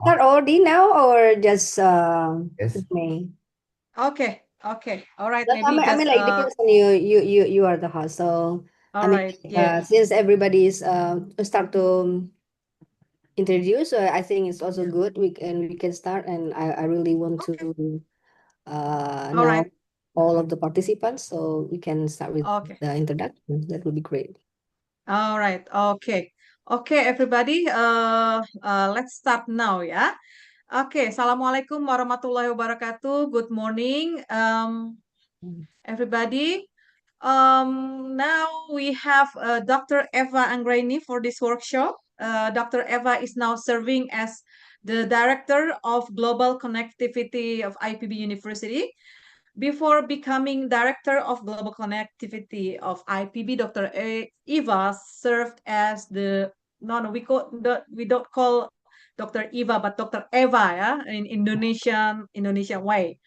start already now or just Yes. May? Okay, okay, all right. Well, Maybe I mean, just like depends on you. You are the host, so I all mean, right. Yeah. since everybody's start to introduce, I think it's also good. We can start, and I really want Okay. to All know right. all of the participants, so we can start with Okay. the introduction. That would be great. All right. Okay. Okay, everybody. Let's start now ya. Oke, Assalamualaikum warahmatullahi wabarakatuh. Good morning, Mm. everybody. Now we have Dr. Eva Anggraini for this workshop. Dr. Eva is now serving as the Director of Global Connectivity of IPB University. Before becoming Director of Global Connectivity of IPB, Dr. Eva served as the no, we don't call Dr. Eva, but Dr. Eva, yeah, in Indonesian way.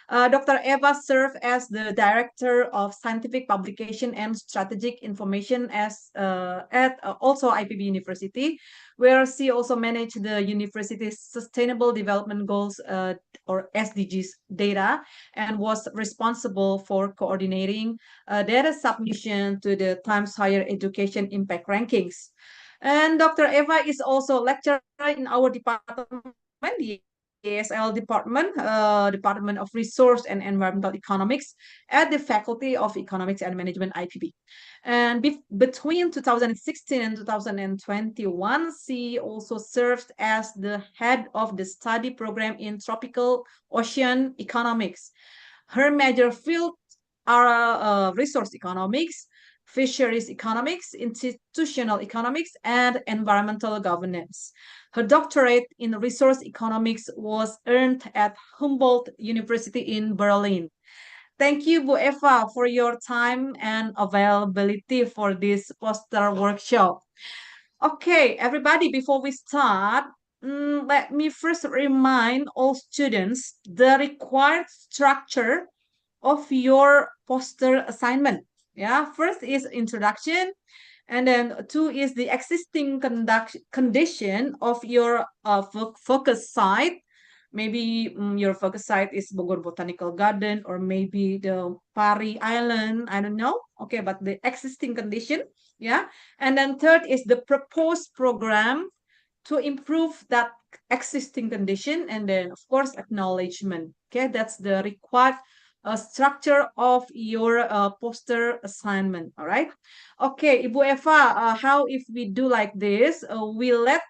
Dr. Eva served as the Director of Scientific Publication and Strategic Information at also IPB University, where she also managed the university's Sustainable Development Goals or SDGs data and was responsible for coordinating data submission to the Times Higher Education Impact Rankings. And Dr. Eva is also lecturer in our department, the ESL department, Department of Resource and Environmental Economics at the Faculty of Economics and Management IPB. And between 2016 and 2021, she also served as the head of the study program in tropical ocean economics. Her major fields are resource economics, fisheries economics, institutional economics, and environmental governance. Her doctorate in resource economics was earned at Humboldt University in Berlin. Thank you, Bu Eva, for your time and availability for this poster workshop. Okay, everybody, before we start, let me first remind all students the required structure of your poster assignment. Yeah, first is introduction, and then two is the existing condition of your focus site. Maybe your focus site is Bogor Botanical Garden or maybe the Pari Island. I don't know. Okay, but the existing condition. Yeah. And then third is the proposed program to improve that existing condition. And then, of course, acknowledgement. Okay, that's the required structure of your poster assignment. All right. Okay, Ibu Eva, how if we do like this? We let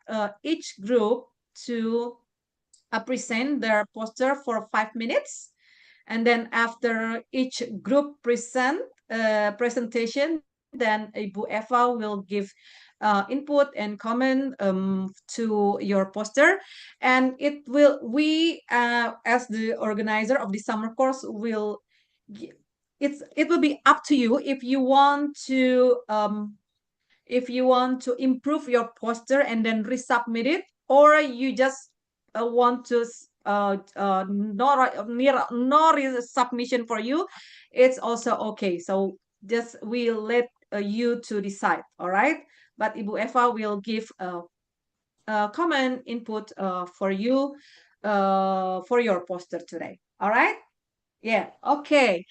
each group to present their poster for 5 minutes, and then after each group presentation, then Ibu Eva will give input and comment to your poster, and as the organizer of the summer course will it will be up to you if you want to improve your poster and then resubmit it, or you just want to no submission for you, it's also okay. So just we'll let you to decide. All right, but Ibu Eva will give a comment input for you for your poster today. All right. Yeah. Okay.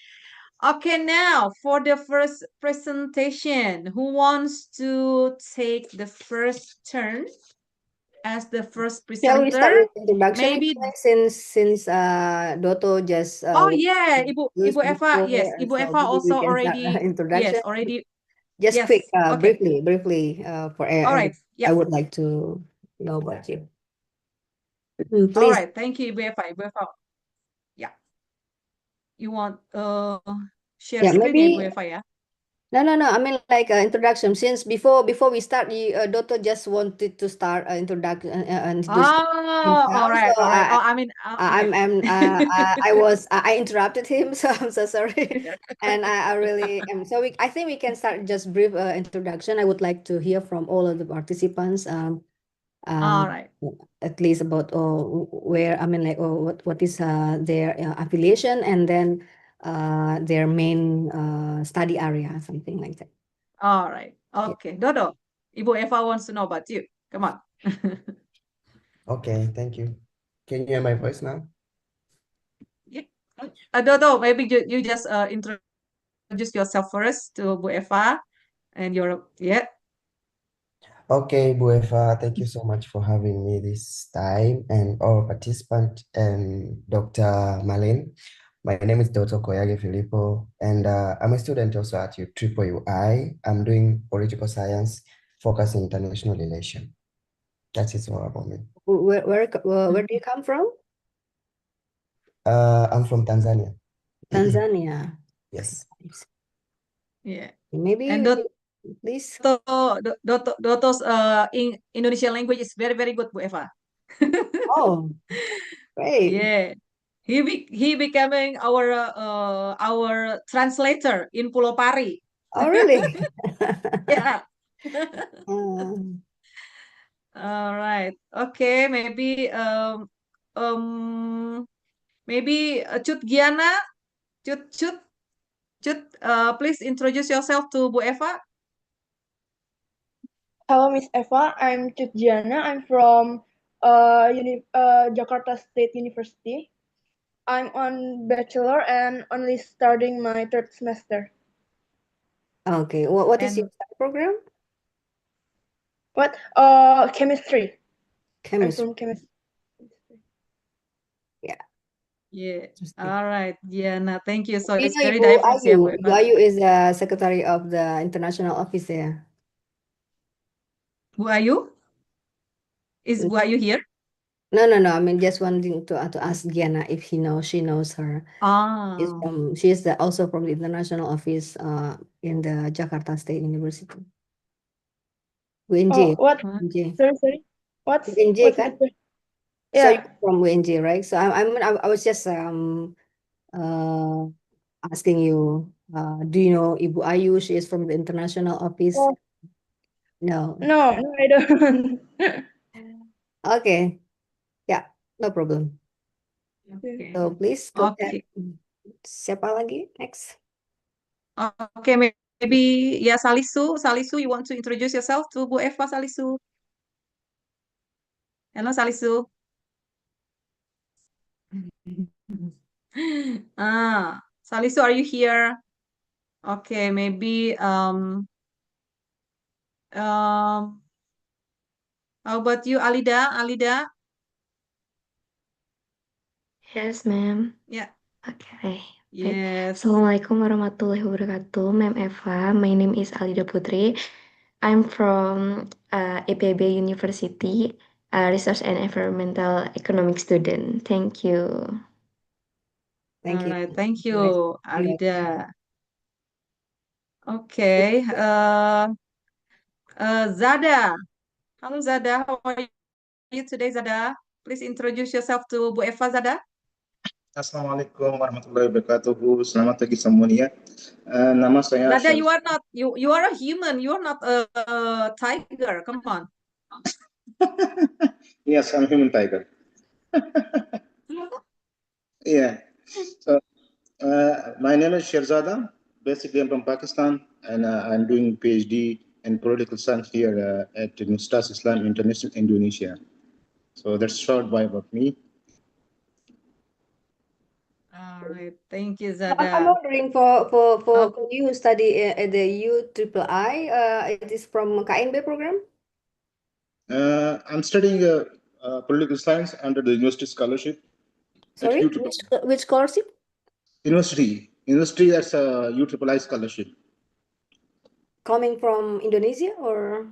Okay, now for the first presentation, who wants to take the first turn as the first Shall we start presenter? with introduction Maybe, again, since Doto just oh yeah, Ibu used Eva, before, yes, Ibu so Eva maybe we also can start already, introduction. yes, already, Just quick, yes, okay, briefly, for all right, I yep, would like to know about you. all Please. right, thank you, Ibu Eva, yeah, you want share Yeah, screen ya, Ibu maybe. Eva ya? No. I mean, like introduction. Since before we start, Doto just wanted to start introduction introduce Oh, himself. So all right, oh, I mean, okay. I interrupted him, so I'm so sorry. And I really am. So I think we can start just brief introduction. I would like to hear from all of the participants. Uh, All right. at least about where, I mean, like, what is their affiliation, and then their main study area, something like that. All right. Yeah. Okay. Dodo, Ibu Eva wants to know about you. Come on. Okay, thank you. Can you hear my voice now? Yeah. Dodo, maybe you just introduce yourself first to Bu Eva and your yeah. Okay, Bu Eva, thank you so much for having me this time and all participant and Dr. Malin. My name is Dr. Koyage Filippo, and I'm a student also at UI. I'm doing political science, focus in international relation. That is all about me. Where do you come from? I'm from Tanzania. Tanzania. Yes. Yeah. Maybe And we please. Doto's Indonesian language is very very good, Bu Eva. Oh, great. Yeah. He becoming our translator in Pulau Pari. Oh, really? Yeah. Um, All right. Okay, maybe Cut Giana, Cut, please introduce yourself to Bu Eva. Hello, Miss Eva. I'm Tutjana. I'm from Jakarta State University. I'm on bachelor and only starting my third semester. okay. What is your And study program? What? Chemistry. I'm Chemistry. from chemistry. Yeah. yeah. Interesting. All right, Giana. Thank you. So You it's know very Ibu diverse, Ayu. yeah, Bu Ibu Eva. Ayu is the secretary of the international office there. Bu Ayu? Is Bu Ayu here? No, no, no. I mean, just wanting to ask Giana if she knows her. Ah, She's also from the international office in the Jakarta State University. Oh, UNJ. what? UNJ. Sorry. UNJ What's kan? the question? So you're Yeah. from UNJ, right? So I was just uh asking you, do you know Ibu Ayu? She is from the international office. Oh, No. no, I don't. Okay. Yeah, no problem. okay. So please go ahead. Okay. Siapa lagi? Next. Okay, maybe yeah, Salisu. Salisu, you want to introduce yourself to Bu Eva, Salisu? Hello, Salisu. Salisu, are you here? Okay, maybe how about you, Alida? Alida? Yes, ma'am. Yeah. Okay. Baik. Yes. Assalamualaikum warahmatullahi wabarakatuh. Ma'am Eva, my name is Alida Putri. I'm from EPB University, Research and Environmental Economics student. Thank you. Thank All you. right. Thank Nice. you, Nice. Alida. Okay. Zada. Hello, Zada. How are you today, Zada? Please introduce yourself to Bu Eva, Zada. Assalamualaikum warahmatullahi wabarakatuh. Selamat pagi semuanya. Nama saya Zada, Syam. you are not you are a human. You are not a tiger. Come on. Yes, I'm human tiger. Yeah. So my name is Sherzada. Basically, I'm from Pakistan, and I'm doing PhD in political science here at Universitas Islam International Indonesia. So that's short bio about me. All right. Thank you, I'm Zada. wondering for Oh, you study at the UIII, it is from KNB program? I'm studying political science under the university scholarship at Sorry, which scholarship? University that's a UIII scholarship. Coming from Indonesia or?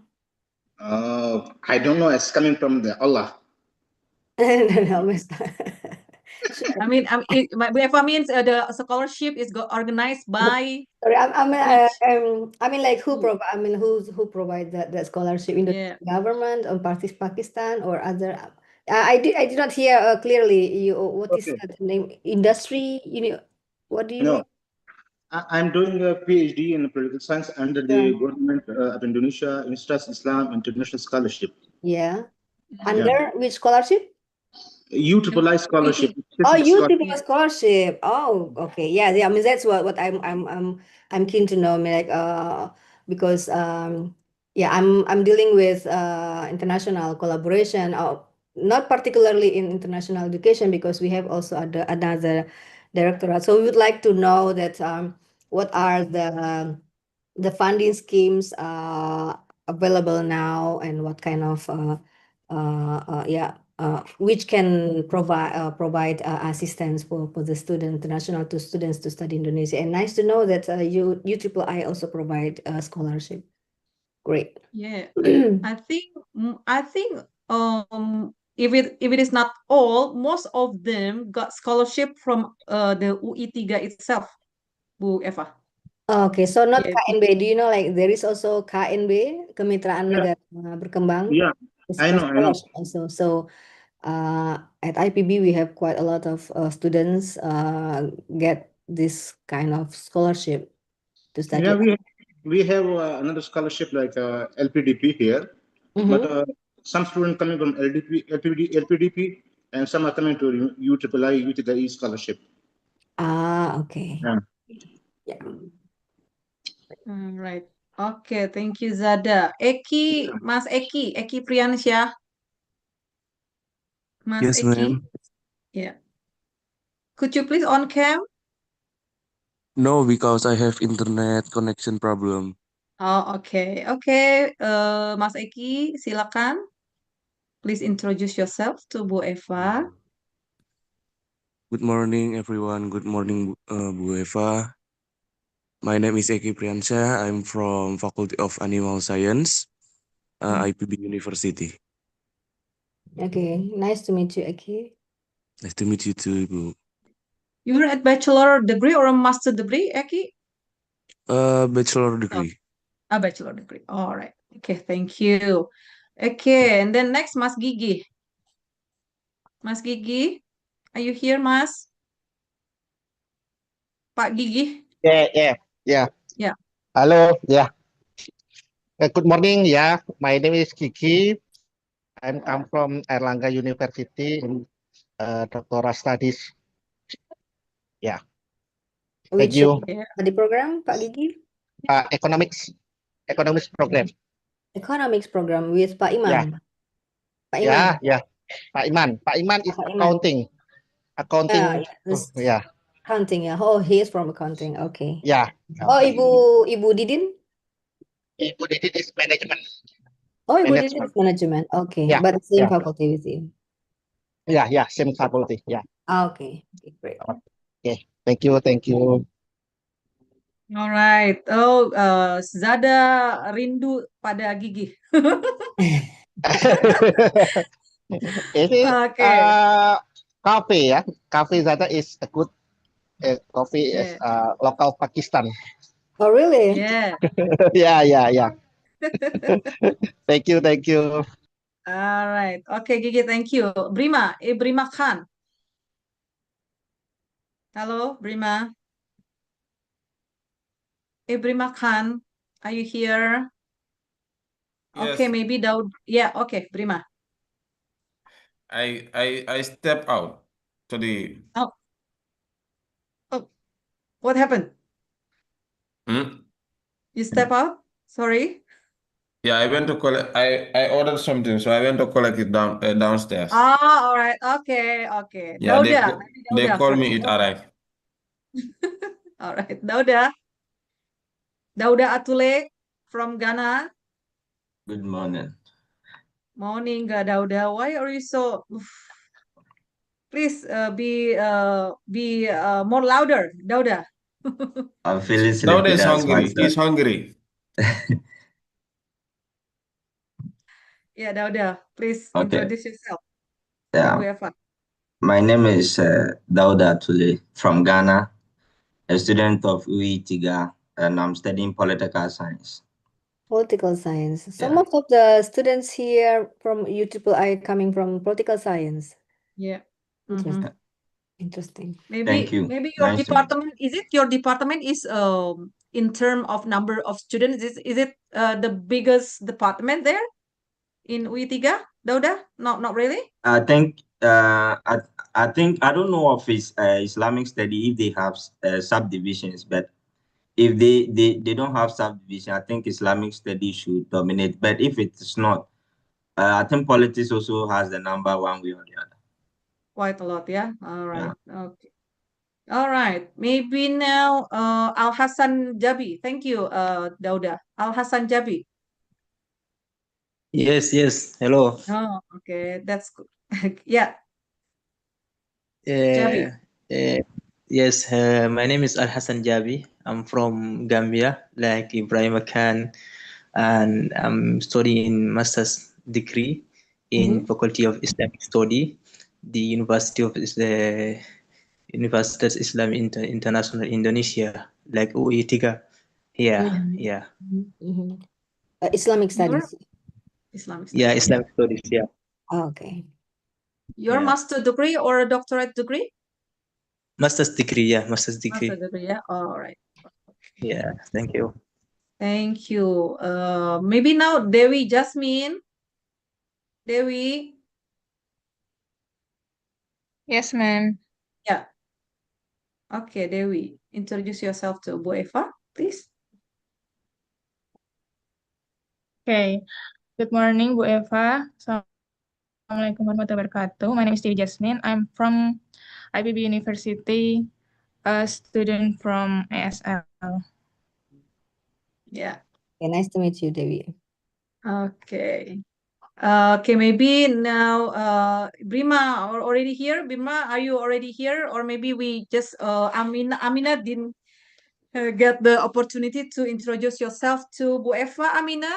I don't know. It's coming from the Allah. No, no, Miss. Bu Eva means the scholarship is organized by Sorry, which? I mean, like Who? who provide that scholarship? Yeah. Indonesian government or Pakistan or other? I did not hear clearly. What is Okay. the name? Industry? What do you No, mean? I'm doing a PhD in political science under Yeah. the government of Indonesia Universitas Islam International Scholarship. Yeah. Yeah, Under which scholarship? UIII scholarship, Oh, specific you scholarship. people scholarship. Oh, okay. Yeah, yeah. I mean, that's what I'm keen to know. I mean, like, because yeah, I'm dealing with international collaboration. not particularly in international education, because we have also another directorate. So we would like to know that what are the funding schemes available now, and what kind of which can provide assistance for the international to students to study Indonesia. And nice to know that UIII also provide scholarship. Great. Yeah, I think if it is not all, most of them got scholarship from the UI3 itself, Bu Eva. Okay, so not Yeah. KNB. Do you know, like, there is also KNB, Kemitraan Yeah, Negara Berkembang. yeah, It's I a know, I know. scholarship also. So at IPB we have quite a lot of students get this kind of scholarship to study. Yeah, we have another scholarship like LPDP here, but Mm-hmm. some students coming from LPDP, and some are coming to UIII, UTIE scholarship. Okay. Yeah. Yeah. Right. Okay, thank you, Zada. Mas Eki Priyansyah. Mas Yes, Eki. ma'am. Yeah. Could you please on cam? No, because I have internet connection problem. Oh, okay. Okay, Mas Eki, silakan. Please introduce yourself to Bu Eva. Good morning, everyone. Good morning, Bu Eva. My name is Eki Priyansyah. I'm from Faculty of Animal Science, IPB University. Okay. Nice to meet you, Aki. Nice to meet you too, Bu. You're at bachelor degree or a master degree, Eki? Bachelor degree. A bachelor degree. All right. Okay, thank you. Okay, and then next, Mas Gigi. Mas Gigi, are you here, Mas? Pak Gigi? Yeah. Yeah. Hello, yeah. Good morning, yeah. My name is Kiki. I'm from Erlangga University in doctoral studies. Yeah. Thank Which you. study program, Pak Gigi? Economics program. Economics program with Pak Yeah. Iman. Pak Iman. Yeah. Pak Iman. Pak Iman is Pak Iman. accounting. Yeah, this Yeah. accounting. Yeah. Oh, he is from accounting. Okay. Yeah. Oh, Ibu Didin. Ibu Didit is management. Oh, Ibu Didin Management. is management. Okay, Yeah. but same Yeah. faculty with you. Yeah. Same faculty. Yeah. Okay. Okay, great. Okay. Thank you. All right. Oh, Zada rindu pada Gigi. Ini Okay. coffee ya. Coffee Zada is a good coffee is Yeah. local Pakistan. Oh, really? Yeah. Yeah. Thank you. All right. Okay, Gigi, thank you. Brima, Brima Khan. Hello, Brima. Brima Khan, are you here? Okay, Yes, maybe Daud. Yeah, okay, Brima. I step out to the Oh, what happened? Hmm? You step out? Sorry. Yeah, I went to collect. I ordered something, so I went to collect it downstairs. Ah, all right. Okay. Yeah, Dauda. Maybe they Dauda call from me it arrived. All right. Dauda. Dauda Atule from Ghana. Good morning. Morning, Dauda. Why are you so? Please be more louder, Dauda. I'm feeling Dauda sleepy, is that's why, hungry. sir. He's hungry. Yeah, Dauda. Please Okay. introduce yourself. Yeah. We have fun. My name is Dauda Tule from Ghana, a student of UITIGA, and I'm studying political science. Political science. So Yeah. most of the students here from UIII coming from political science. Yeah. Interesting. Interesting. Thank you. Maybe your Nice to meet you. department, is it your department is in term of number of students, is it the biggest department there in UITIGA, Dauda? Not really? I think I don't know of Islamic study if they have subdivisions, but if they don't have subdivision, I think Islamic study should dominate. But if it is not, I think politics also has the number one way or the other. Quite a lot, yeah. All Yeah. right. Okay. All right. Maybe now Al Hassan Jabi. Thank you, Dauda. Al Hassan Jabi. Yes, yes. Hello. Oh, okay. That's good. Yeah, Jabi. Uh, uh, yes, my name is Al Hassan Jabi. I'm from Gambia, like Ibrahim Khan, and I'm studying master's degree in Mm-hmm. Faculty of Islamic Study, the University of Islam International Indonesia, like UITIGA. Yeah, Mm-hmm. yeah, Mm-hmm. Islamic Your studies. Islamic yeah. studies, yeah. Islamic Studies. Yeah, Okay. Your yeah. master degree or a doctorate degree? Master's degree. Yeah, master's Master degree. degree, yeah. All right. Yeah. Thank you. Thank you. Maybe now Dewi Jasmine. Dewi. Yes, ma'am. Yeah. Okay, Dewi. Introduce yourself to Bu Eva, please. Okay. Good morning, Bu Eva. Assalamualaikum warahmatullahi wabarakatuh. My name is Dewi Jasmine. I'm from IPB University, a student from ESL. Yeah. Okay, nice to meet you, Dewi. Okay. Okay, maybe now Brima are already here. Brima, are you already here? Or maybe we just Amina didn't get the opportunity to introduce yourself to Bu Eva. Amina.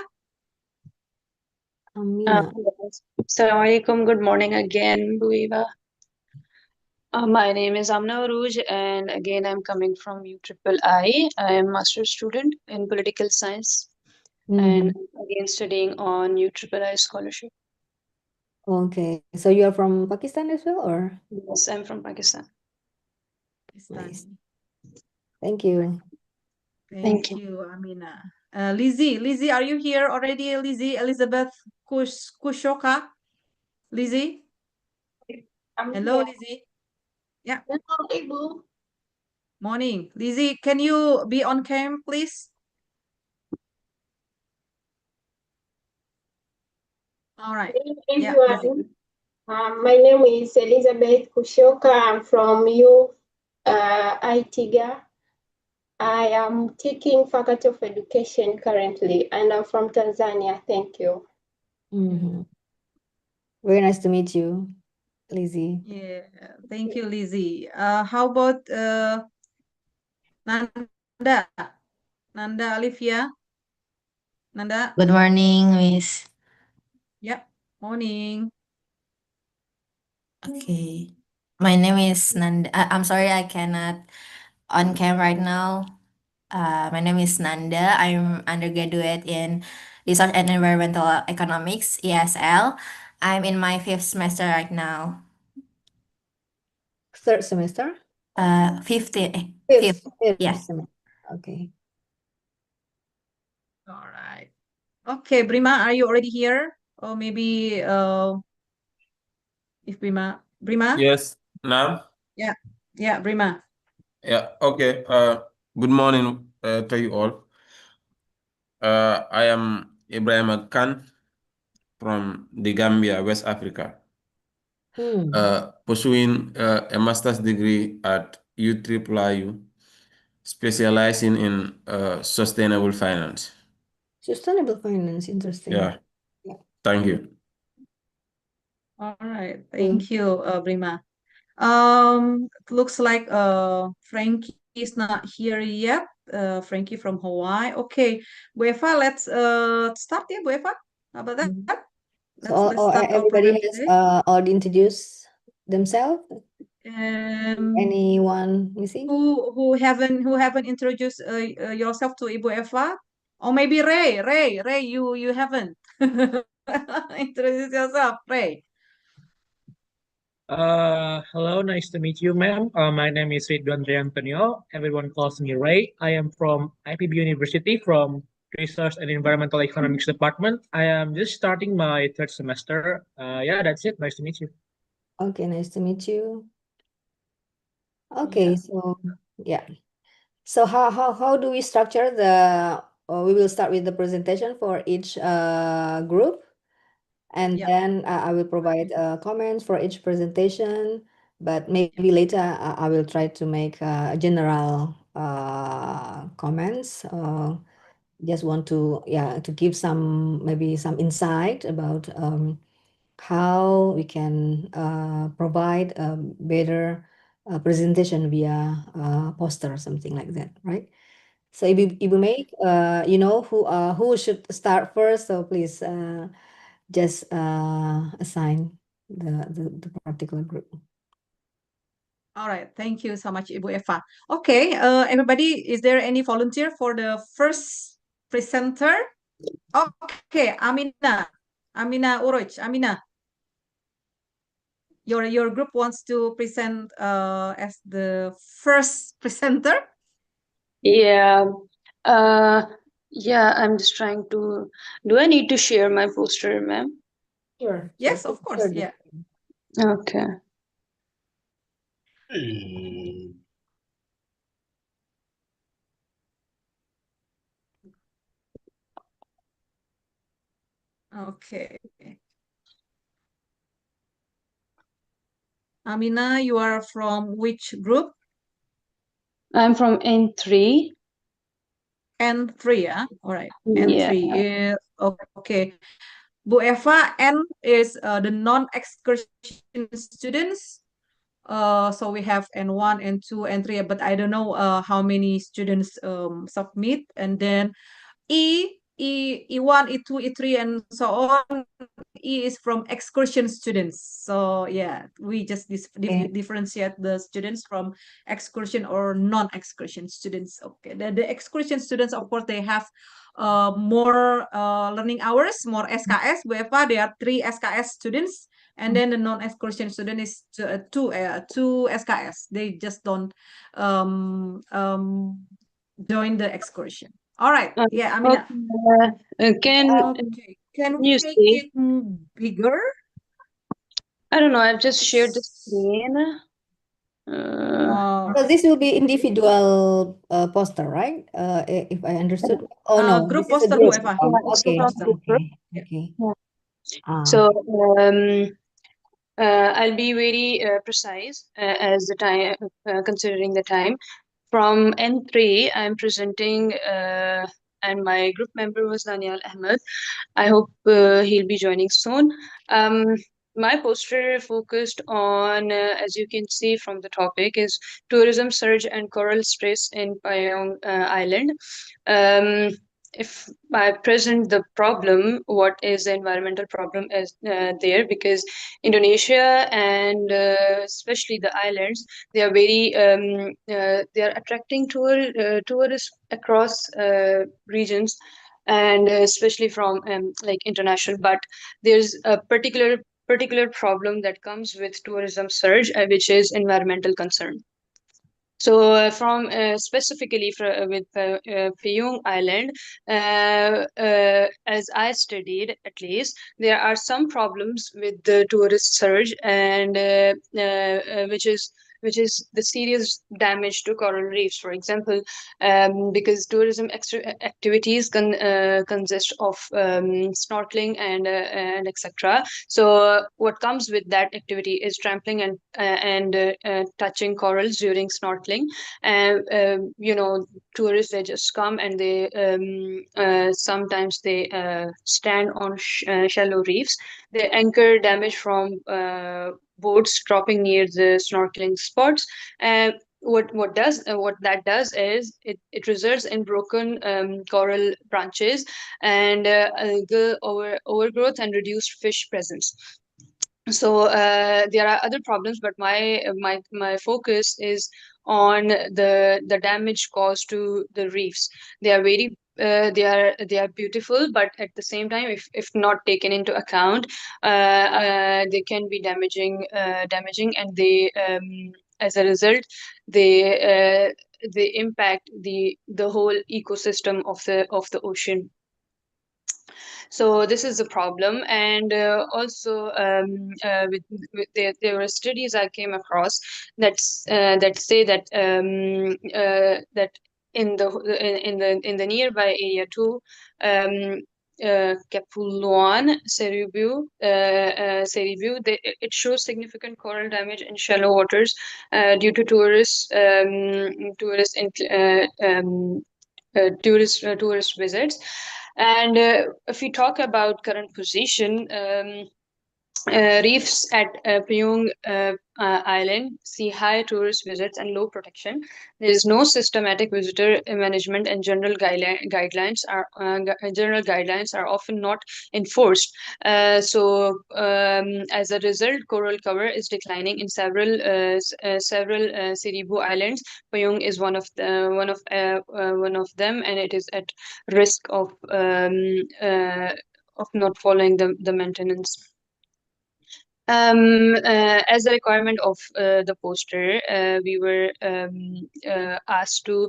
Amina. Yes. Assalamualaikum. Good morning again, Buiva. My name is Amna Aruj, and again, I'm coming from UIII. I am master's student in political science, and Mm-hmm. again studying on UIII scholarship. Okay, so you are from Pakistan as well, or? Yes, I'm from Pakistan. Nice. Pakistani. Thank you. Thank Thank you. you, Amina. Lizzie, are you here already? Lizzie Elizabeth Kushoka. Lizzie. I'm Hello, here. Lizzie. Yeah. Hello, Ibu. Morning. Lizzie, can you be on cam, please? All right. Yeah, Lizzie. Everyone. My name is Elizabeth Kushoka. I'm from ITIGA. I am taking Faculty of Education currently, and I'm from Tanzania. Thank you. Mm-hmm. Very nice to meet you, Lizzie. Yeah, thank you, Lizzie. How about Nanda? Nanda Olivia? Nanda? Good morning, Miss. Yeah, morning. Okay. My name is Nanda. I'm sorry, I cannot on cam right now. My name is Nanda. I'm undergraduate in Research and Environmental Economics, ESL. I'm in my 5th semester right now. Third semester? 15, Fifth 5th, yeah. semester. Okay. All right. Okay, Brima, are you already here? Or maybe if Brima? Yes, now? Yeah, yeah, Brima. Yeah, okay. Good morning to you all. I am Ibrahim Khan from the Gambia, West Africa, pursuing a master's degree at UIIIU, specializing in sustainable finance. Sustainable finance, interesting. Yeah, Yeah. thank you. All right, Mm. thank you, Brima. It looks like Frankie is not here yet. Frankie from Hawaii. Okay, Bu Eva, let's start, yeah, Bu Eva. How about that? So Let's start our everybody program has today. already introduced themselves. Anyone missing? Who haven't introduced yourself to Ibu Eva? Or maybe Ray, you haven't introduce yourself, Ray. Hello, nice to meet you, ma'am. My name is Ridwan Ray Antonio. Everyone calls me Ray. I am from IPB University from Research and Environmental Economics Department. I am just starting my 3rd semester. Yeah, that's it. Nice to meet you. Okay, nice to meet you. Okay, Yeah. so yeah. So how do we structure the we will start with the presentation for each group. And Yeah. then I will provide comments for each presentation, but maybe later I will try to make general comments. Just want to give some maybe some insight about how we can provide a better presentation via poster or something like that, right? So Ibu May, you know who should start first, so please just assign the particular group. All right. Thank you so much, Ibu Eva. Okay, everybody, is there any volunteer for the first presenter? Okay, Amina Uruj, Amina. Your group wants to present as the first presenter. Yeah. Yeah, I'm just trying to. Do I need to share my poster, ma'am? Sure. Yes, of course. Sure. Yeah. Okay. Okay. Amina, you are from which group? I'm from N3. N3, yeah. All right. Yeah. N3. Okay. Bu Eva, N is the non-excursion students. So we have N1, N2, N3, but I don't know how many students submit. And then E1, E2, E3, and so on. E is from excursion students. So yeah, we just differentiate the students from excursion or non-excursion students. Okay, the excursion students, of course, they have more learning hours, more SKS. Wherever there are 3 SKS students, and then the non-excursion student is two SKS. They just don't join the excursion. All right. Yeah, Amina. Can we you make see? it bigger? I don't know. I've just shared the screen. So this will be individual poster, right? If I understood. Oh no, Group this is a poster, group. Bu Eva. Okay, Poster. okay. So I'll be very precise as the time, considering the time. From N3, I'm presenting, and my group member was Daniel Ahmed. I hope he'll be joining soon. My poster focused on, as you can see from the topic, is tourism surge and coral stress in Payong Island. If I present the problem, what is the environmental problem is there, because Indonesia and especially the islands, they are very they are attracting tourists across regions, and especially from like international. But there's a particular problem that comes with tourism surge, which is environmental concern. So, from specifically with Payong Island, as I studied, at least there are some problems with the tourist surge, and which is the serious damage to coral reefs. For example, because tourism activities consist of snorkeling and etc. So what comes with that activity is trampling and touching corals during snorkeling. And tourists, they just come and they sometimes they stand on shallow reefs. They anchor damage from boats dropping near the snorkeling spots. And what that does is it results in broken coral branches and algal overgrowth and reduced fish presence. So there are other problems, but my focus is on the damage caused to the reefs. They are very they are beautiful, but at the same time, if not taken into account, they can be damaging, and they as a result, they impact the whole ecosystem of the ocean. So this is the problem. And also there were studies I came across that say that in the nearby area too, Kepuluan, Seribu, it shows significant coral damage in shallow waters due to tourist visits. And if we talk about current position, reefs at Pyong Island see high tourist visits and low protection. There is no systematic visitor management, and general guidelines are often not enforced. As a result, coral cover is declining in several Siribu islands. Pyong is one of them, and it is at risk of not following the maintenance. As a requirement of the poster, we were asked to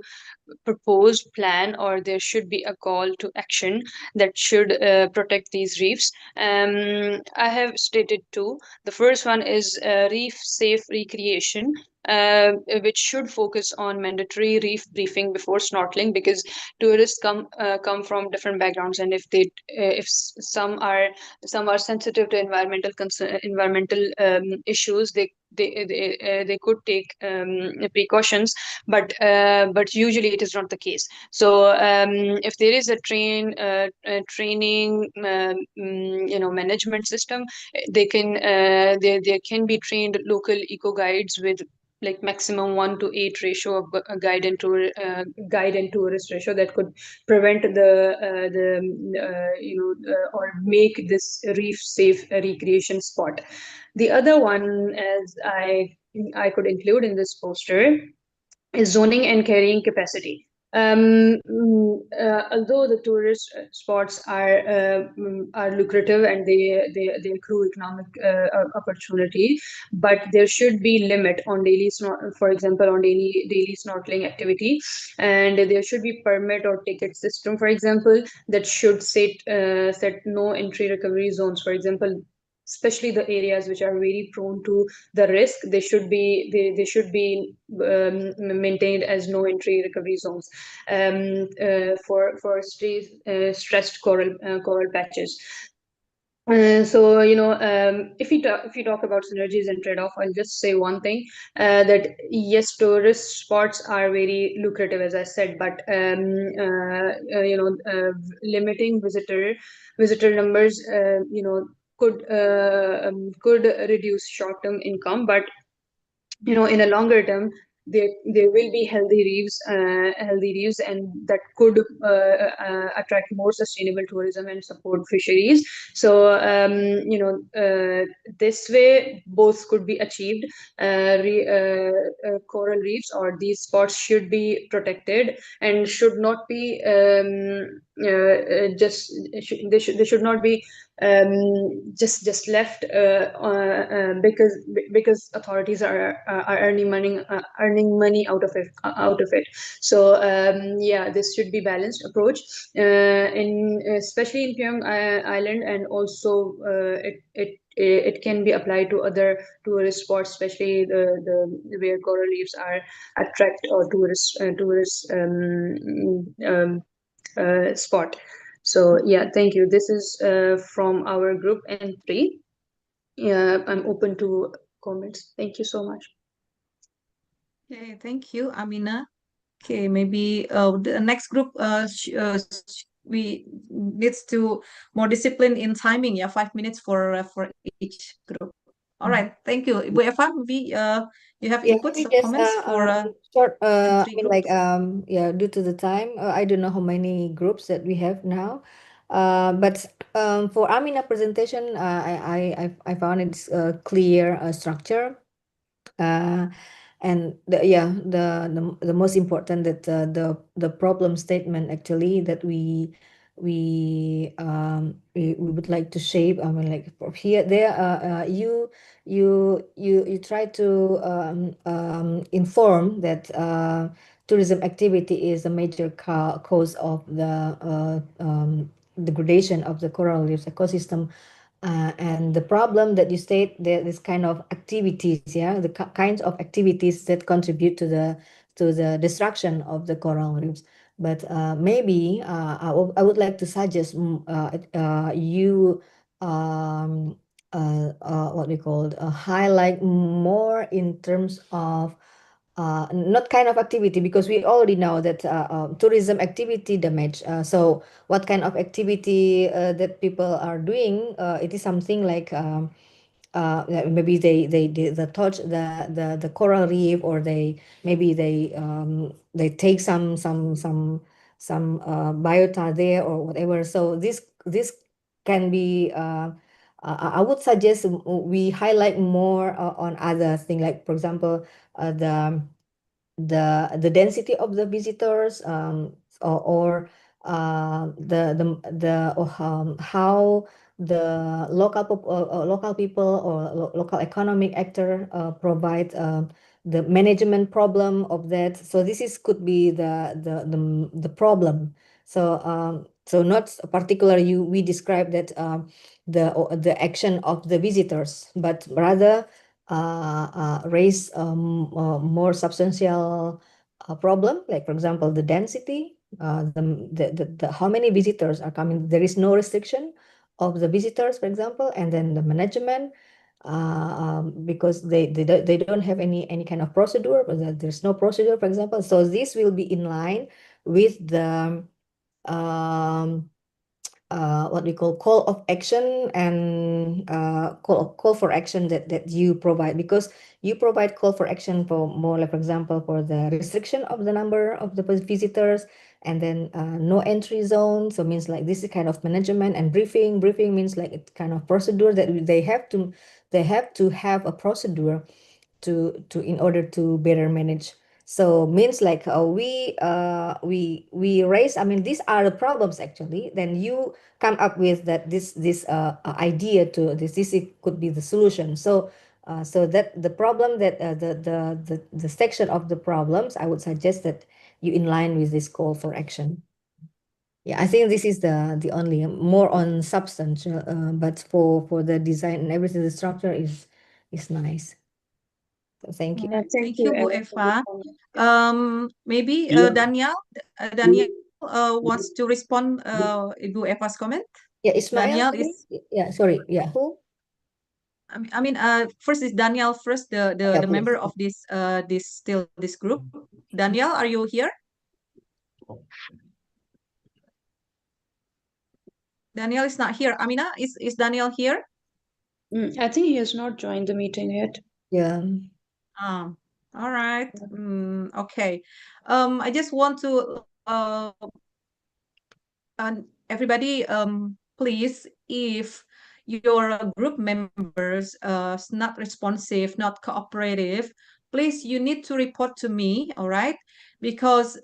propose, plan, or there should be a call to action that should protect these reefs. I have stated two. The first one is reef safe recreation. Which should focus on mandatory reef briefing before snorkeling, because tourists come from different backgrounds, and if some are sensitive to environmental issues, they could take precautions, but usually it is not the case. So if there is a training management system, there can be trained local eco guides with like maximum 1:8 ratio of guide and tourist ratio that could prevent or make this reef safe recreation spot. The other one, as I could include in this poster, is zoning and carrying capacity. Although the tourist spots are lucrative and they accrue economic opportunity, but there should be limit on for example, on daily snorkeling activity, and there should be permit or ticket system, for example, that should set no entry recovery zones. For example, especially the areas which are very prone to the risk, they should be maintained as no entry recovery zones for stressed coral patches. If you talk about synergies and trade-off, I'll just say one thing, that yes, tourist spots are very lucrative, as I said, but limiting visitor numbers, could reduce short-term income, but in a longer term, there will be healthy reefs, and that could attract more sustainable tourism and support fisheries. So this way both could be achieved. Coral reefs or these spots should be protected and should not be they should not be just left because authorities are earning money out of it. So this should be balanced approach, especially in Pyong Island, and also it can be applied to other tourist spots, especially the where coral reefs are attract or tourist spot. So yeah, thank you. This is from our group N3. I'm open to comments. Thank you so much. Okay, thank you, Amina. Okay, maybe the next group we needs to more discipline in timing. Yeah, 5 minutes for each group. All right, thank you, Ibu Eva. Maybe you have inputs maybe or just comments for short. I three mean, like groups. due to the time, I don't know how many groups that we have now. But for Amina presentation, I found it's a clear structure. And the most important that the problem statement actually that we would like to shape. I mean, like for here there you try to inform that tourism activity is a major cause of the degradation of the coral reefs ecosystem. And the problem that you state, there this kind of activities, the kinds of activities that contribute to the destruction of the coral reefs. But maybe I would like to suggest you what we call highlight more in terms of not kind of activity, because we already know that tourism activity damage. So what kind of activity that people are doing? It is something like maybe they the touch the coral reef, or they take some biota there or whatever. So this can be I would suggest we highlight more on other thing, like for example the density of the visitors, or how the local people or local economic actor provide the management problem of that. So this is could be the problem. So so not particular you we describe that the action of the visitors, but rather raise more substantial problem, like for example the density, the how many visitors are coming. There is no restriction of the visitors, for example, and then the management, because they don't have any kind of procedure, but there's no procedure, for example. So this will be in line with the um, what we call of action, and call for action that you provide, because you provide call for action for more, like for example for the restriction of the number of the visitors, and then no entry zone. So means like this is kind of management, and briefing means like it's kind of procedure that they have to have a procedure to in order to better manage. So means like we raise, I mean these are the problems actually, then you come up with that this idea to this it could be the solution. So so that the problem that the section of the problems, I would suggest that you in line with this call for action. Yeah, I think this is the only more on substance, but for the design and everything, the structure is nice. So thank you. Thank Thank you, you, Bu Eva, for the Eva. comment. Maybe Yeah. Daniel wants to respond Ibu Eva's comment. Yeah, Ismail, Daniel maybe? is, Yeah, sorry. Yeah, who? first is Daniel first, Yeah, the please. member of this group. Daniel, are you here? Daniel is not here. Amina, is Daniel here? I think he has not joined the meeting yet. Yeah. All right. Okay. I just want to and everybody, please, if your group members not responsive, not cooperative, please, you need to report to me, all right? Because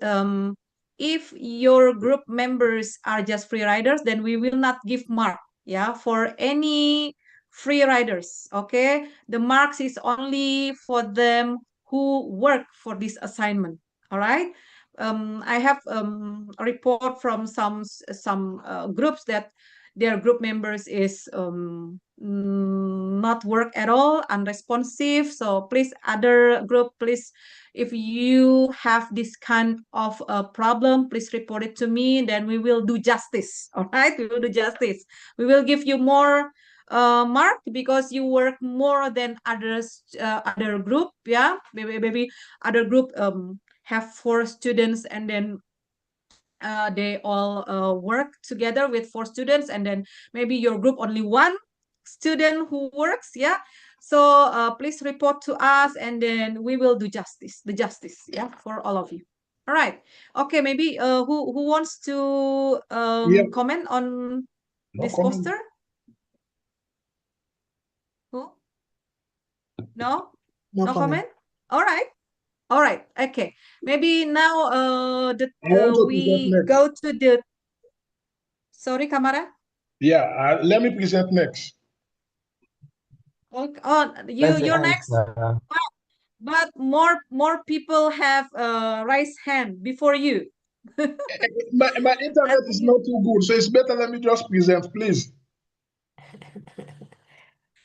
if your group members are just free riders, then we will not give mark, yeah, for any free riders, okay? The marks is only for them who work for this assignment, all right? I have a report from some groups that their group members is not work at all, unresponsive. So please, other group, please, if you have this kind of problem, please report it to me. Then we will do justice. All right, we will do justice. We will give you more mark because you work more than others, other group. Yeah, maybe other group have 4 students, and then they all work together with 4 students, and then maybe your group only 1 student who works. Yeah, so please report to us, and then we will do the justice, yeah, for all of you. All right. Okay, maybe who wants to Yeah. comment on No this comment. poster? Who? No? No No comment. comment? All right. All right. Okay. Maybe now I want to present we next. go to the. Sorry, Kamara. Yeah, let me present next. Okay. Let's You're next. answer. But more people have raised hand before you. My internet is not too good, so it's better let me just present, please.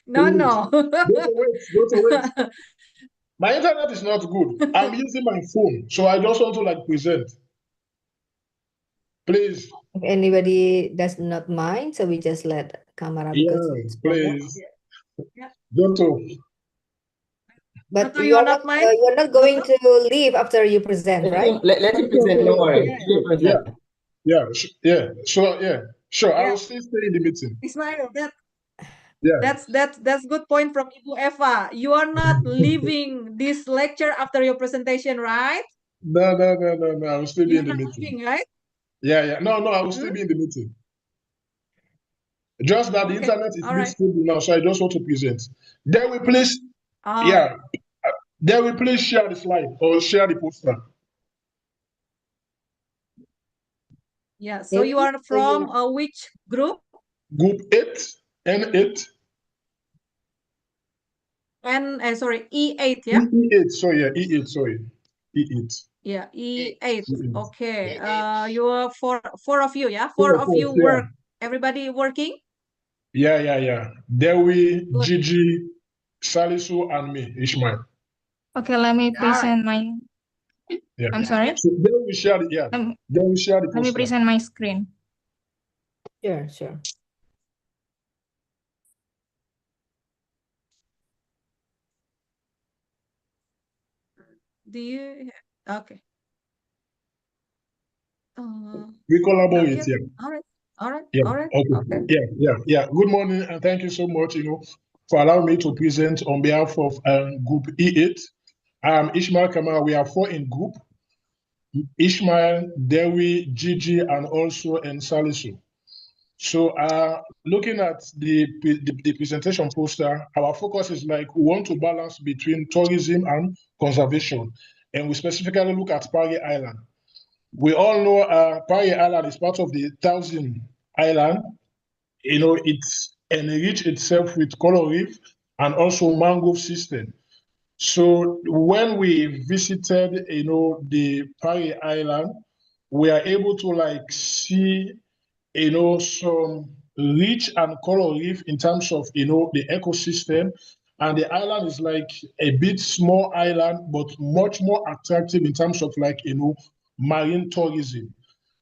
No. Go to wait. My internet is not good. I'm using my phone, so I just want to like present. Please. If anybody does not mind, so we just let Kamara because Yeah, it's please. Yeah. Doctor. But Doctor, you are not mine? you are not going to leave after you present, right? Let him present, don't worry. Yeah. Let him present. Yeah, yeah. So yeah, sure. I Yeah. will still stay in the meeting. Ismail, Yeah. that's good point from Ibu Eva. You are not leaving this lecture after your presentation, right? No. I will still be in You're the not meeting. leaving, right? Yeah. No, I will still be in the meeting. Just that the Okay. internet is All being right. stable now, so I just want to present. Then we please, Ah, then we please share the slide or share the poster. yeah. So you are from which group? Group 8, N8. Sorry, E8, yeah? E8, sorry, yeah, E8, sorry. E8. Yeah, E8. E8. Okay. You are four of you, yeah? Four Four of of us, you yeah. work. Everybody working? Yeah. Dewi, Good. Gigi, Salisu, and me, Ishmael. Okay, let me present my. Yeah. I'm sorry. So then we share the Then we share the Let me poster. present my screen. Sure. Do you? Okay. We collaborate, yeah. All right. Yeah. All right. Okay. Yeah. Good morning, and thank you so much, for allowing me to present on behalf of Group E8. Ishmael Kamara. We are 4 in group. Ishmael, Dewi, Gigi, and also Salisu. So, looking at the presentation poster, our focus is like we want to balance between tourism and conservation, and we specifically look at Pari Island. We all know Pari Island is part of the Thousand Island. It's enriched itself with coral reef and also mangrove system. So when we visited, the Pari Island, we are able to like see, some rich and coral reef in terms of, the ecosystem. And the island is like a bit small island, but much more attractive in terms of like, marine tourism.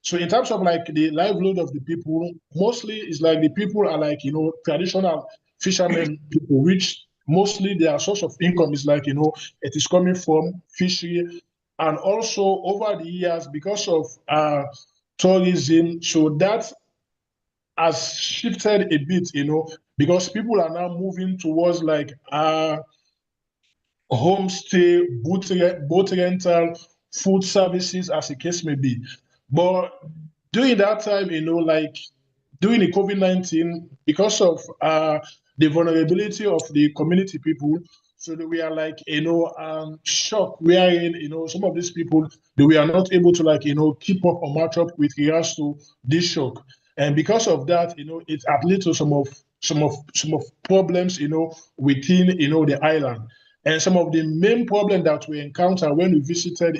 So in terms of like the livelihood of the people, mostly it's like the people are like, traditional fishermen people, which mostly their source of income is like, it is coming from fishery. And also over the years, because of tourism, so that has shifted a bit, because people are now moving towards like homestay, boat rental, food services, as the case may be. But during that time, like during the COVID-19, because of the vulnerability of the community people, so that we are like, shocked. We are in, some of these people, that we are not able to like, keep up or match up with regards to this shock. And because of that, it had led to some of problems, within, the island. And some of the main problem that we encountered when we visited,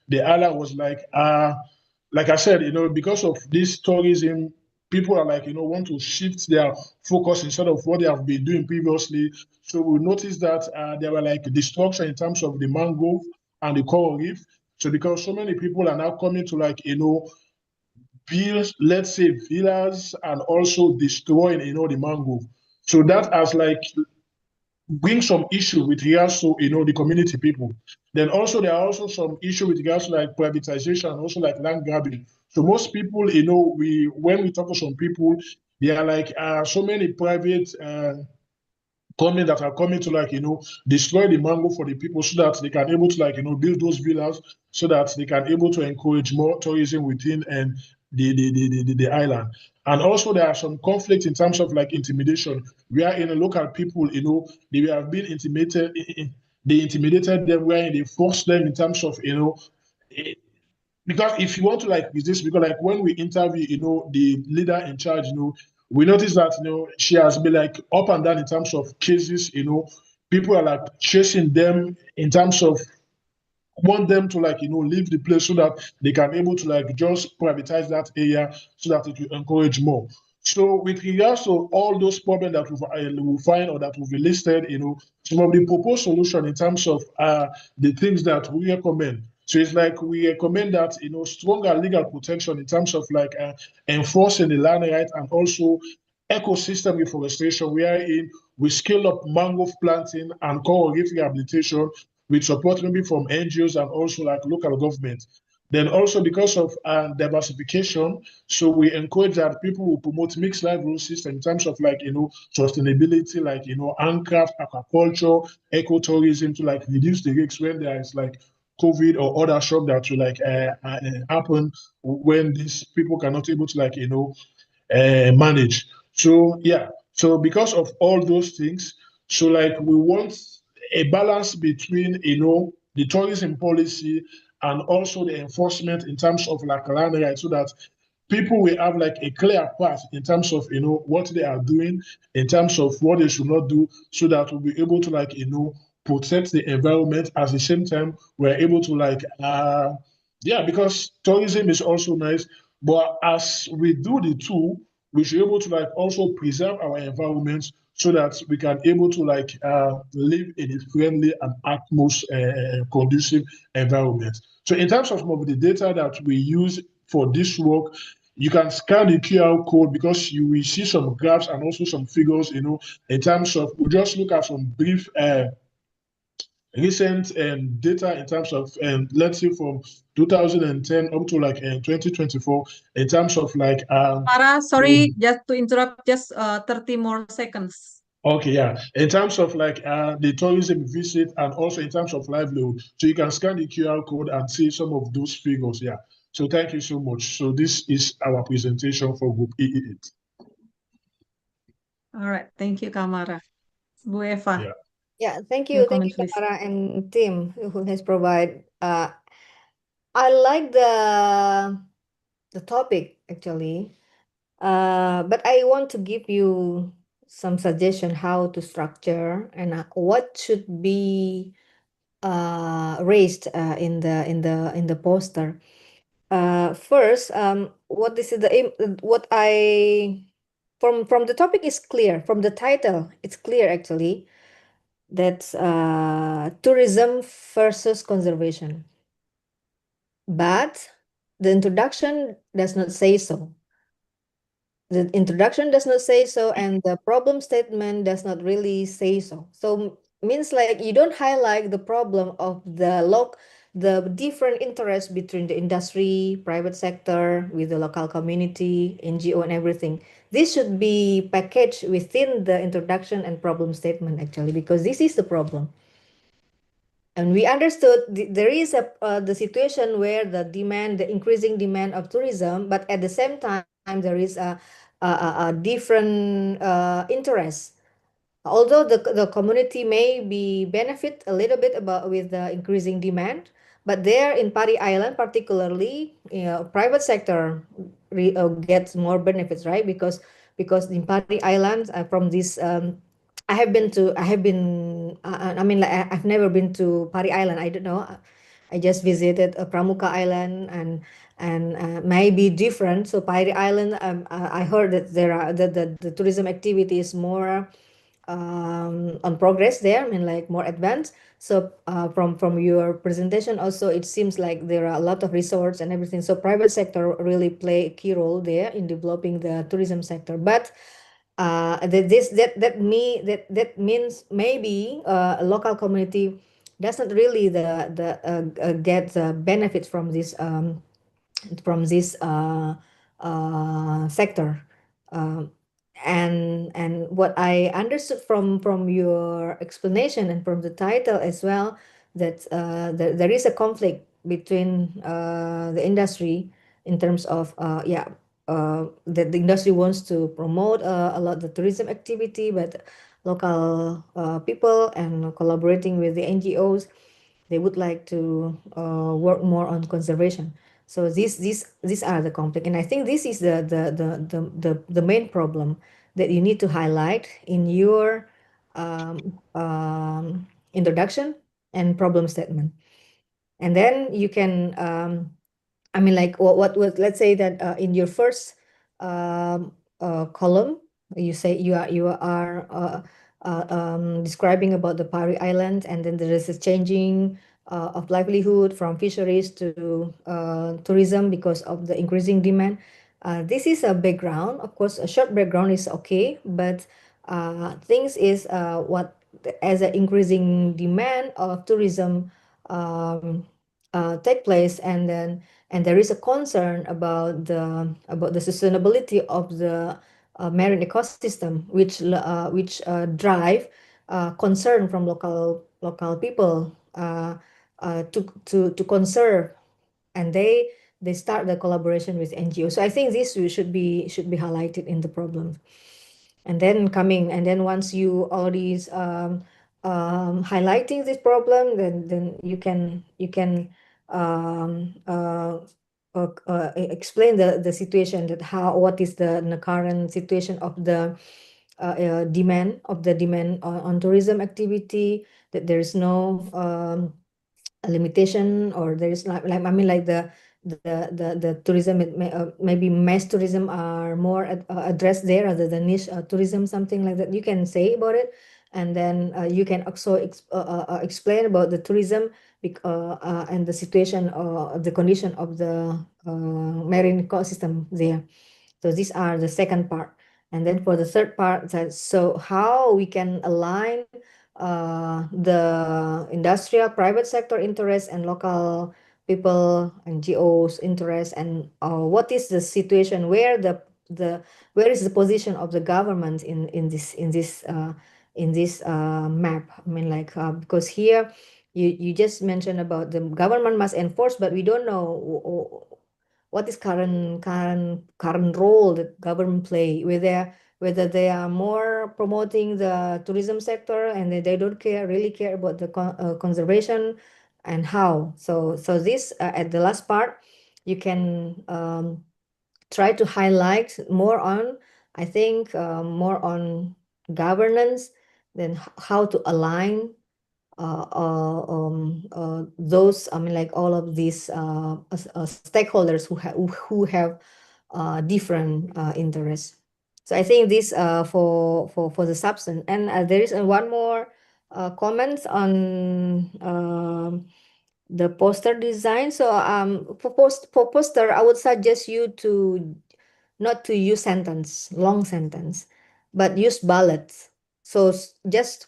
the island was like I said, because of this tourism, people are like, want to shift their focus instead of what they have been doing previously. So we noticed that there were like destruction in terms of the mangrove and the coral reef. So because so many people are now coming to like, build, let's say, villas and also destroying, the mangrove. So that has like bring some issue with regards to the community people. Then also there are also some issue with regards to like privatization, also like land grabbing. So most people, we when we talk to some people, they are like so many private companies that are coming to like destroy the mango for the people so that they can able to like build those villas so that they can able to encourage more tourism within and the island. And also there are some conflict in terms of like intimidation. We are in a local people, they have been intimidated, they intimidated them, where they forced them in terms of because if you want to like resist, because like when we interview, the leader in charge, we notice that she has been like up and down in terms of cases, people are like chasing them in terms of want them to like leave the place so that they can able to like just privatize that area so that it will encourage more. So with regards to all those problems that we'll find or that we've listed, some of the proposed solution in terms of the things that we recommend. So it's like we recommend that, stronger legal protection in terms of like enforcing the land right and also ecosystem reforestation, wherein we scale up mangrove planting and coral reef rehabilitation with support maybe from NGOs and also like local government. Then also because of diversification, so we encourage that people will promote mixed livelihood system in terms of like, sustainability, like, handcraft, aquaculture, ecotourism to like reduce the risks when there is like COVID or other shock that will like happen when these people cannot able to like, manage. So yeah, so because of all those things, so like we want a balance between the tourism policy and also the enforcement in terms of like land rights, so that people will have like a clear path in terms of what they are doing, in terms of what they should not do, so that we'll be able to like protect the environment at the same time we're able to like yeah, because tourism is also nice, but as we do the two, we should be able to like also preserve our environment so that we can able to like live in a friendly and conducive environment. So in terms of some of the data that we use for this work, you can scan the QR code because you will see some graphs and also some figures, in terms of, we'll just look at some brief recent data in terms of, let's say from 2010 up to like 2024, in terms of like Farah, sorry, just to interrupt, just 30 more seconds. okay, yeah. In terms of like the tourism visit and also in terms of livelihood, so you can scan the QR code and see some of those figures. Yeah. So thank you so much. So this is our presentation for Group EE8. All right, thank you, Kamara. Bu Eva. Yeah. Yeah, thank Your you, comment, please. Kamara and team who has provided. I like the topic actually, but I want to give you some suggestion how to structure and what should be raised in the poster. First, what this is what I from the topic is clear. From the title, it's clear actually. That's tourism versus conservation. But the introduction does not say so. The introduction does not say so, and the problem statement does not really say so. So means like you don't highlight the problem of the different interests between the industry, private sector, with the local community, NGO, and everything. This should be packaged within the introduction and problem statement actually, because this is the problem. And we understood there is the situation where the increasing demand of tourism, but at the same time there is a different interest. Although the community may be benefit a little bit about with the increasing demand, but there in Pari Island particularly, private sector gets more benefits, right? Because in Pari Island, from this I have been I mean like I've never been to Pari Island. I don't know. I just visited Pramuka Island and maybe different. So Pari Island, I heard that there are the tourism activity is more on progress there. I mean like more advanced. So from your presentation also, it seems like there are a lot of resorts and everything. So private sector really play a key role there in developing the tourism sector. But that means maybe a local community doesn't really get the benefits from this sector. Um, and what I understood from your explanation and from the title as well, that there is a conflict between the industry in terms of that the industry wants to promote a lot the tourism activity, but local people and collaborating with the NGOs, they would like to work more on conservation. So these are the conflict, and I think this is the main problem that you need to highlight in your introduction and problem statement. And then you can I mean like what was, let's say that in your first column, you say you are describing about the Pari Island, and then there is a changing of livelihood from fisheries to tourism because of the increasing demand. This is a background. Of course, a short background is okay, but things is what as an increasing demand of tourism take place, and there is a concern about the sustainability of the marine ecosystem, which drive concern from local people to conserve, and they start the collaboration with NGOs. So I think this should be highlighted in the problem. And then once you already highlighting this problem, then you can explain the situation, that what is the current situation of the demand on tourism activity, that there is no a limitation, or there is like I mean like the tourism, maybe mass tourism are more addressed there rather than niche tourism, something like that you can say about it. And then you can also explain about the tourism and the situation or the condition of the marine ecosystem there. So these are the second part. And then for the third part, so how we can align the industrial private sector interests and local people and NGOs interests, and what is the situation where where is the position of the government in this map. I mean, like because here you just mentioned about the government must enforce, but we don't know what is current role that government play, whether they are more promoting the tourism sector and they don't really care about the conservation, and how. So this at the last part you can try to highlight more on, I think, more on governance, then how to align those, I mean, like all of these stakeholders who have different interests. So I think this for the substance. And there is one more comment on the poster design. So for poster, I would suggest you to not to use long sentence, but use bullets. So just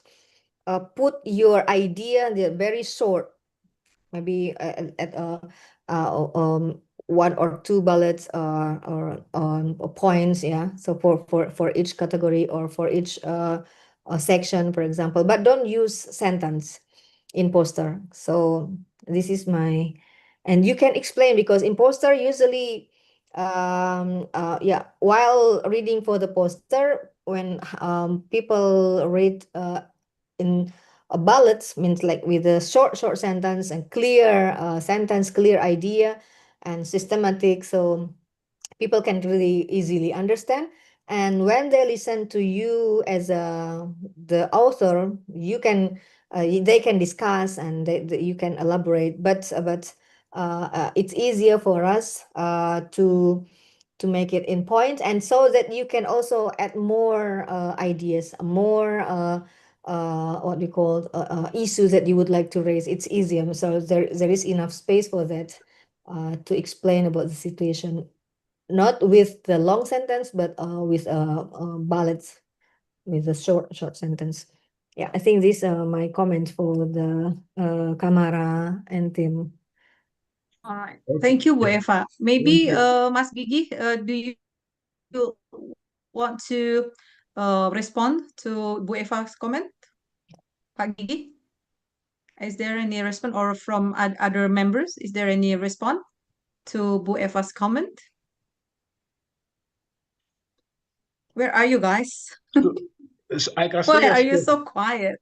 put your idea in the very short, maybe at one or two bullets or points, yeah. So for each category or for each section, for example, but don't use sentence in poster. So this is my, and you can explain, because in poster usually yeah, while reading for the poster, when people read in bullets, means like with a short sentence and clear sentence, clear idea and systematic, so people can really easily understand. And when they listen to you as the author, you can they can discuss, and you can elaborate, but it's easier for us to make it in point, and so that you can also add more ideas, more what we call issues that you would like to raise. It's easier, so there is enough space for that to explain about the situation, not with the long sentence, but with bullets, with the short sentence. Yeah, I think these are my comments for the Kamara and Tim. All right. Thank you, Bu Eva. Maybe Mas Gigi, do you want to respond to Bu Eva's comment? Pak Gigi, is there any response, or from other members, is there any response to Bu Eva's comment? Where are you guys? So I can Why say are you yes. so quiet?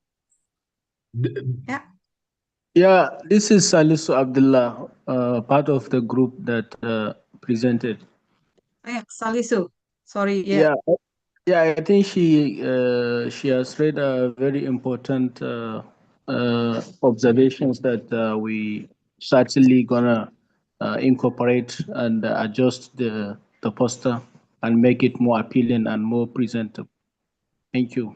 Yeah. Yeah, this is Salisu Abdullah, part of the group that presented. Yeah, Salisu. Sorry, Yeah, I think she has read very important observations that we certainly gonna incorporate and adjust the poster and make it more appealing and more presentable. Thank you.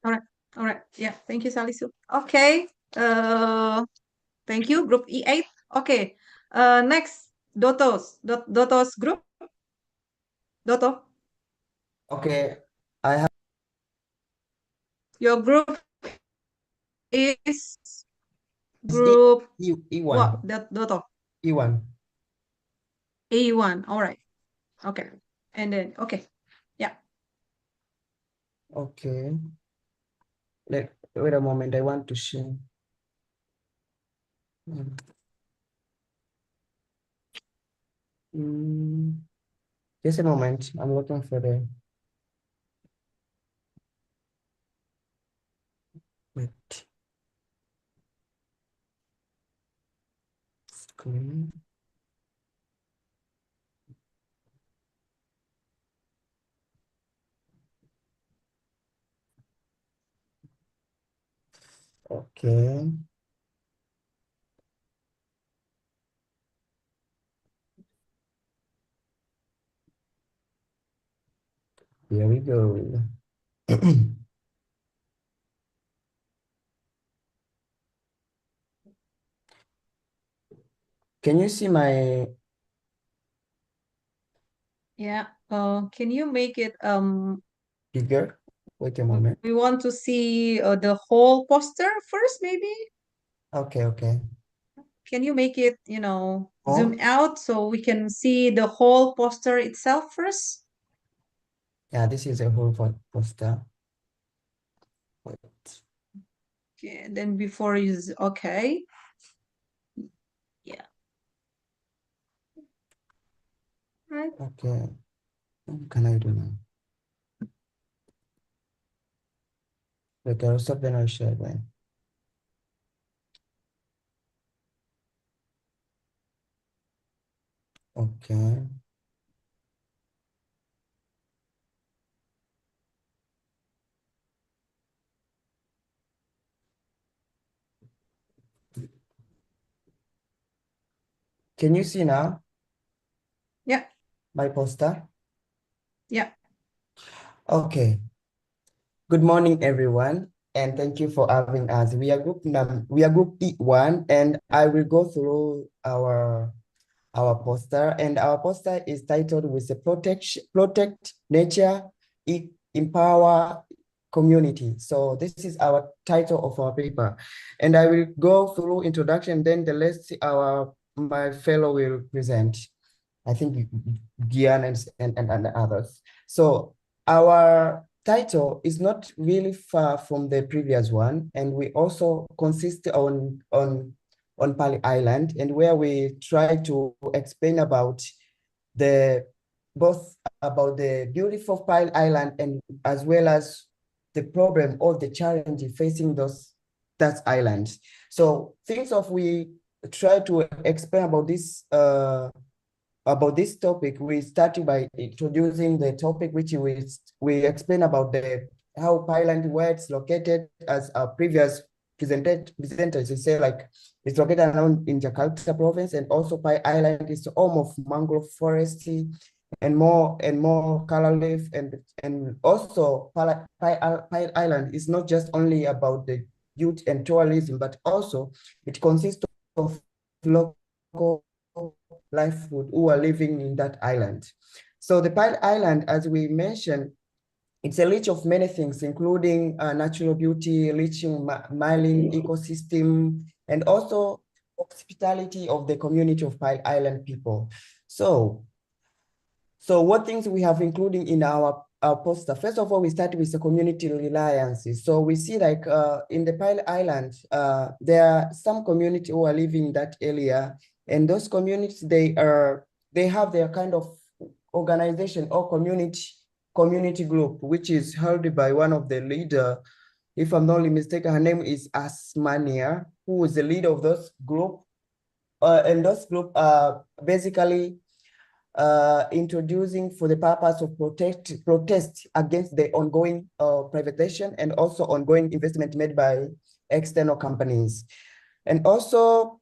All right. Yeah. Thank you, Salisu. Okay. Thank you, group E8. Okay. Next, Doto's group. Doto. Okay, I have. Your group is It's group E1. what? Doto. E1. A1. All right. Okay. And then okay. Yeah. Okay. Wait a moment. I want to share. Just a moment. I'm looking for the. Wait. Screen. Okay. Here we go. Can you see my? Yeah. Can you make it Bigger? Wait a moment. we want to see the whole poster first, maybe? Okay, okay. Can you make it, you know, Oh. zoom out so we can see the whole poster itself first? Yeah, this is a whole poster. Wait. Okay, and then before is okay. Yeah. Right. Okay. What can I do now? Wait, I'll stop then I'll share then. Okay. Can you see now? Yeah. My poster? Yeah. Okay. Good morning, everyone, and thank you for having us. We are group E1, and I will go through our poster, and our poster is titled with the protect nature, empower community. So this is our title of our paper, and I will go through introduction, then the rest my fellow will present. I think Gian and others. So our title is not really far from the previous one, and we also consist on Pali Island, and where we try to explain about both about the beauty of Pali Island and as well as the problem or the challenge facing that island. So things of we try to explain about this topic. We started by introducing the topic, which we explain about how Pyland, where it's located, as our previous presenters say, like it's located around in Jakarta province, and also Pi Island is home of mangrove forest and more color leaf, and also Pi Island is not just only about the youth and tourism, but also it consists of local livelihood who are living in that island. So the Pile Island, as we mentioned, it's a rich of many things, including natural beauty, rich in marine ecosystem, and also hospitality of the community of Pile Island people. So what things we have including in our poster? First of all, we start with the community reliances. So we see like in the Pile Island, there are some community who are living in that area, and those communities, they have their kind of organization or community group, which is held by one of the leader. If I'm not mistaken, her name is Asmania, who is the leader of those group. And those group are basically introducing for the purpose of protest against the ongoing privatization and also ongoing investment made by external companies. And also,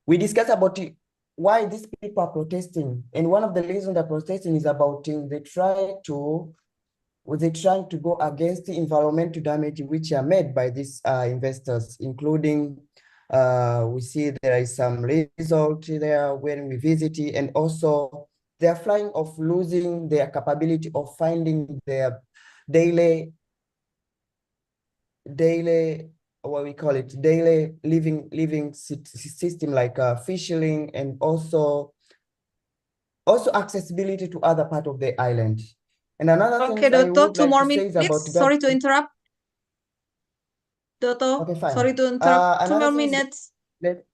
we discuss about why these people are protesting. And one of the reasons they're protesting is about they try to they're trying to go against the environmental damage which are made by these investors, including we see there is some result there when we visit it, and also they are flying of losing their capability of finding their daily what we call it daily living system, like fishing, and also accessibility to other part of the island. And another Okay, thing I Dotto, would two like more to say minutes, is please. about Sorry to interrupt. Dotto, okay, fine. sorry to interrupt. Two Another more thing is minutes.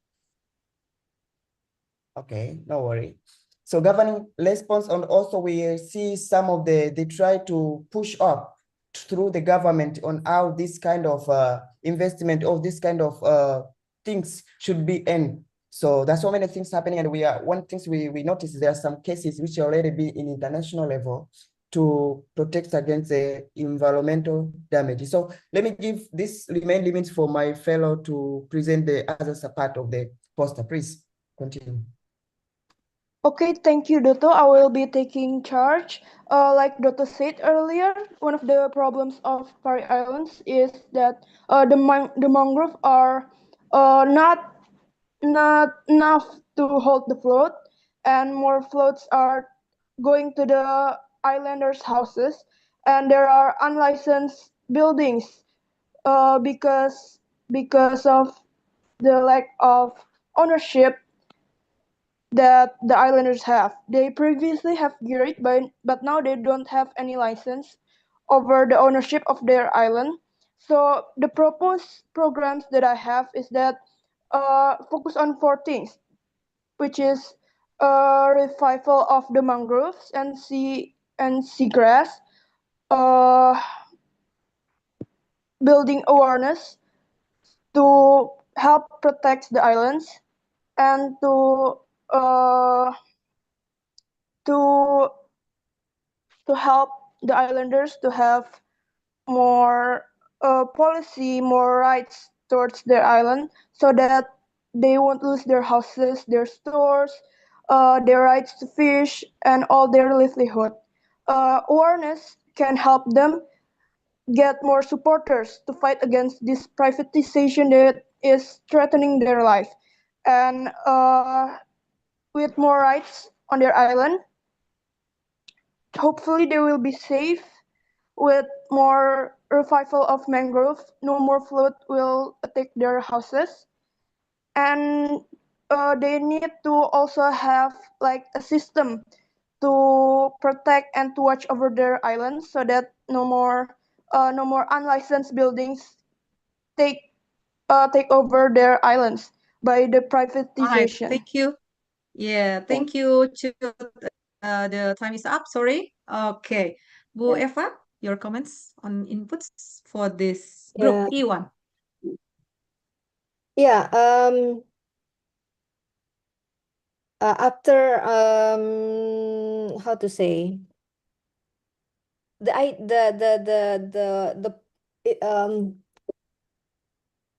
okay, no worry. So governing response, and also we see some of they try to push up through the government on how this kind of investment or this kind of things should be in. So there's so many things happening, and one things we notice there are some cases which already be in international level to protect against the environmental damage. So let me give this remain limits for my fellow to present the other part of the poster. Please continue. Okay, thank you, Dotto. I will be taking charge. Like Dotto said earlier, one of the problems of Faroe Islands is that the mangrove are not enough to hold the float, and more floats are going to the islanders' houses, and there are unlicensed buildings because of the lack of ownership that the islanders have. They previously have Girit, but now they don't have any license over the ownership of their island. So the proposed programs that I have is that focus on four things, which is revival of the mangroves and seagrass, uh, building awareness to help protect the islands, and uh, to to help the islanders to have more policy, more rights towards their island, so that they won't lose their houses, their stores, their rights to fish, and all their livelihood. Awareness can help them get more supporters to fight against this privatization that is threatening their life. And with more rights on their island, hopefully they will be safe. With more revival of mangrove, no more flood will attack their houses, and they need to also have like a system to protect and to watch over their islands, so that no more unlicensed buildings take take over their islands by the All right, privatization. thank you. Yeah, thank you. The time is up. Sorry. Okay, Bu Eva, your comments on inputs for this group Yeah. E1. Yeah. After how to say, the I the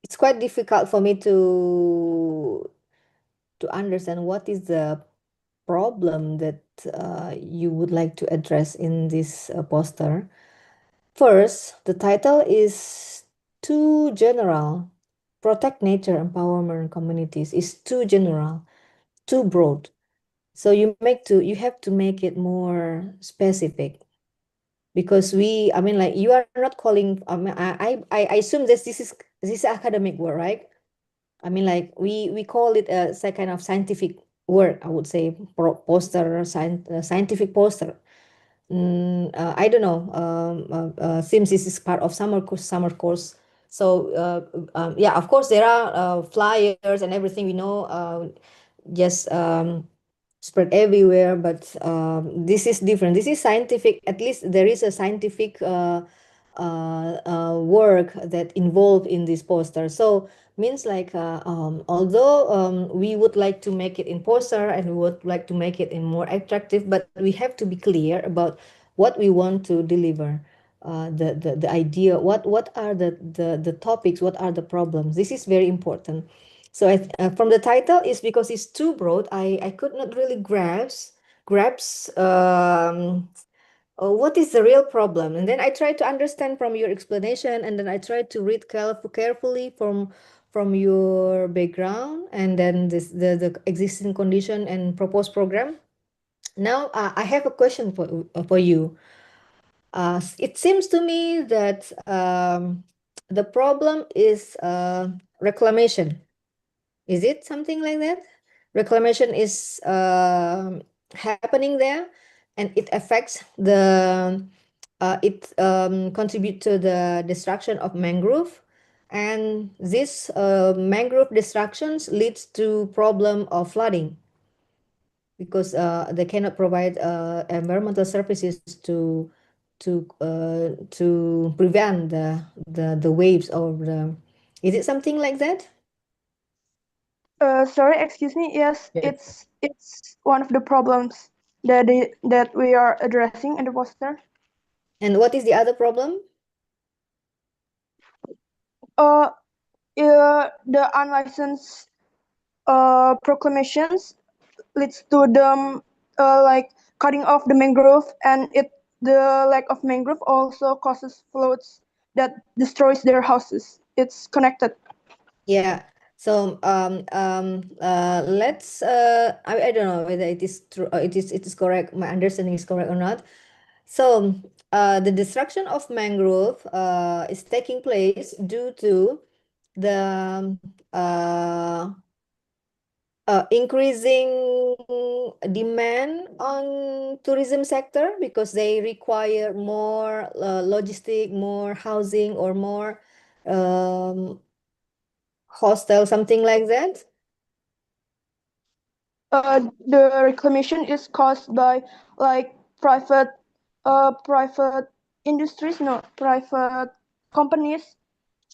it's quite difficult for me to understand what is the problem that you would like to address in this poster. First, the title is too general. Protect nature, empowerment communities is too general, too broad. So you have to make it more specific, because I mean, like, you are not calling. I mean, I assume this is academic word, right? I mean, like, we call it a kind of scientific work. I would say poster, scientific poster. I don't know. Since this is part of summer course. So yeah, of course there are flyers and everything. We know, just spread everywhere. But this is different. This is scientific. At least there is a scientific work that involved in this poster. So means like, although we would like to make it in poster and we would like to make it in more attractive, but we have to be clear about what we want to deliver. The idea, what are the topics, what are the problems. This is very important. So from the title, is because it's too broad, I could not really grasp what is the real problem? And then I try to understand from your explanation, and then I try to read carefully from your background, and then the existing condition and proposed program. Now I have a question for you. It seems to me that the problem is reclamation. Is it something like that? Reclamation is happening there, and it affects it contribute to the destruction of mangrove, and this mangrove destructions leads to problem of flooding because they cannot provide environmental services to prevent the waves or the. Is it something like that? Sorry, excuse me. Yes, it's one of the problems that we are addressing in the poster. And what is the other problem? The unlicensed proclamations leads to them like cutting off the mangrove, and the lack of mangrove also causes floods that destroys their houses. It's connected. Yeah. So let's I don't know whether it is true, it is correct, my understanding is correct or not. So the destruction of mangrove is taking place due to the increasing demand on tourism sector because they require more logistic, more housing, or more hostel, something like that. The reclamation is caused by like private industries, no, private companies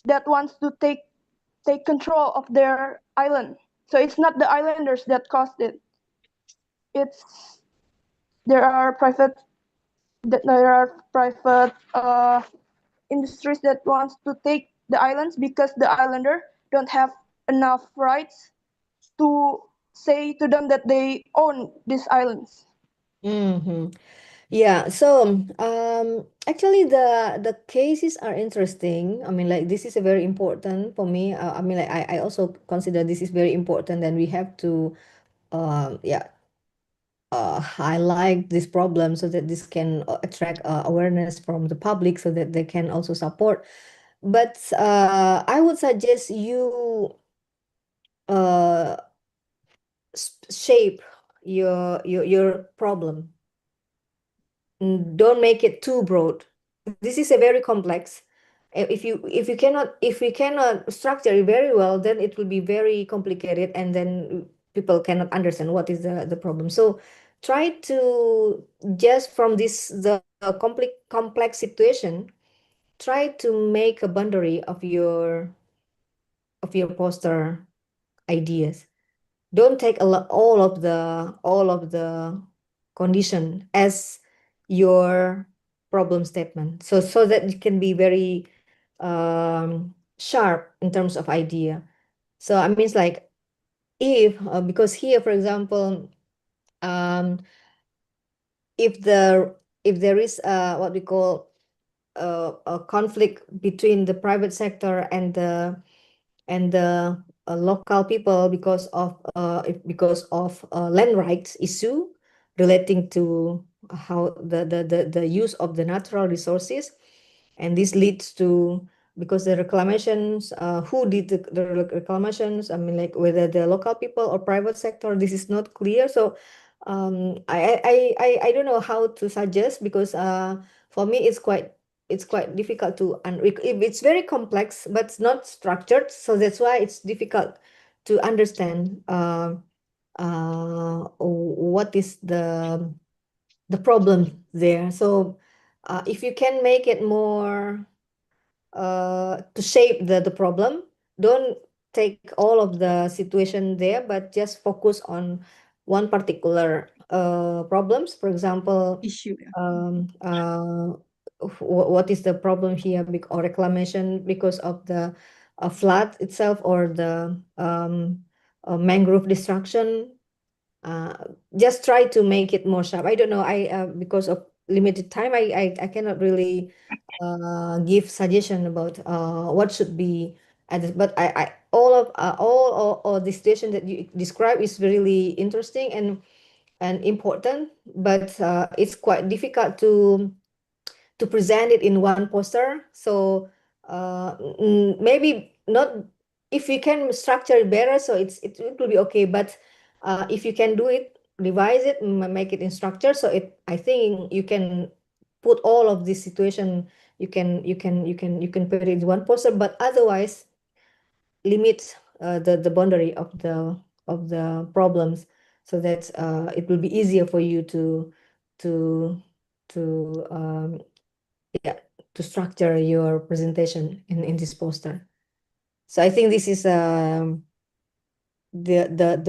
that wants to take control of their island. So it's not the islanders that caused it. It's there are private industries that wants to take the islands because the islander don't have enough rights to say to them that they own these islands. Yeah, so actually the cases are interesting. I mean, like this is a very important for me. I mean, like I also consider this is very important, and we have to yeah highlight this problem so that this can attract awareness from the public so that they can also support. But I would suggest you uh shape your problem. Don't make it too broad. This is a very complex. If we cannot structure it very well, then it will be very complicated, and then people cannot understand what is the problem. So try to just from this the complex situation, try to make a boundary of your poster ideas. Don't take all of the condition as your problem statement, so that it can be very sharp in terms of idea. So I mean, it's like if because here, for example, um if there is what we call a conflict between the private sector and the local people because of land rights issue relating to how the use of the natural resources, and this leads to because the reclamations who did the reclamations, I mean, like whether the local people or private sector, this is not clear. So I don't know how to suggest because for me it's quite difficult to and it's very complex but it's not structured, so that's why it's difficult to understand what is the problem there. So if you can make it more to shape the problem, don't take all of the situation there, but just focus on one particular problems. For example, Issue. what is the problem here or reclamation because of the flood itself or the mangrove destruction. Just try to make it more sharp. I don't know. I because of limited time, I cannot really give suggestion about what should be added. But I all of all the situation that you describe is really interesting and important, but it's quite difficult to present it in one poster. So maybe not, if you can structure it better, so it will be okay. But if you can do it, revise it, make it in structure, so I think you can put all of this situation. You can put it in one poster, but otherwise limit the boundary of the problems, so that it will be easier for you to to yeah to structure your presentation in this poster. So I think this is the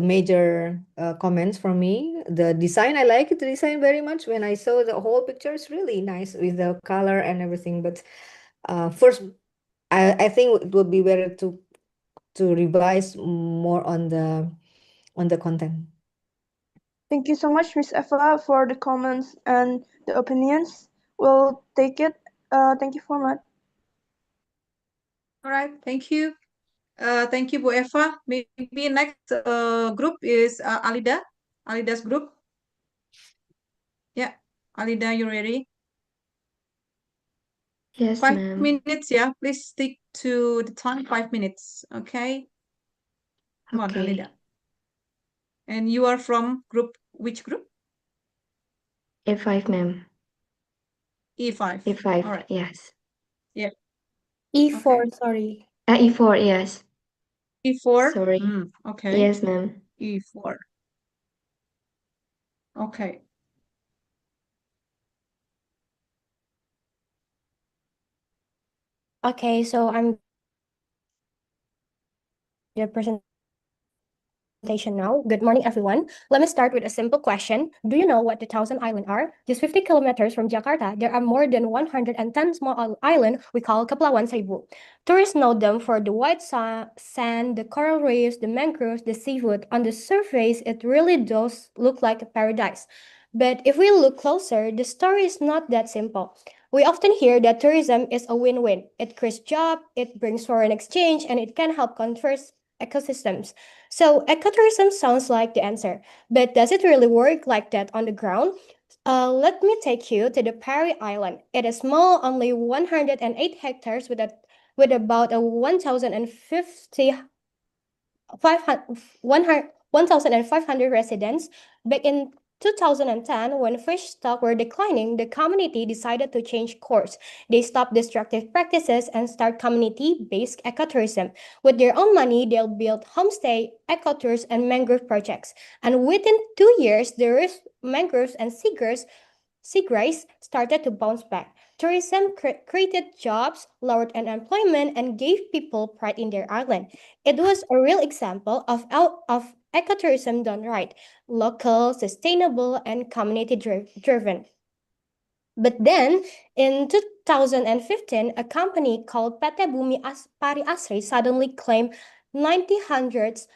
major comments from me. The design, I like the design very much. When I saw the whole picture, it's really nice with the color and everything. But first, I think it would be better to revise more on the content. Thank you so much, Miss Eva, for the comments and the opinions. We'll take it. Thank you so much. All right, thank you. Thank you, Bu Eva. Maybe next group is Alida. Alida's group. Yeah, Alida, you ready? Yes, 5 minutes, yeah. Please stick to the time, 5 minutes. Okay. Come on, Okay. Alida. And you are from which group? A5, ma'am. E5. A5, All right. yes. Yeah. E4, Okay. sorry. E4, yes. E4. Sorry. Okay. Yes, ma'am. E4. Okay. Okay, so I'm the presentation now. Good morning, everyone. Let me start with a simple question. Do you know what the Thousand Islands are? Just 50 kilometers from Jakarta, there are more than 110 small islands we call Kepulauan Seribu. Tourists know them for the white sand, the coral reefs, the mangroves, the seafood. On the surface, it really does look like a paradise. But if we look closer, the story is not that simple. We often hear that tourism is a win-win. It creates jobs, it brings foreign exchange, and it can help conserve ecosystems. So ecotourism sounds like the answer, but does it really work like that on the ground? Let me take you to the Parry Island. It is small, only 108 hectares with about a 1,050 1,500 residents. Back in 2010, when fish stocks were declining, the community decided to change course. They stopped destructive practices and start community-based ecotourism. With their own money, they'll build homestay, ecotours, and mangrove projects. And within 2 years, the mangroves and seagrass started to bounce back. Tourism created jobs, lowered unemployment, and gave people pride in their island. It was a real example of ecotourism done right, local, sustainable, and community driven. But then, in 2015, a company called PT Bumi Pari Asri suddenly claimed 90%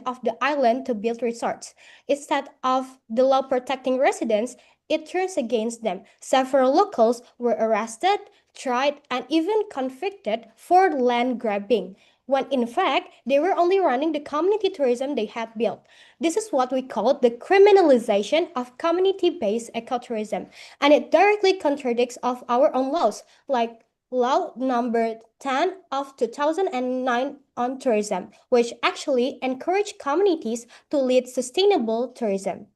of the island to build resorts. Instead of the law protecting residents, it turns against them. Several locals were arrested, tried, and even convicted for land grabbing, when in fact they were only running the community tourism they had built. This is what we call the criminalization of community-based ecotourism, and it directly contradicts of our own laws, like Law number 10 of 2009 on tourism, which actually encouraged communities to lead sustainable tourism.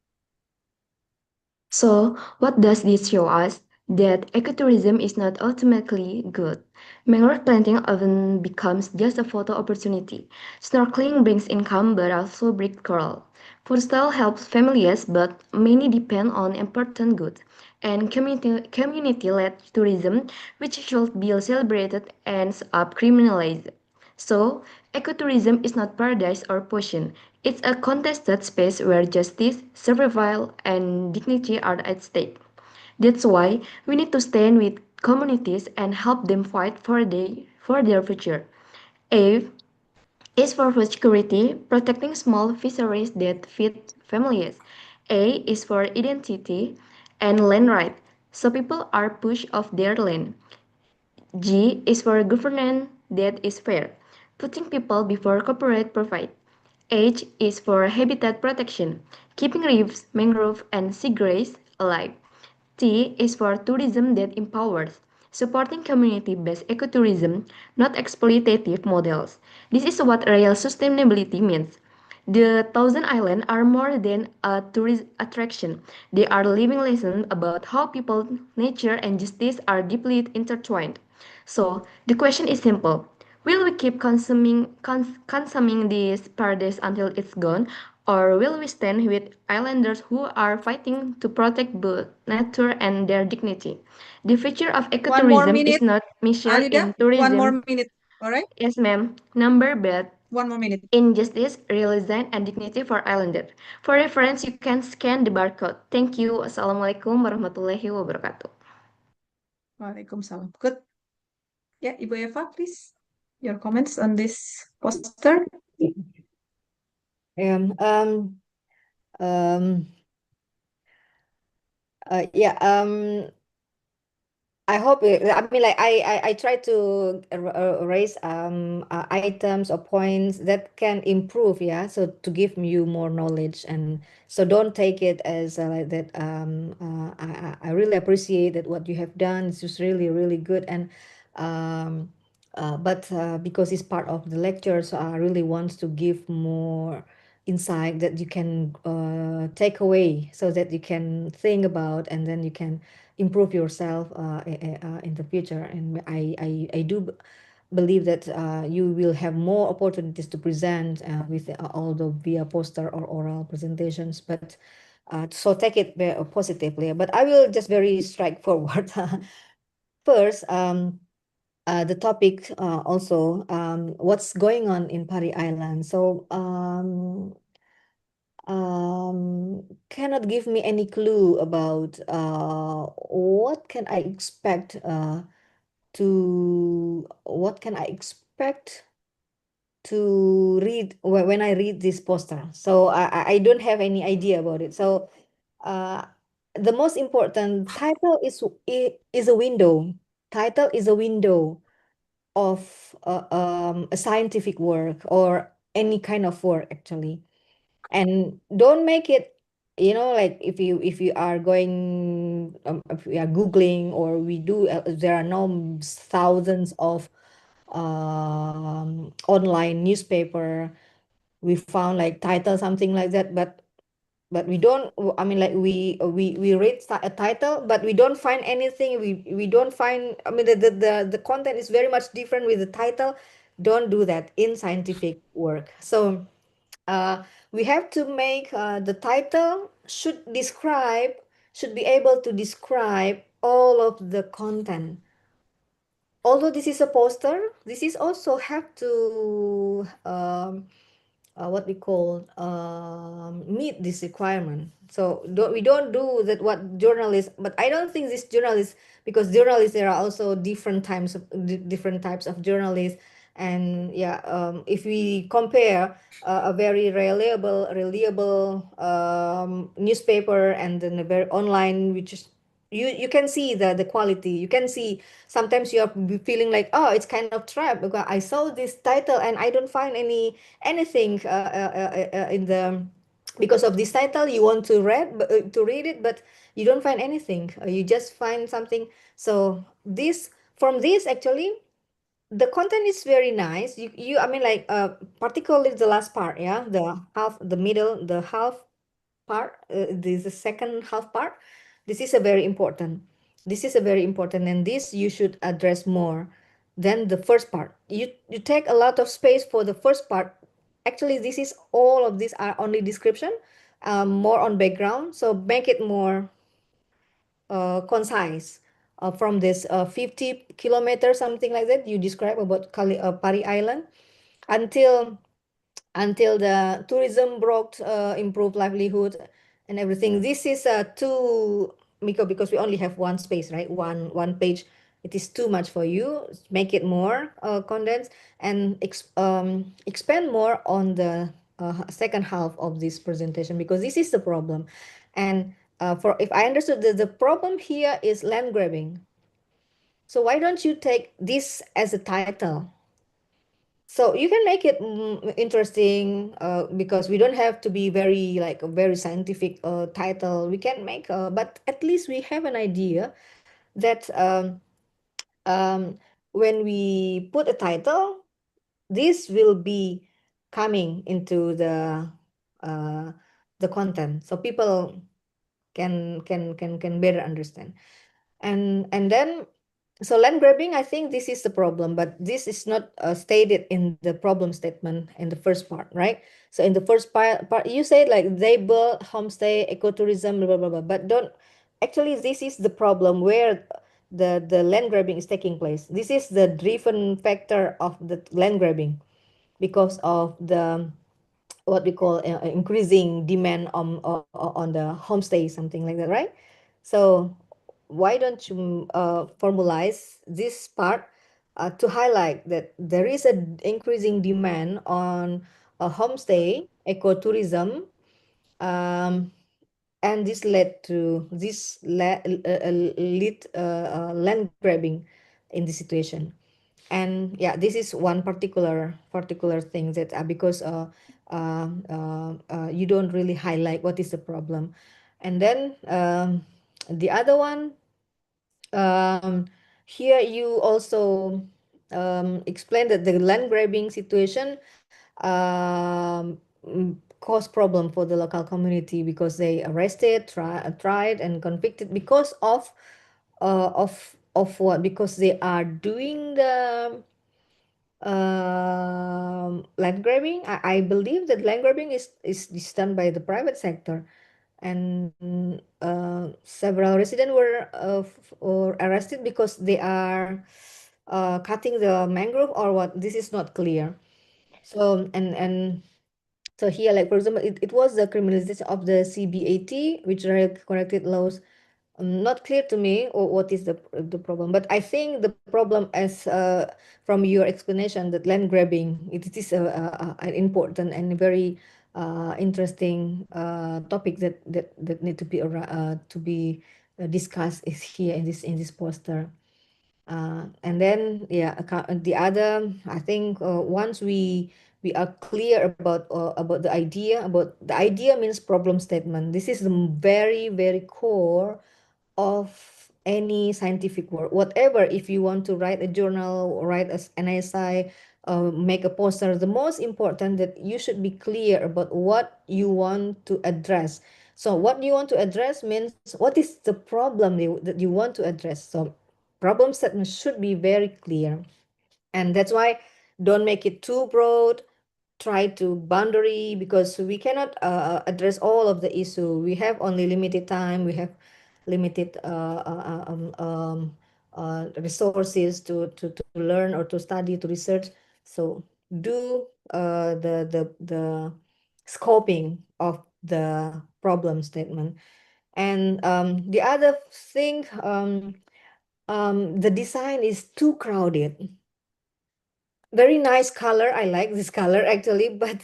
So, what does this show us? That ecotourism is not ultimately good. Mangrove planting often becomes just a photo opportunity. Snorkeling brings income but also breeds coral. Food style helps families, but many depend on important goods. And community-led tourism, which should be celebrated, ends up criminalized. So, ecotourism is not paradise or potion. It's a contested space where justice, survival, and dignity are at stake. That's why we need to stand with communities and help them fight for their future. A is for food security, protecting small fisheries that feed families. A is for identity, and land right, so people are pushed off their land. G is for governance that is fair, putting people before corporate profit. H is for habitat protection, keeping reefs, mangrove, and seagrass alive. T is for tourism that empowers, supporting community-based ecotourism, not exploitative models. This is what real sustainability means. The Thousand Islands are more than a tourist attraction. They are living lessons about how people, nature, and justice are deeply intertwined. So the question is simple. Will we keep consuming this paradise until it's gone? Or will we stand with islanders who are fighting to protect both nature and their dignity? The future of One more ecotourism is minute, not measured Alida. in One more tourism. minute. All right. Yes, ma'am. Number, but One more minute. in justice, realism, and dignity for islanders. For reference, you can scan the barcode. Thank you. Assalamualaikum warahmatullahi wabarakatuh. Waalaikumsalam. Good. Yeah, Ibu Eva, please. Your comments on this poster. Um, um, um, yeah, I hope I mean like I try to raise items or points that can improve, yeah, so to give you more knowledge, and so don't take it as like that. I really appreciate that what you have done is just really good, and um but because it's part of the lecture, so I really want to give more insight that you can take away, so that you can think about, and then you can improve yourself in the future. And I do believe that you will have more opportunities to present with although via poster or oral presentations, but so take it very positively. But I will just very straightforward. First, the topic also what's going on in Pari Island. So cannot give me any clue about what can I expect to what can I expect to read when I read this poster. So I don't have any idea about it. So uh, the most important title is a window. Title is a window of a scientific work or any kind of work actually. And don't make it, like if you are going if we are googling, or we do there are no thousands of online newspaper, we found like title something like that, but we don't, I mean like we read a title, but we don't find anything, we don't find, I mean the content is very much different with the title. Don't do that in scientific work. So uh, we have to make the title should be able to describe all of the content. Although this is a poster, this is also have to what we call meet this requirement. So we don't do that what journalists, but I don't think this journalists, because journalists there are also different types of journalists. And yeah, if we compare a very reliable newspaper, and then a very online, which is you can see the quality, you can see sometimes you are feeling like, oh, it's kind of trap because I saw this title and I don't find anything in the, because of this title you want to read it, but you don't find anything. You just find something. So this, from this actually, the content is very nice. You I mean like particularly the last part, yeah, the middle, the half part, this the second half part. This is a very important. This is a very important, and this you should address more than the first part. You take a lot of space for the first part. Actually, this is all of these are only description, more on background. So make it more concise. From this 50 kilometers, something like that, you describe about Pari Island until the tourism brought improved livelihood and everything. This is too, Miko, because we only have one space, right? One page. It is too much for you. Make it more condensed, and expand more on the second half of this presentation, because this is the problem. And for if I understood the problem here is land grabbing. So why don't you take this as a title? So you can make it interesting because we don't have to be very like a very scientific title. We can make, but at least we have an idea that um, when we put a title, this will be coming into uh, the content, so people can better understand. And then so land grabbing, I think this is the problem, but this is not stated in the problem statement in the first part, right? So in the first part you say like they build homestay, ecotourism, blah, blah, blah, blah, but don't actually, this is the problem where the land grabbing is taking place. This is the driven factor of the land grabbing because of the what we call increasing demand on the homestay, something like that, right? So why don't you formalize this part to highlight that there is an increasing demand on a homestay, ecotourism, um, and this led to lead land grabbing in this situation. And yeah, this is one particular thing that because you don't really highlight what is the problem. And then the other one, um, here you also explain that the land grabbing situation cause problem for the local community because they arrested, tried and convicted because of what? Because they are doing the land grabbing. I believe that land grabbing is done by the private sector, and several residents were arrested because they are cutting the mangrove or what. This is not clear. So and so here, like for example, it was the criminalization of the CBAT, which are corrected laws. Not clear to me or what is the problem, but I think the problem as from your explanation that land grabbing it is an important and very interesting topic that need to be discussed is here in this poster. And then yeah, the other, I think once we are clear about the idea means problem statement. This is the very core of any scientific work. Whatever, if you want to write a journal, write an essay, make a poster, the most important that you should be clear about what you want to address. So what you want to address means what is the problem that you want to address. So problem statement should be very clear, and that's why don't make it too broad. Try to boundary because we cannot address all of the issue. We have only limited time. We have limited resources to learn or to study, to research. So do the scoping of the problem statement. And the other thing, the design is too crowded. Very nice color. I like this color actually, but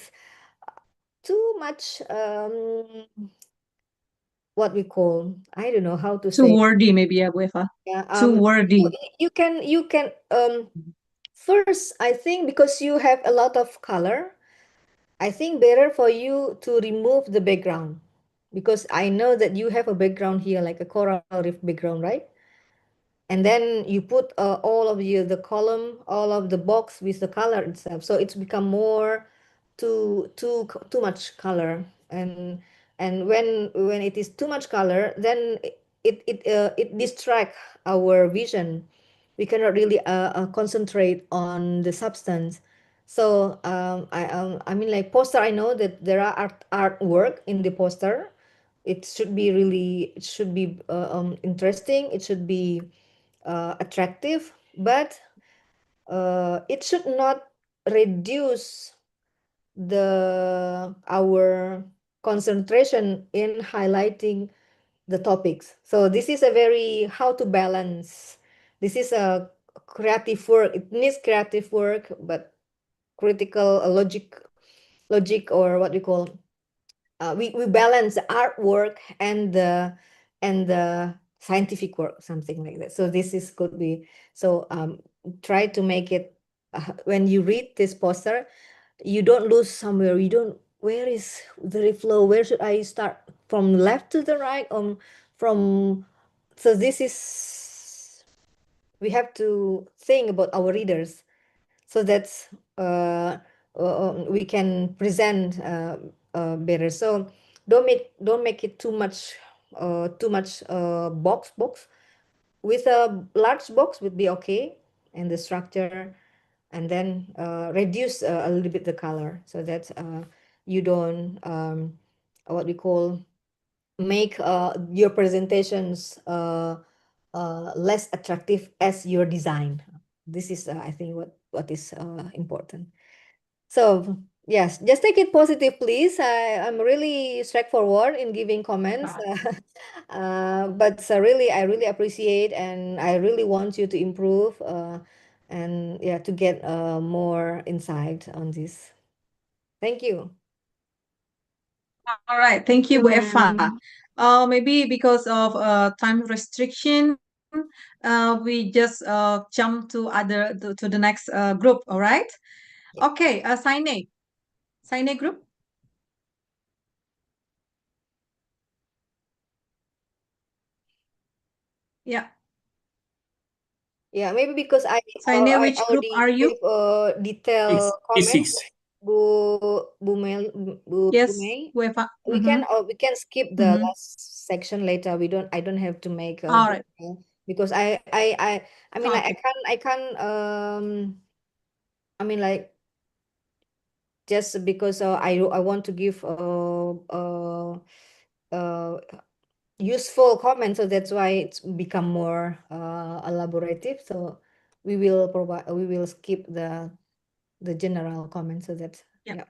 too much what we call, I don't know how to Too say. wordy, maybe, yeah, Bu Eva. Yeah, Too wordy. you can first, I think because you have a lot of color, I think better for you to remove the background, because I know that you have a background here like a coral reef background, right? And then you put all of the column, all of the box with the color itself, so it's become more too much color. And when it is too much color, then it distract our vision. We cannot really concentrate on the substance. So I mean, like poster, I know that there are artwork in the poster. It should be interesting, it should be attractive, but it should not reduce the our concentration in highlighting the topics. So this is a very how to balance. This is a creative work. It needs creative work, but critical logic or what we call we balance the artwork and the scientific work, something like that. So this is could be so try to make it when you read this poster, you don't lose somewhere. You don't where is the reflow? Where should I start from left to the right? From so this is we have to think about our readers so that's we can present better. So don't make it too much box with a large box would be okay, and the structure, and then reduce a little bit the color so that you don't what we call make your presentations less attractive as your design. This is I think what is important. So yes, just take it positive, please. I'm really straightforward in giving comments, but really I really appreciate and I really want you to improve and yeah to get more insight on this. Thank you. All right, thank you, Bu Eva. Maybe because of time restriction, we just jump to to the next group. All right. Okay, Saine group. Yeah. Yeah, maybe because I Saine, which group already are you? gave a detailed comment. E6. Bu Yes, May. Bu Eva. We can skip the last section later. I don't have to make a All right. because I mean like Okay. I can't I mean like just because I want to give useful comment, so that's why it's become more elaborative. So we will skip the general comment. So that's yeah.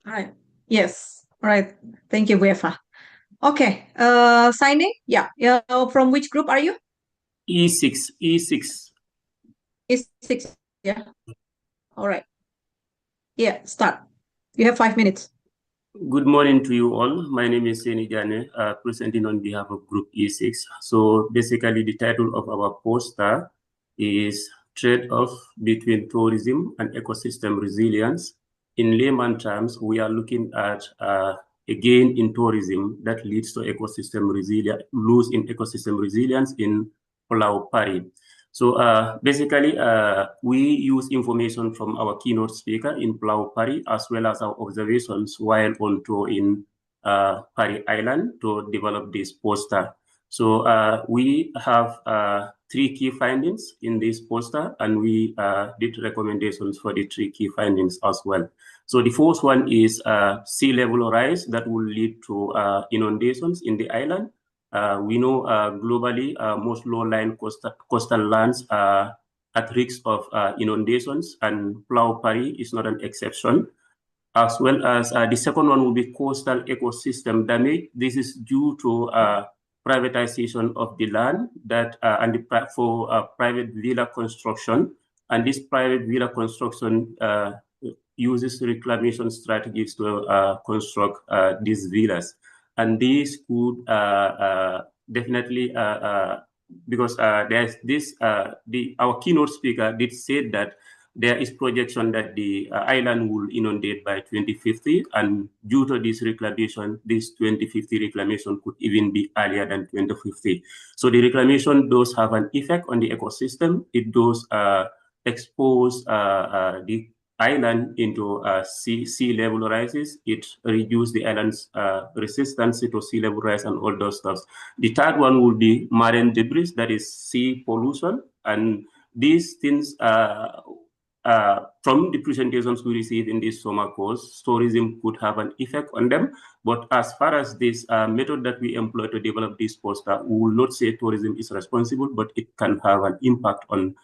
All right. Yes. All right. Thank you, Bu Eva. Okay. Saine. Yeah. Yeah. From which group are you? E6. E6. E6. Yeah. All right. Yeah. Start. You have 5 minutes. Good morning to you all. My name is Seni Jane, presenting on behalf of Group E6. So basically the title of our poster is Trade-off between tourism and ecosystem resilience. In layman terms, we are looking at a gain in tourism that leads to ecosystem resilience, lose in ecosystem resilience in Pulau Pari. So basically, we use information from our keynote speaker in Pulau Pari as well as our observations while on tour in Pari Island to develop this poster. So we have 3 key findings in this poster, and we did recommendations for the 3 key findings as well. So the first one is sea level rise that will lead to inundations in the island. We know globally most low-lying coastal lands are at risk of inundations, and Pulau Pari is not an exception. As well as the second one will be coastal ecosystem damage. This is due to privatization of the land that and for private villa construction, and this private villa construction uses reclamation strategies to construct these villas. And these could definitely, because there's this, our keynote speaker did say that there is projection that the island will inundate by 2050, and due to this reclamation, this 2050 reclamation could even be earlier than 2050. So the reclamation does have an effect on the ecosystem. It does expose the island into sea level rises. It reduces the island's resistance to sea level rise and all those stuff. The third one would be marine debris, that is sea pollution. And these things, from the presentations we received in this summer course, tourism could have an effect on them. But as far as this method that we employ to develop this poster, we will not say tourism is responsible, but it can have an impact on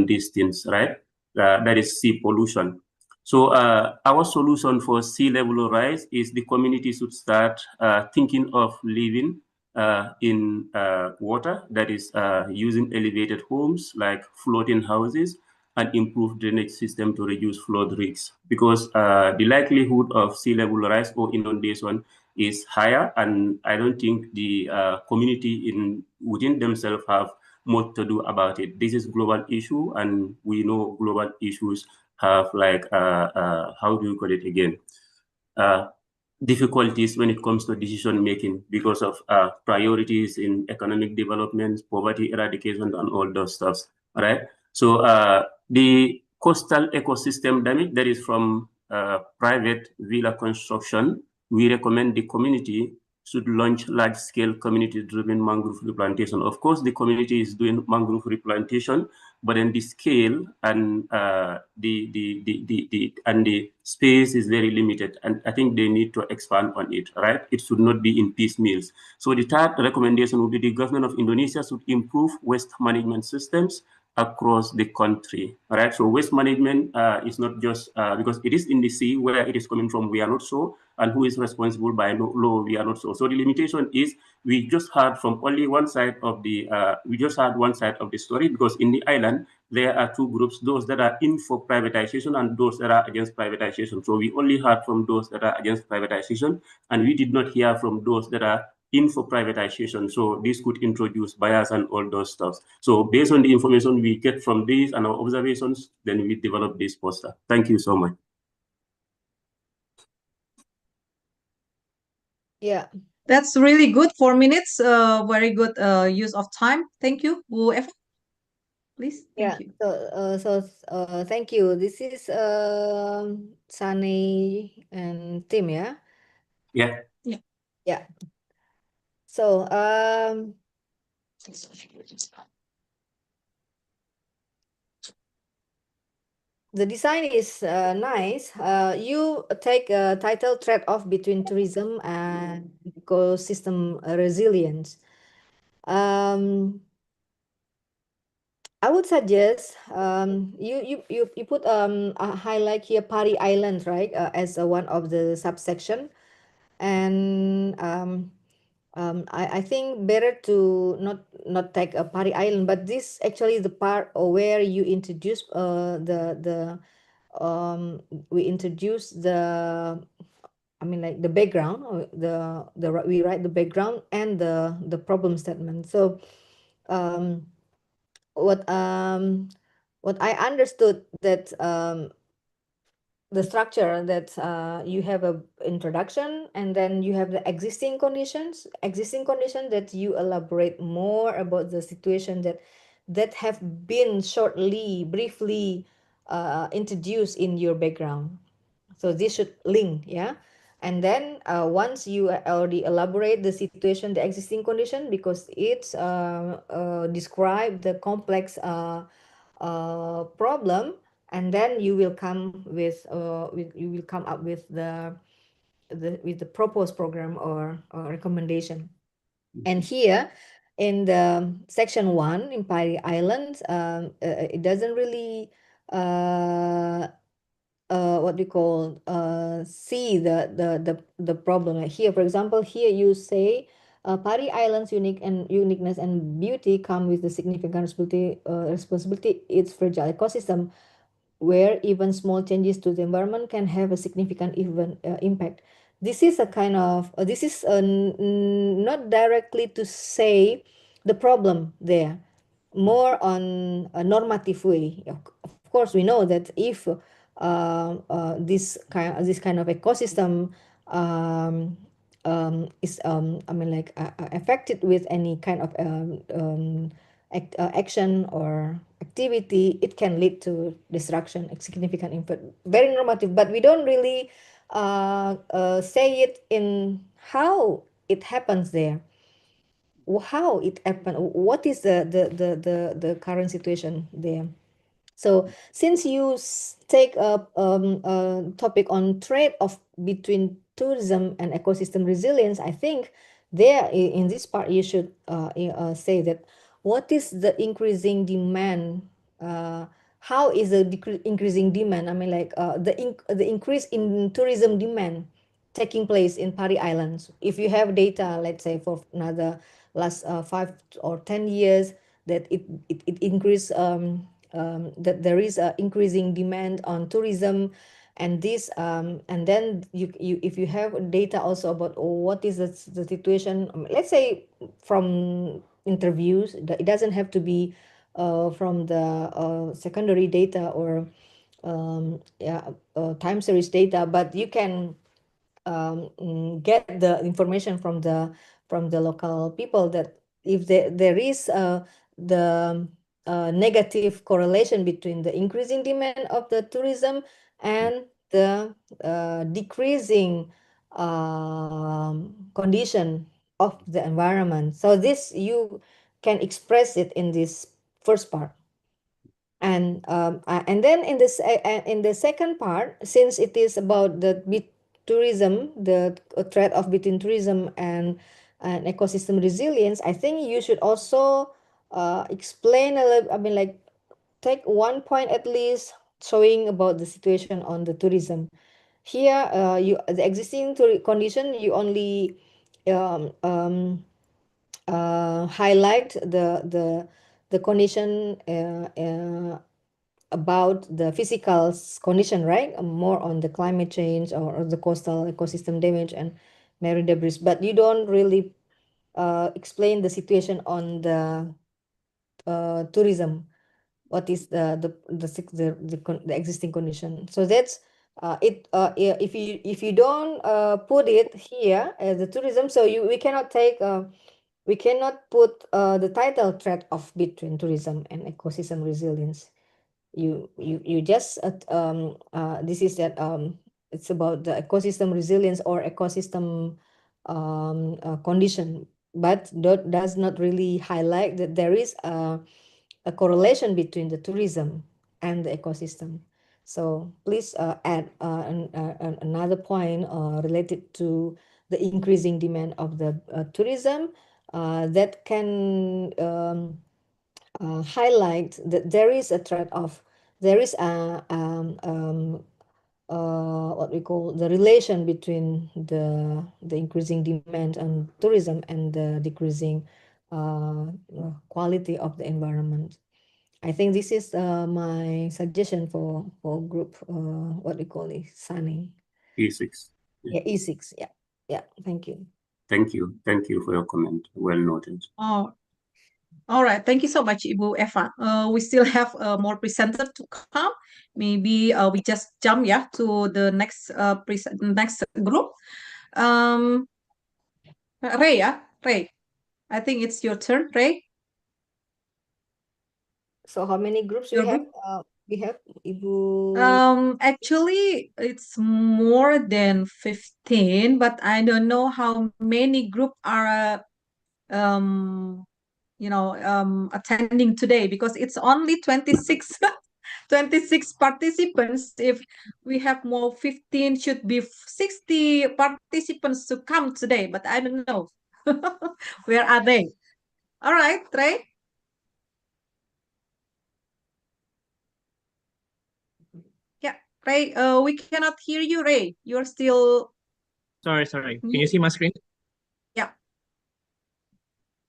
these things, right? That is sea pollution. So our solution for sea level rise is the community should start thinking of living in water, that is using elevated homes like floating houses, and improve drainage system to reduce flood risks. Because the likelihood of sea level rise or inundation is higher, and I don't think the community within themselves have much to do about it. This is global issue, and we know global issues have like how do you call it again? Difficulties when it comes to decision making because of priorities in economic development, poverty eradication, and all those stuffs. Right. So the coastal ecosystem damage that is from private villa construction, we recommend the community should launch large-scale community-driven mangrove replantation. Of course, the community is doing mangrove replantation, but then the scale and the space is very limited, and I think they need to expand on it. Right, it should not be in piecemeals. So the third recommendation would be the government of Indonesia should improve waste management systems across the country. All right, so waste management is not just because it is in the sea where it is coming from, we are not sure, and who is responsible by law, we are not sure. So the limitation is we just heard from only one side of the story, because in the island there are two groups: those that are in for privatization and those that are against privatization. So we only heard from those that are against privatization, and we did not hear from those that are in for privatization. So this could introduce bias and all those stuff. So based on the information we get from these and our observations, then we develop this poster. Thank you so much. Yeah. That's really good. 4 minutes. Very good use of time. Thank you, Bu Eva. Please. Thank you. Thank you. This is Sunny and Tim, yeah? Yeah. Yeah. Yeah. So the design is nice. You take a title trade-off between tourism and ecosystem resilience. I would suggest you put a highlight here Pari Island, right, as one of the subsection, and I think better to not take a Pari Island, but this actually the part where you introduce we introduce the, I mean, like the background, or we write the background and the problem statement. So um what I understood that the structure that you have a introduction, and then you have the existing condition that you elaborate more about the situation that have been briefly introduced in your background. So this should link, yeah. And then once you already elaborate the situation, the existing condition, because it's describe the complex problem, and then you will come you will come up with the proposed program or recommendation. And here in the section 1 in Pari Islands, it doesn't really what we call see the problem. Like here, for example, here you say Pari Island's uniqueness and beauty come with the significant responsibility. It's fragile ecosystem where even small changes to the environment can have a significant impact. This is a kind of this is not directly to say the problem there, more on a normative way. Of course, we know that if this kind of ecosystem is I mean, like affected with any kind of action or activity, it can lead to destruction, a significant impact. Very normative, but we don't really say it in how it happens there, how it happened, what is the current situation there. So since you take a topic on trade-off between tourism and ecosystem resilience, I think there in this part you should say that what is the increasing demand, how is the increasing demand, I mean, like the increase in tourism demand taking place in Pari Islands. If you have data, let's say for another last 5 or 10 years, that it increase that there is a increasing demand on tourism, And this and then you if you have data also about what is the situation, let's say from interviews, it doesn't have to be from the secondary data or yeah, time series data, but you can get the information from the local people that if there is the negative correlation between the increasing demand of the tourism and the decreasing condition of the environment. So this you can express it in this first part. And then in the second part, since it is about the tourism, the threat of between tourism and ecosystem resilience, I think you should also explain a little. I mean, like take one point at least showing about the situation on the tourism. Here, you the existing condition you only um, um, highlight the condition about the physical condition, right? More on the climate change or the coastal ecosystem damage and marine debris, but you don't really explain the situation on the tourism. What is the existing condition? So that's if you don't put it here as the tourism, so we cannot take we cannot put the title threat of between tourism and ecosystem resilience. You just this is that it's about the ecosystem resilience or ecosystem condition, but that does not really highlight that there is a correlation between the tourism and the ecosystem. So please add another point related to the increasing demand of the tourism that can highlight that there is a trade-off. There is what we call the relation between the increasing demand on tourism and the decreasing quality of the environment. I think this is my suggestion for group what we call it, Sunny. E6. Yeah, E6. Yeah, yeah. Thank you. Thank you. Thank you for your comment. Well noted. Oh, all right. Thank you so much, Ibu Eva. We still have more presenter to come. Maybe we just jump, yeah, to the next group. Um, Ray, yeah, Ray. I think it's your turn, Ray. So how many groups Your we have? group? We have Ibu. Actually, it's more than 15, but I don't know how many group are attending today because it's only 26 26 participants. If we have more 15, should be 60 participants to come today, but I don't know. Where are they? All right, Ray. Yeah, Ray, we cannot hear you, Ray. You're still Sorry. Can you see my screen? Yeah.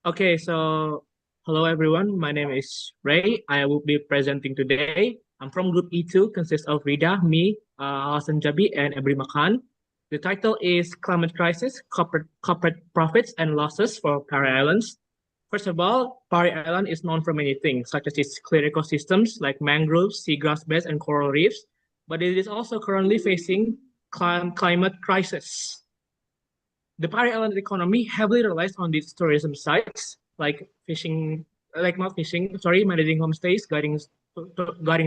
Okay, so hello everyone. My name is Ray. I will be presenting today. I'm from Group E2, consists of Rida, me, Hassan Jabi, and Ebri Makan. The title is Climate Crisis, Corporate Profits and Losses for Parry Islands. First of all, Parry Island is known for many things, such as its clear ecosystems like mangroves, seagrass beds, and coral reefs, but it is also currently facing climate crisis. The Parry Island economy heavily relies on these tourism sites like fishing, like not fishing, sorry, managing homestays, guiding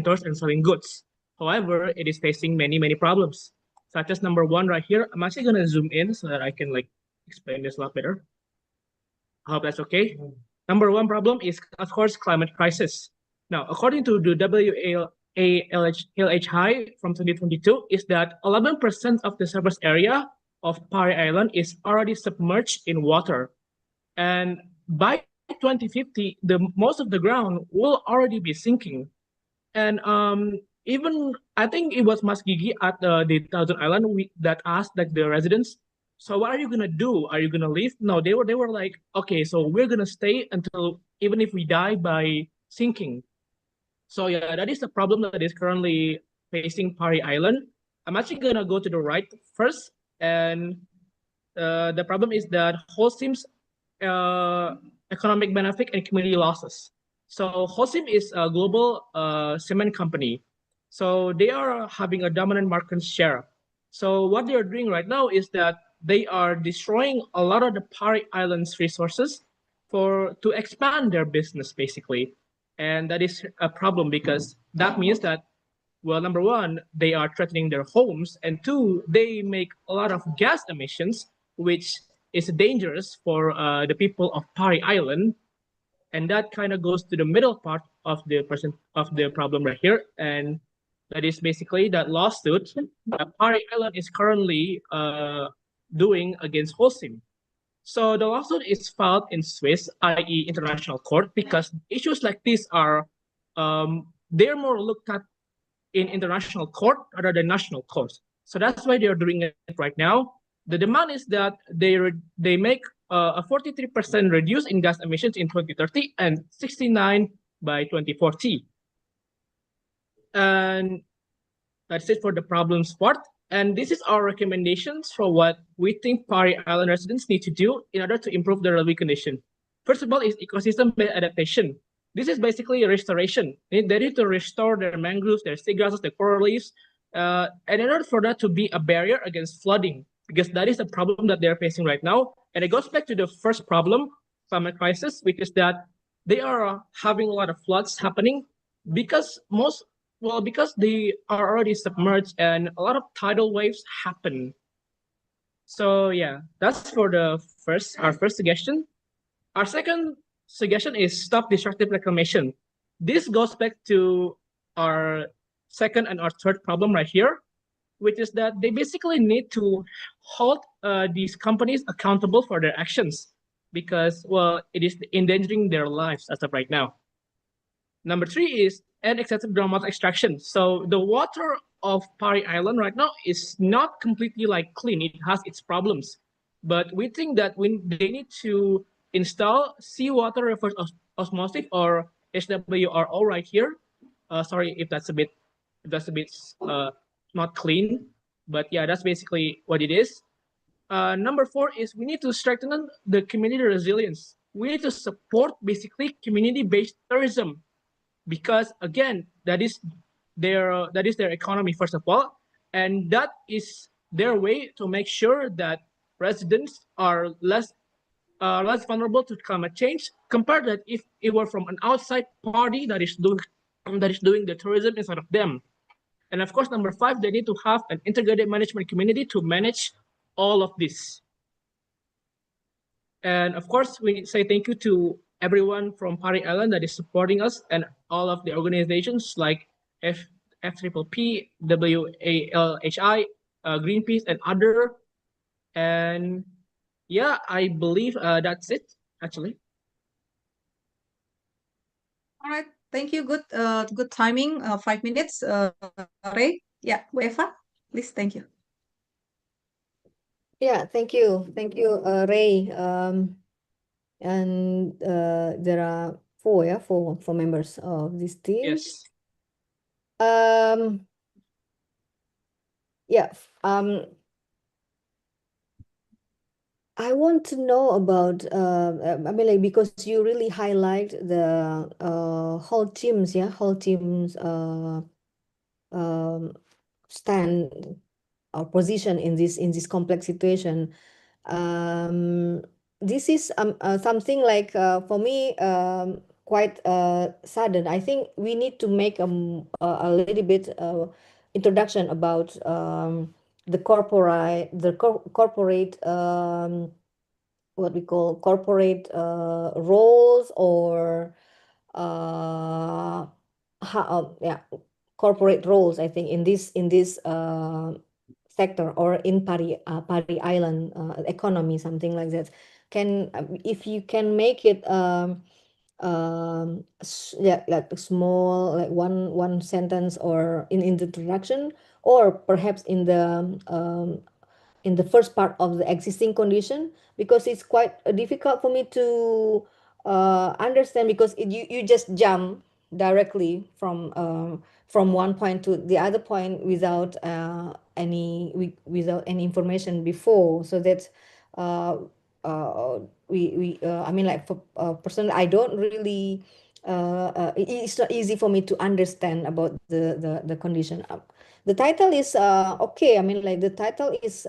tours, and selling goods. However, it is facing many problems, such as number one right here. I'm actually gonna zoom in so that I can like explain this a lot better. I hope that's okay. Number one problem is, of course, climate crisis. Now, according to the WALHI from 2022, is that 11% of the surface area of Parry Island is already submerged in water. And by 2050, the most of the ground will already be sinking. And even I think it was Mas Gigi at the Thousand Island that asked like the residents, so what are you gonna do? Are you gonna leave? No, they were like, okay, so we're gonna stay until even if we die by sinking. So yeah, that is the problem that is currently facing Parry Island. I'm actually gonna go to the right first, and the problem is that Holcim's economic benefit and community losses. So Holcim is a global cement company. So they are having a dominant market share. So what they are doing right now is that they are destroying a lot of the Pari Islands resources to expand their business basically. And that is a problem because that means that, well, number one, they are threatening their homes, and two, they make a lot of gas emissions, which is dangerous for the people of Pari Island. And that kind of goes to the middle part of the problem right here, and that is basically that lawsuit that Pari Island is currently doing against Holcim. So the lawsuit is filed in Swiss, i.e., international court, because issues like these are they're more looked at in international court rather than national courts. So that's why they're doing it right now. The demand is that they make a 43% reduce in gas emissions in 2030 and 69 by 2040. And that's it for the problems part. And this is our recommendations for what we think Pari Island residents need to do in order to improve their living condition. First of all is ecosystem-based adaptation. This is basically a restoration. They need to restore their mangroves, their seagrasses, their coral reefs, and in order for that to be a barrier against flooding, because that is the problem that they're facing right now. And it goes back to the first problem, climate crisis, which is that they are having a lot of floods happening because because they are already submerged and a lot of tidal waves happen. So yeah, that's for our first suggestion. Our second suggestion is stop destructive reclamation. This goes back to our second and our third problem right here, which is that they basically need to hold these companies accountable for their actions because, well, it is endangering their lives as of right now. Number three is end excessive groundwater extraction. So the water of Pari Island right now is not completely like clean. It has its problems, but we think that when they need to install seawater reverse osmosis or HWRO right here. Sorry if that's a bit not clean, but yeah, that's basically what it is. Number four is we need to strengthen the community resilience. We need to support basically community-based tourism because again that is their economy first of all, and that is their way to make sure that residents are less vulnerable to climate change compared that if it were from an outside party that is doing the tourism instead of them. And of course, number five, they need to have an integrated management community to manage all of this. And of course, we say thank you to everyone from Pari Island that is supporting us and all of the organizations like FPPP, WALHI, Greenpeace, and other. And yeah, I believe that's it, actually. All right. Thank you. Good timing. 5 minutes. Ray. Yeah, Bu Eva, please. Thank you. Yeah, thank you. Thank you, Ray. And there are four members of this team. Yes. Yeah. I want to know about I mean like because you really highlight the whole teams stand or position in this complex situation. This is something like for me quite sudden. I think we need to make a little bit introduction about the corporate what we call corporate roles or yeah, corporate roles, I think, in this sector or in Pari Island economy, something like that. If you can make it yeah, like a small, like one sentence or in the introduction, or perhaps in the first part of the existing condition, because it's quite difficult for me to understand, because you just jump directly from one point to the other point without without any information before. So that uh, I mean, like, for personally, I don't really it's not easy for me to understand about the condition. The title is okay. I mean, like, the title is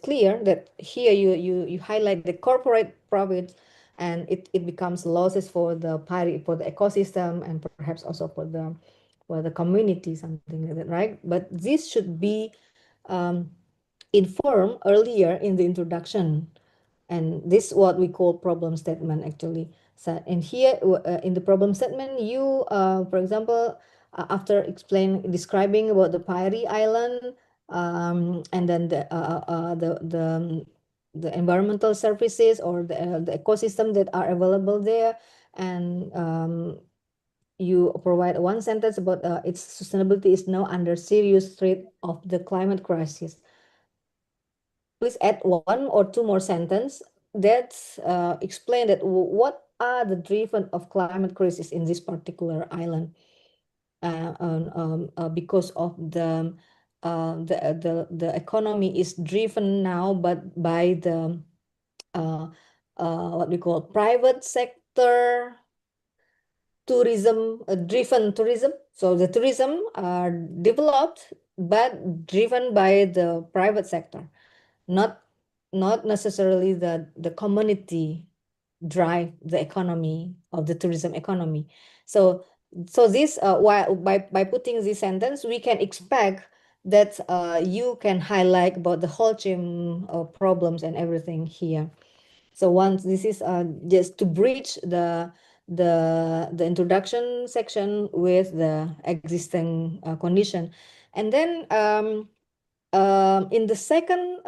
clear that here you highlight the corporate profits, and it becomes losses for the party, for the ecosystem, and perhaps also for the community, something like that, right? But this should be um, informed earlier in the introduction, and this is what we call problem statement, actually. So, and here in the problem statement, you for example, after describing about the Pairi Island, and then the environmental services, or the ecosystem that are available there, and you provide one sentence about its sustainability is now under serious threat of the climate crisis. Please add one or two more sentence that explain that what are the driven of climate crisis in this particular island, because of the economy is driven now, but by the what we call private sector tourism, driven tourism. So the tourism are developed but driven by the private sector, not necessarily the community drive the economy of the tourism economy. So this while by putting this sentence, we can expect that you can highlight about the whole chain of problems and everything here. So once this is just to bridge the introduction section with the existing condition, and then in the second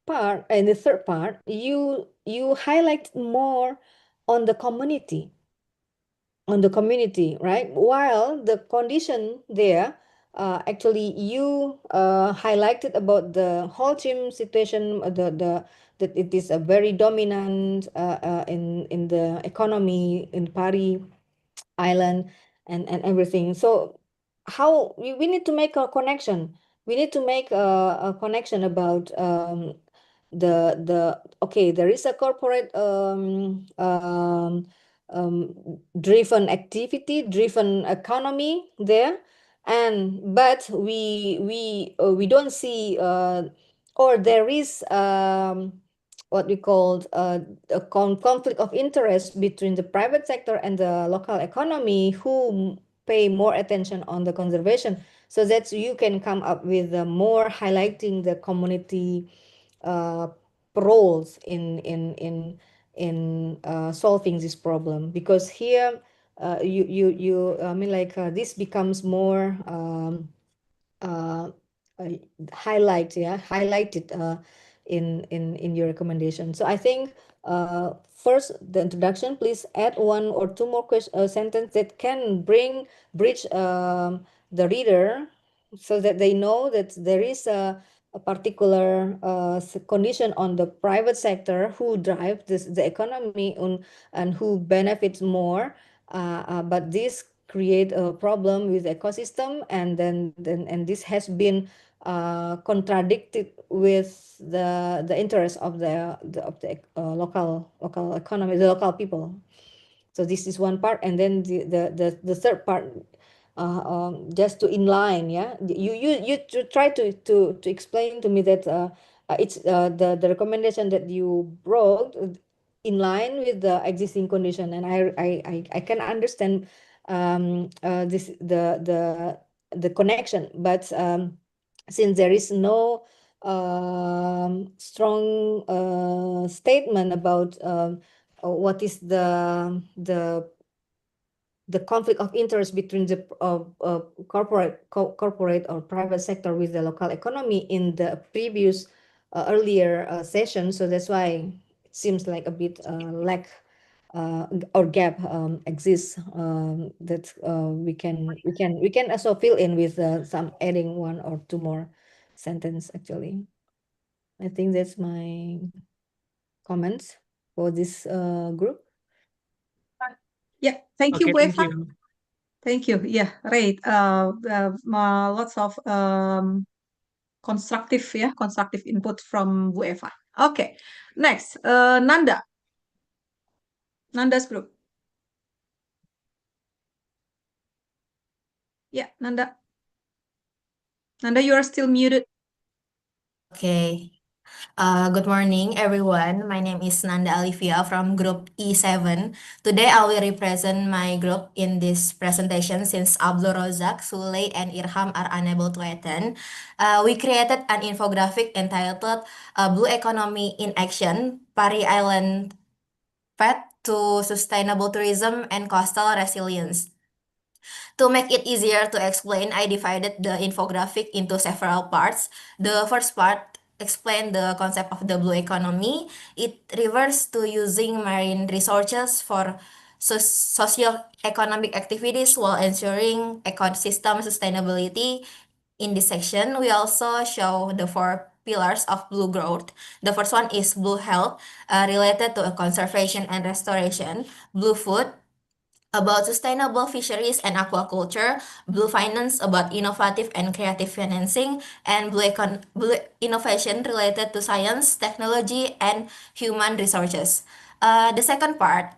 part, in the third part, you highlight more on the community, right? While the condition there, actually you highlighted about the whole team situation, that it is a very dominant in the economy in Pari Island, and everything. So how we need to make a connection. We need to make a connection about the okay, there is a corporate driven activity, driven economy there, and but we don't see or there is what we call a conflict of interest between the private sector and the local economy, who pay more attention on the conservation, so that you can come up with more highlighting the community uh, roles in solving this problem. Because here you I mean, like, this becomes more uh, uh, highlighted in your recommendation. So I think first the introduction, please add one or two more sentence that can bridge the reader, so that they know that there is a particular condition on the private sector who drive the economy and who benefits more, but this create a problem with the ecosystem, and then and this has been contradicted with the interest of local economy, the local people. So this is one part, and then the third part, just to inline, yeah, you try to explain to me that it's the recommendation that you brought in line with the existing condition, and I can understand this the connection, but since there is no strong statement about what is the conflict of interest between the corporate or private sector with the local economy in the previous earlier session. So that's why it seems like a bit lack or gap exists, that we can also fill in with some adding one or two more sentence. Actually, I think that's my comments for this group. Yeah, thank you, Okay, Bu thank Eva. you. Thank you. Yeah, right. Lots of constructive input from Bu Eva. Okay, next, Nanda's group. Yeah, Nanda, you are still muted. Okay. Good morning, everyone. My name is Nanda Alivia from Group E7. Today, I will represent my group in this presentation since Abdul Rozak, Sule, and Irham are unable to attend. We created an infographic entitled Blue Economy in Action, Pari Island Path to Sustainable Tourism and Coastal Resilience. To make it easier to explain, I divided the infographic into several parts. The first part explained the concept of the blue economy. It refers to using marine resources for socio-economic activities while ensuring ecosystem sustainability. In this section, we also show the four pillars of blue growth. The first one is blue health, related to conservation and restoration, blue food, about sustainable fisheries and aquaculture, blue finance about innovative and creative financing, and blue innovation related to science, technology, and human resources. The second part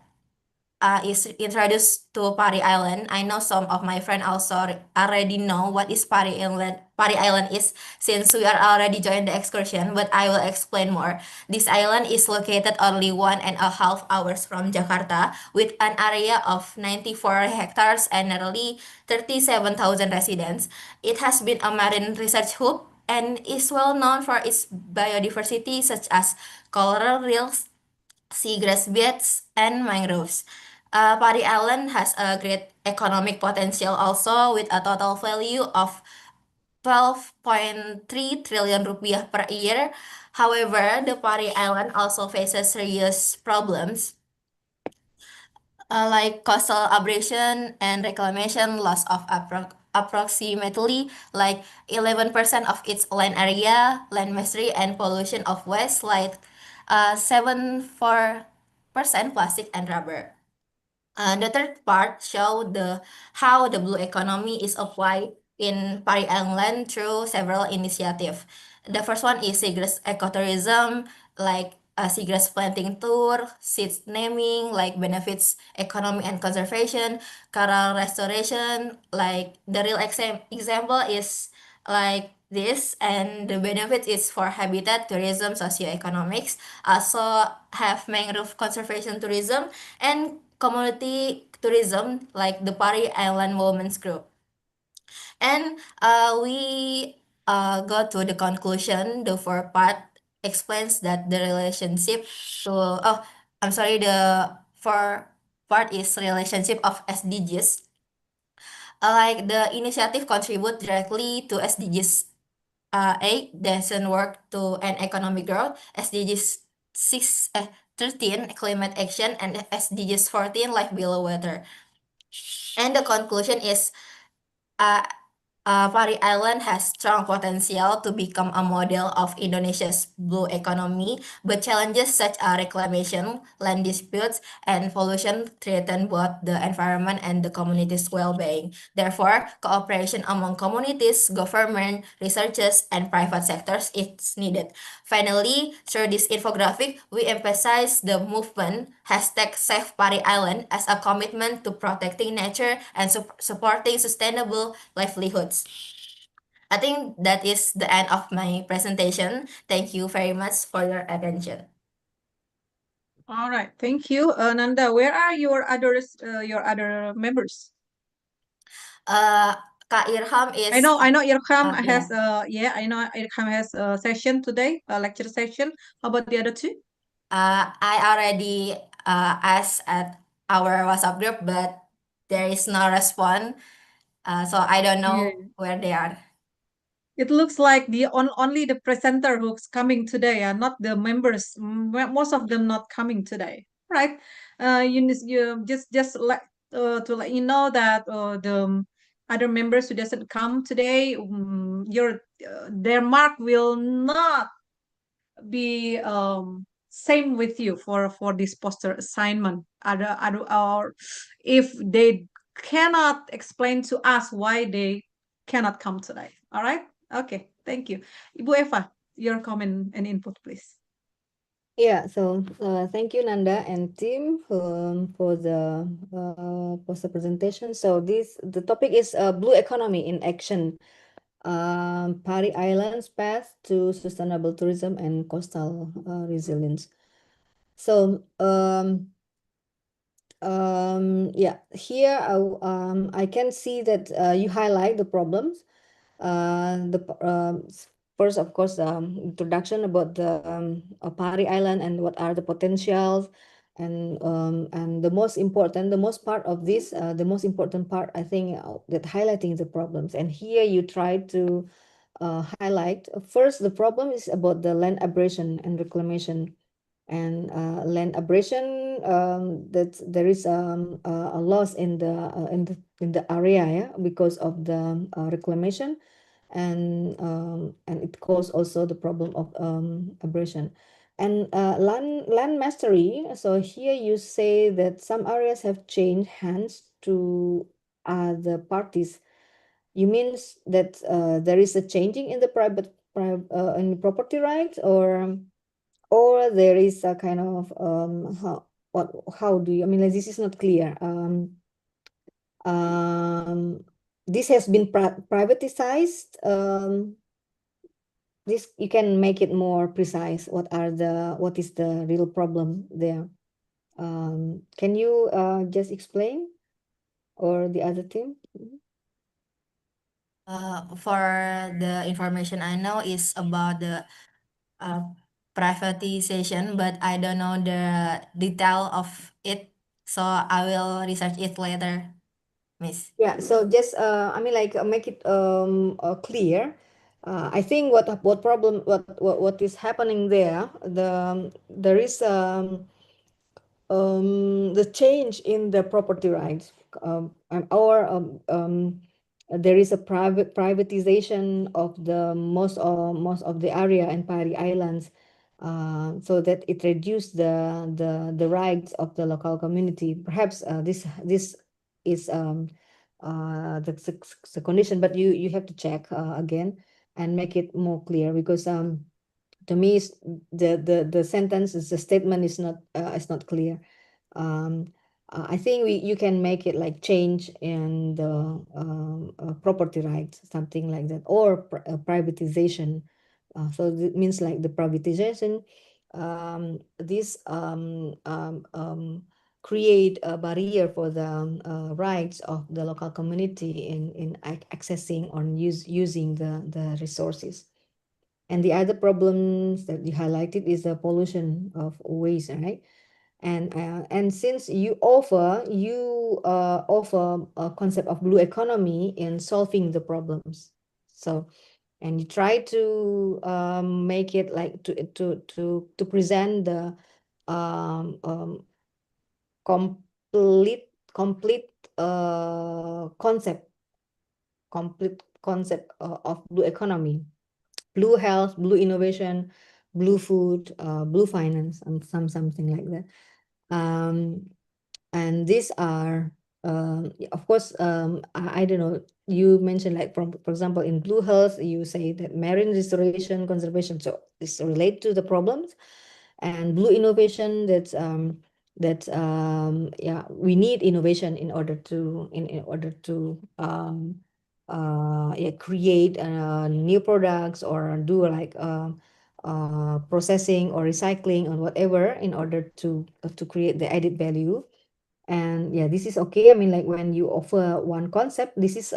is introduced to Pari Island. I know some of my friends also already know what is Pari Island. Pari Island is since we are already joined the excursion, but I will explain more. This island is located only 1.5 hours from Jakarta with an area of 94 hectares and nearly 37,000 residents. It has been a marine research hub and is well known for its biodiversity such as coral reefs, seagrass beds, and mangroves. Pari Island has a great economic potential also with a total value of 12.3 trillion rupiah per year. However, the Pari Island also faces serious problems like coastal abrasion and reclamation loss of approximately like 11% of its land area, land mastery, and pollution of waste like 7.4% plastic and rubber. The third part show the how the blue economy is applied in Pari Island through several initiatives. The first one is seagrass ecotourism, like a seagrass planting tour, seeds naming, like benefits economy and conservation, coral restoration, like the real example is like this, and the benefit is for habitat tourism, socioeconomics. Also have mangrove conservation tourism and community tourism like the Pari Island Women's Group. And we go to the conclusion. The fourth part explains that the relationship to I'm sorry, the fourth part is relationship of SDGs. Like the initiative contribute directly to SDGs 8 doesn't work to an economic growth, SDGs 13 climate action, and SDGs 14 life below water. And the conclusion is uh, Pari Island has strong potential to become a model of Indonesia's blue economy, but challenges such as reclamation, land disputes, and pollution threaten both the environment and the community's well-being. Therefore, cooperation among communities, government, researchers, and private sectors is needed. Finally, through this infographic, we emphasize the movement #Save Pari Island as a commitment to protecting nature and supporting sustainable livelihoods. I think that is the end of my presentation. Thank you very much for your attention. All right, thank you, Nanda. Where are your other members? Kak Irham is. I know Irham has yeah. I know Irham has a session today, a lecture session. How about the other two? I already asked at our WhatsApp group, but there is no response. So I don't know where they are. It looks like only the presenter who's coming today are not the members. Most of them not coming today, right? You just let to let you know that the other members who doesn't come today, their mark will not be same with you for this poster assignment. Or if they cannot explain to us why they cannot come today. All right. Okay, Thank you. Ibu Eva, your comment and input, please. Yeah, so thank you, Nanda and team, for the poster presentation. So the topic is blue economy in action, Pari Islands path to sustainable tourism and coastal resilience. So yeah, here I can see that you highlight the problems. First, of course, introduction about the Pari Island and what are the potentials, and the most part of this, the most important part, I think, that highlighting the problems. And here you try to highlight first the problem is about the land abrasion and reclamation. And land abrasion, that there is a loss in the area, yeah, because of the reclamation, and it caused also the problem of abrasion. And land mastery, so here you say that some areas have changed hands to other parties. You means that there is a changing in the in property rights, or there is a kind of how do you, I mean, like, this is not clear. This has been privatized. This, you can make it more precise. What is the real problem there? Can you just explain, or the other team? For the information I know is about the uh, privatization, but I don't know the detail of it, so I will research it later, Miss. Yeah, so just I mean, like, make it clear. I think what is happening there, there is the change in the property rights, or there is a privatization of the most of the area in Pari Islands, so that it reduced the rights of the local community. Perhaps this is the condition, but you have to check again and make it more clear, because to me, the sentence is the statement is not clear. um, I think you can make it like change in the property rights, something like that, or privatization. So it means like the privatization, this create a barrier for the rights of the local community in accessing or using the resources. And the other problems that you highlighted is the pollution of waste, right? And since you offer a concept of blue economy in solving the problems, so, and you try to make it like to present the um, um, complete complete concept complete concept of blue economy: blue health, blue innovation, blue food, blue finance, and something like that. And these are, of course, I don't know. You mentioned, like, for example, in blue health, you say that marine restoration, conservation. So this relate to the problems, and blue innovation. Yeah, we need innovation in order to yeah, create new products, or do like processing or recycling or whatever, in order to create the added value. And yeah, this is okay. I mean, like, when you offer one concept, this is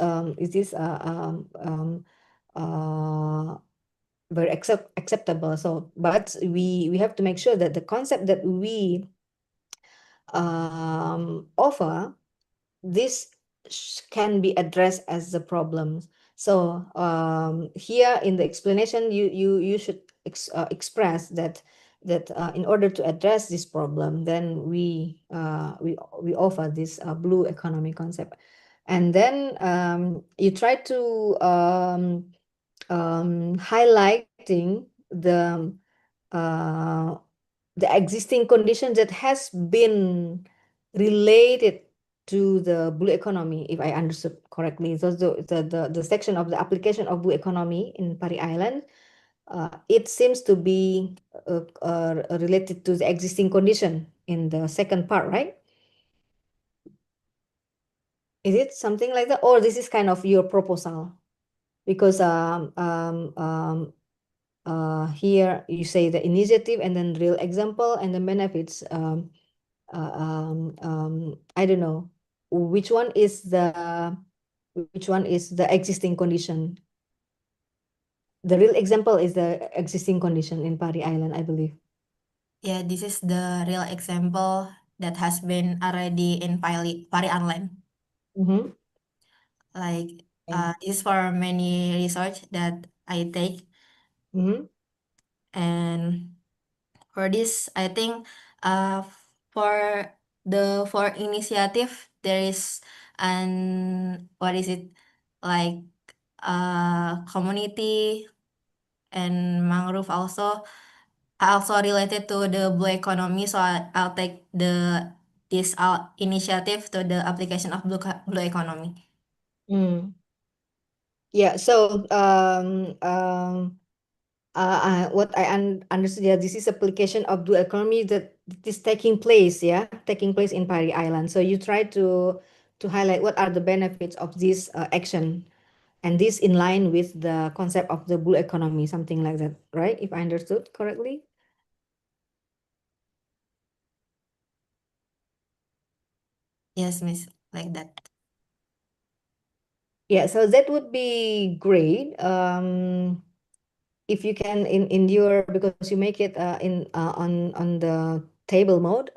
very acceptable. So, but we have to make sure that the concept that we offer, this can be addressed as the problems. So here in the explanation, you should express that in order to address this problem, then we offer this blue economy concept. And then you try to highlighting uh, the existing conditions that has been related to the blue economy, if I understood correctly. So the section of the application of blue economy in Pari Island, it seems to be related to the existing condition in the second part, right? Is it something like that, or this is kind of your proposal? Because here you say the initiative and then real example and the benefits. I don't know which one is the existing condition. The real example is the existing condition in Pari Island, I believe. Yeah, this is the real example that has been already in Pari Island. Mm-hmm. Like this is for many research that I take. Mm-hmm. And for this, I think for initiative there is an what is it like community and mangrove also related to the blue economy. So I'll take this initiative to the application of blue economy. Mm. Yeah. So what I understood, yeah, this is application of blue economy that is taking place, taking place in Pari Island. So you try to highlight what are the benefits of this action, and this in line with the concept of the blue economy, something like that, right? If I understood correctly. Yes, Miss, like that. Yeah, so that would be great. If you can in your, because you make it in on the table mode.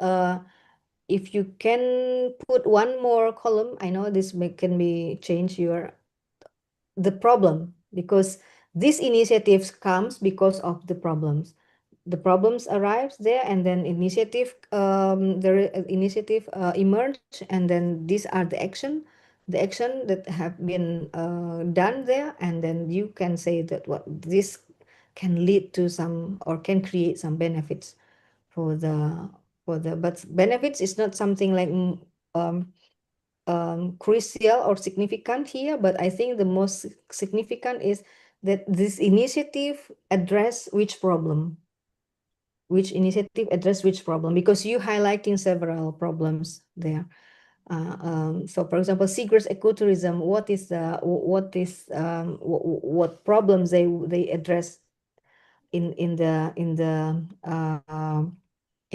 If you can put one more column, I know this can be change the problem, because these initiatives comes because of the problems. The problems arrives there, and then initiative emerge, and then these are the action that have been done there, and then you can say that what this can lead to some, or can create some benefits for the but benefits is not something like crucial or significant here, but I think the most significant is that this initiative address which problem, because you highlighting several problems there. So for example, seagrass ecotourism, what problems they address in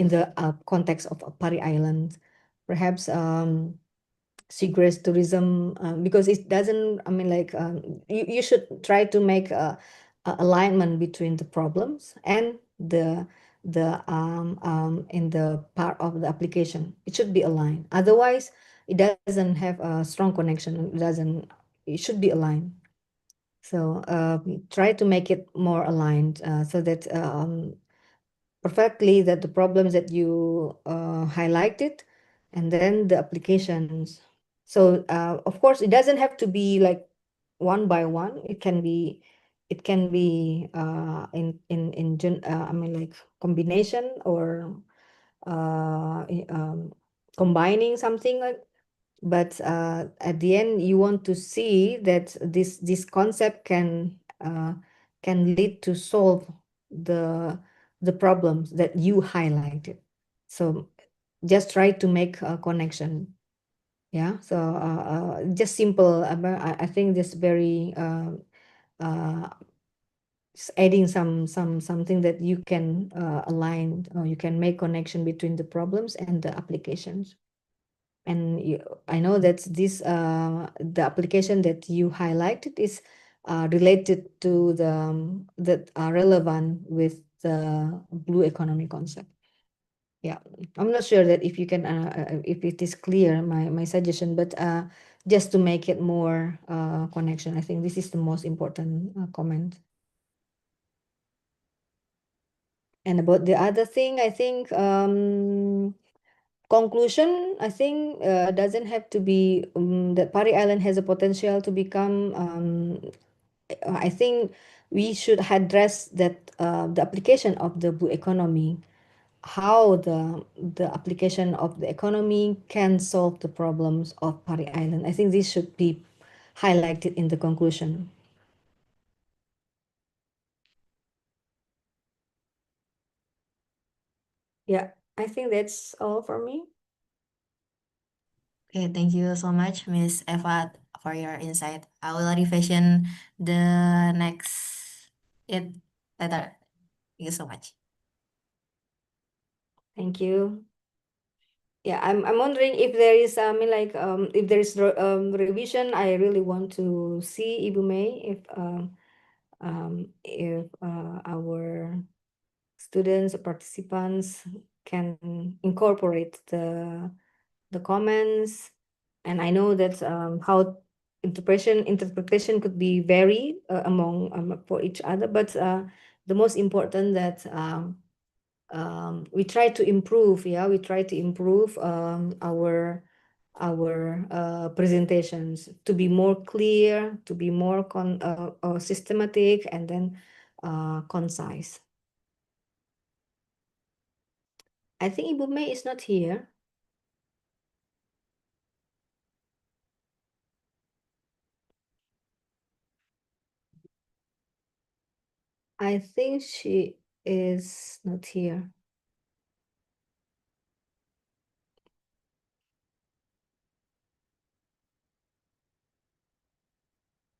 the context of Pari Island. Perhaps seagrass tourism, because it doesn't, I mean, like you should try to make a alignment between the problems and in the part of the application. It should be aligned, otherwise it doesn't have a strong connection. It should be aligned. So try to make it more aligned, so that perfectly that the problems that you highlighted, and then the applications. So of course it doesn't have to be like one by one. It can be I mean, like combination, or combining something like. But at the end, you want to see that this concept can lead to solve the problems that you highlighted. So just try to make a connection. Yeah. So just simple. I think this very uh, adding something that you can align, or you can make connection between the problems and the applications. And I know that the application that you highlighted is related to that are relevant with the blue economy concept. Yeah, I'm not sure that if you can if it is clear, my suggestion, but just to make it more connection, I think this is the most important comment. And about the other thing, I think conclusion, I think doesn't have to be that Pari Island has a potential to become. I think we should address that the application of the blue economy how the application of the economy can solve the problems of Pari Island. I think this should be highlighted in the conclusion. Yeah, I think that's all for me. Okay, thank you so much, Miss Eva, for your insight. I will revision the next it later. Thank you so much. Thank you. Yeah, I'm wondering if there is, I mean, like, if there is revision, I really want to see Ibu May if our students or participants can incorporate the comments. And I know that how interpretation could be vary among for each other, but the most important that we try to improve. Yeah, we try to improve our presentations to be more clear, to be more systematic, and then concise. I think Ibu May is not here. I think she is not here.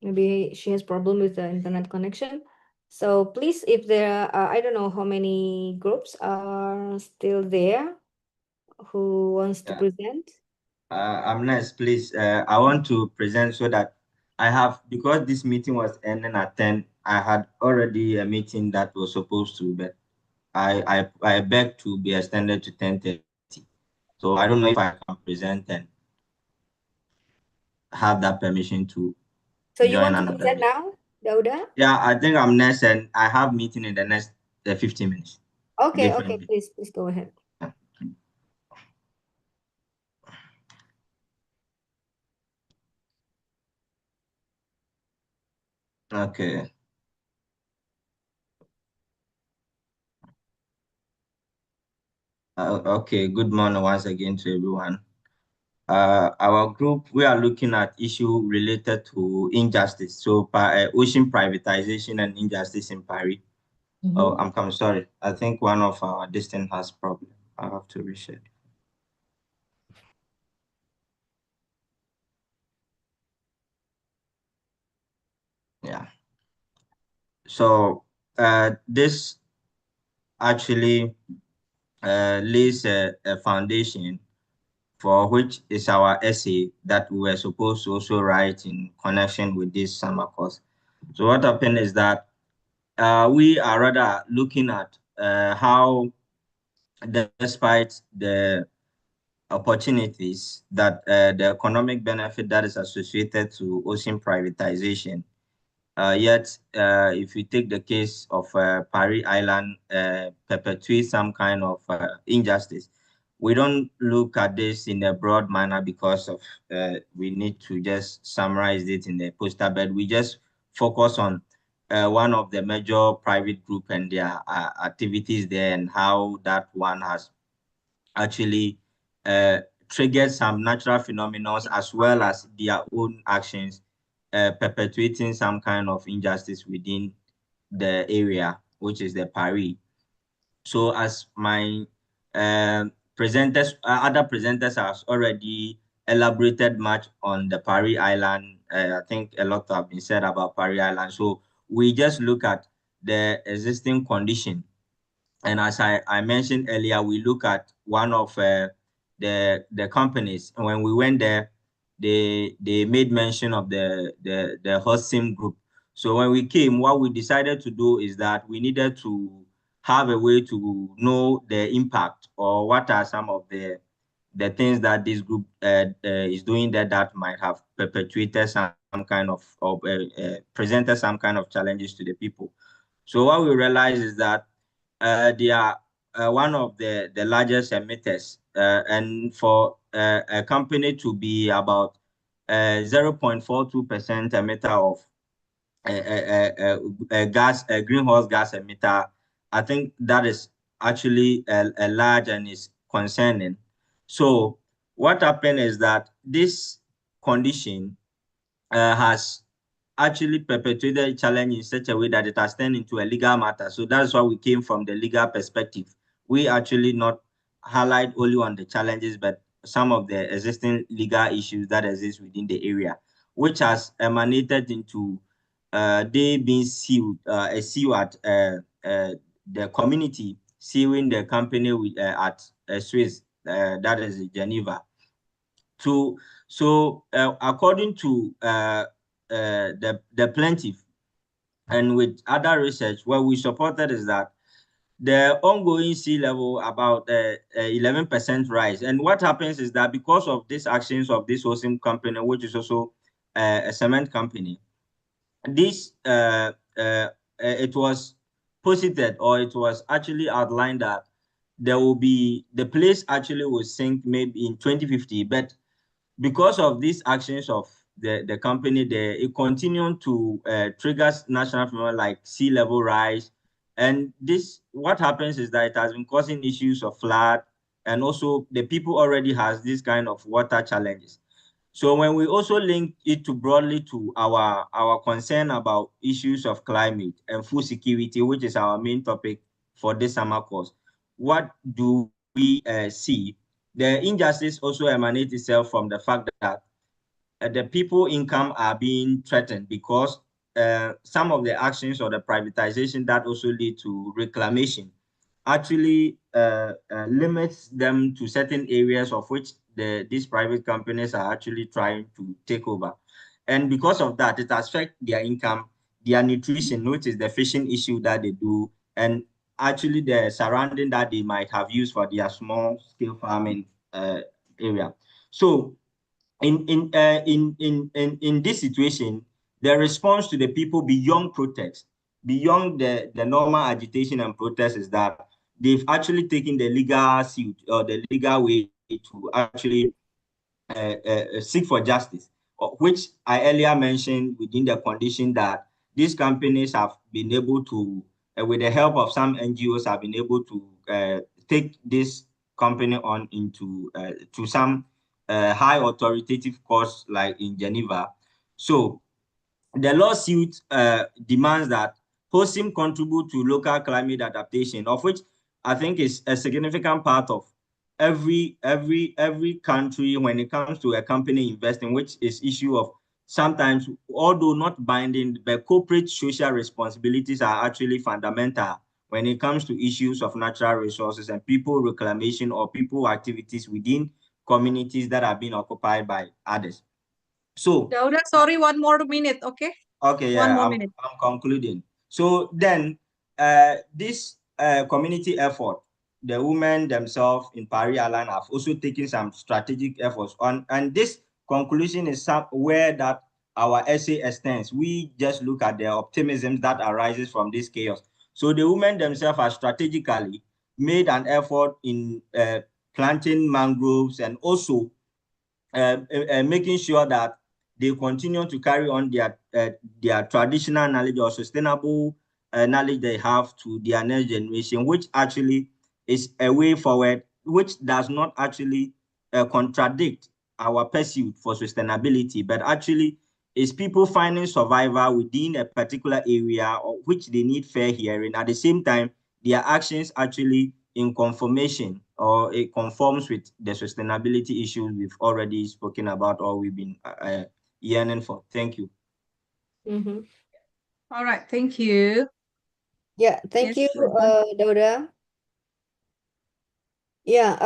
Maybe she has problem with the internet connection. So please, if there are, I don't know how many groups are still there who wants to Yeah. present. I'm next, please. I want to present so that I have, because this meeting was ending at 10, I had already a meeting that was supposed to, but I beg to be extended to 10:30. So I don't know if I can present and have that permission to So you join want to another present meeting. now, Dauda? Yeah, I think I'm next and I have meeting in the next 15 minutes. Okay, Different. okay, please go ahead. Okay. Okay. Good morning once again to everyone. Our group, we are looking at issue related to injustice. So, ocean privatization and injustice in Paris. Oh, I'm sorry. I think one of our distant has problem. I have to reshare. Yeah. So, this actually lays a foundation for which is our essay that we were supposed to also write in connection with this summer course. So what happened is that we are rather looking at how, despite the opportunities that the economic benefit that is associated to ocean privatization, yet, if you take the case of Paris Island perpetuate some kind of injustice, we don't look at this in a broad manner because of we need to just summarize it in the poster, but we just focus on one of the major private group and their activities there and how that one has actually uh, triggered some natural phenomena as well as their own actions perpetuating some kind of injustice within the area, which is the Paris. So as my other presenters have already elaborated much on the Paris Island, I think a lot have been said about Paris Island. So we just look at the existing condition, and as I mentioned earlier, we look at one of the companies. When we went there, they made mention of the Hosim group. So when we came, what we decided to do is that we needed to have a way to know the impact or what are some of the things that this group is doing there that might have perpetuated some kind of presented some kind of challenges to the people. So what we realized is that they are one of the largest emitters, and for a company to be about 0.42% emitter of a greenhouse gas emitter, I think that is actually large and is concerning. So what happened is that this condition has actually perpetuated a challenge in such a way that it has turned into a legal matter. So that's why we came from the legal perspective. We actually not highlight only on the challenges, but some of the existing legal issues that exist within the area, which has emanated into they being sued, a sue at the community suing the company with, at Swiss, that is Geneva. According to the plaintiff and with other research, what we supported is that the ongoing sea level about 11% rise. And what happens is that because of these actions of this hosting company, which is also a cement company, this it was posited, or it was actually outlined that there will be the place actually will sink maybe in 2050, but because of these actions of the company there, it continued to trigger national phenomena like sea level rise. And this, what happens is that it has been causing issues of flood, and also the people already has this kind of water challenges. So when we also link it to broadly to our concern about issues of climate and food security, which is our main topic for this summer course, what do we see? The injustice also emanates itself from the fact that the people income are being threatened because some of the actions or the privatization that also lead to reclamation actually limits them to certain areas of which these private companies are actually trying to take over. And because of that, it affects their income, their nutrition, which is the fishing issue that they do, and actually the surrounding that they might have used for their small scale farming area. So in this situation, the response to the people beyond protest, beyond the normal agitation and protest, is that they've actually taken the legal suit or the legal way to actually seek for justice, which I earlier mentioned within the condition that these companies have been able to, with the help of some NGOs, have been able to take this company on into to some high authoritative courts like in Geneva. So the lawsuit demands that HOSIM contribute to local climate adaptation, of which I think is a significant part of every country when it comes to a company investing, which is issue of sometimes, although not binding, but corporate social responsibilities are actually fundamental when it comes to issues of natural resources and people reclamation or people activities within communities that are being occupied by others. So, Dauda, sorry, one more minute, okay? okay, One yeah, more I'm minute. concluding. So then, this community effort, the women themselves in Paris Island have also taken some strategic efforts on, and this conclusion is where that our essay extends. We just look at the optimism that arises from this chaos. So the women themselves have strategically made an effort in planting mangroves and also making sure that they continue to carry on their traditional knowledge or sustainable knowledge they have to their next generation, which actually is a way forward, which does not actually contradict our pursuit for sustainability, but actually is people finding survival within a particular area or which they need fair hearing. At the same time, their actions actually in conformation or it conforms with the sustainability issues we've already spoken about or we've been yearning for. Thank you. Mm-hmm. All right, thank you. Yeah, thank Yes, you, Dauda. Yeah,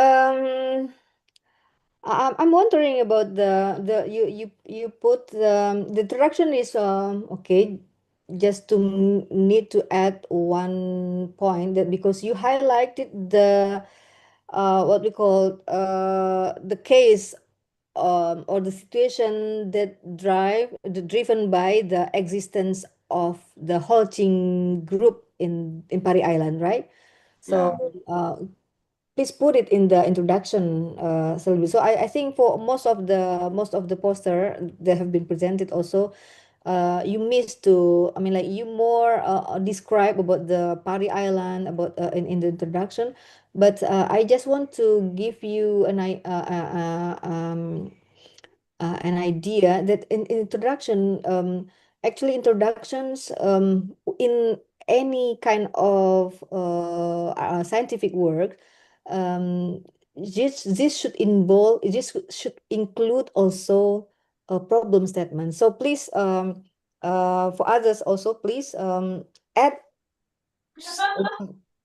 I'm wondering about the you put the direction is okay. Just to need to add one point that because you highlighted the what we call the case or the situation that driven by the existence of the halting group in Pari Island, right? So please put it in the introduction, Selvi. So I think for most of the poster that have been presented also, you missed to, I mean, like you more describe about the Pari Island about in the introduction, but I just want to give you an idea that in introduction, actually introductions in any kind of scientific work, this should involve, this should include also a problem statement. So please, for others also, please add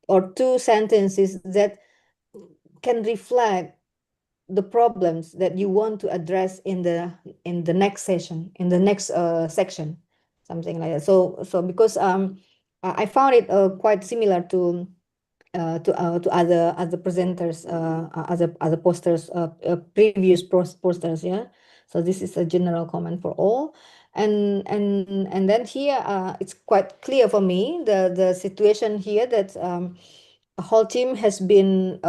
or two sentences that can reflect the problems that you want to address in the next session, in the next section, something like that. So because I found it quite similar to other presenters, other posters, previous posters, yeah. So this is a general comment for all, and then here it's quite clear for me the situation here that a whole team has been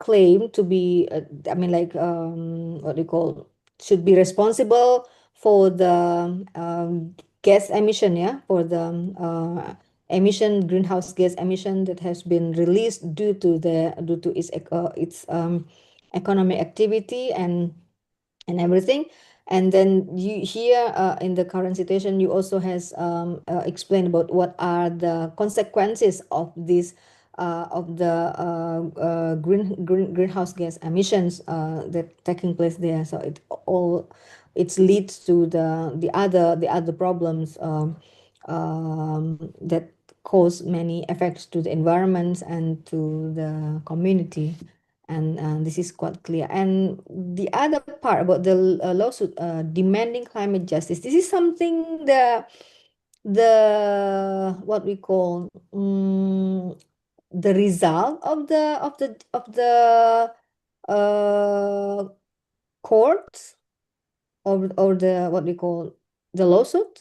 claimed to be, I mean, like what do you call, should be responsible for the gas emission, yeah, for the emission, greenhouse gas emission that has been released due to its economic activity and everything. And then you here in the current situation, you also has explained about what are the consequences of this of the greenhouse gas emissions that taking place there. So it leads to the other problems that cause many effects to the environment and to the community. And this is quite clear. And the other part about the lawsuit demanding climate justice, this is something the what we call the result of the uh, courts, or the what we call the lawsuit.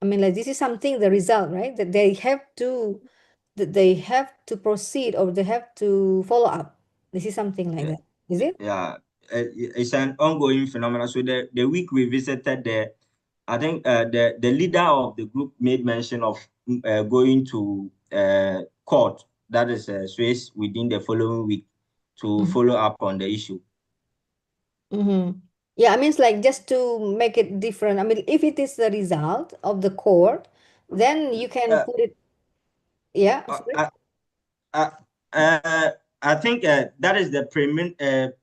I mean, like this is something, the result, right? That they have to proceed, or they have to follow up. This is something like that. Is it? Yeah, it's an ongoing phenomenon. So the week we visited there, I think the leader of the group made mention of going to court, that is Swiss, within the following week to follow up on the issue. Mm-hmm. Yeah, I mean, it's like just to make it different. I mean, if it is the result of the court, then you can put it. Yeah, sorry. Uh, uh, I think that is the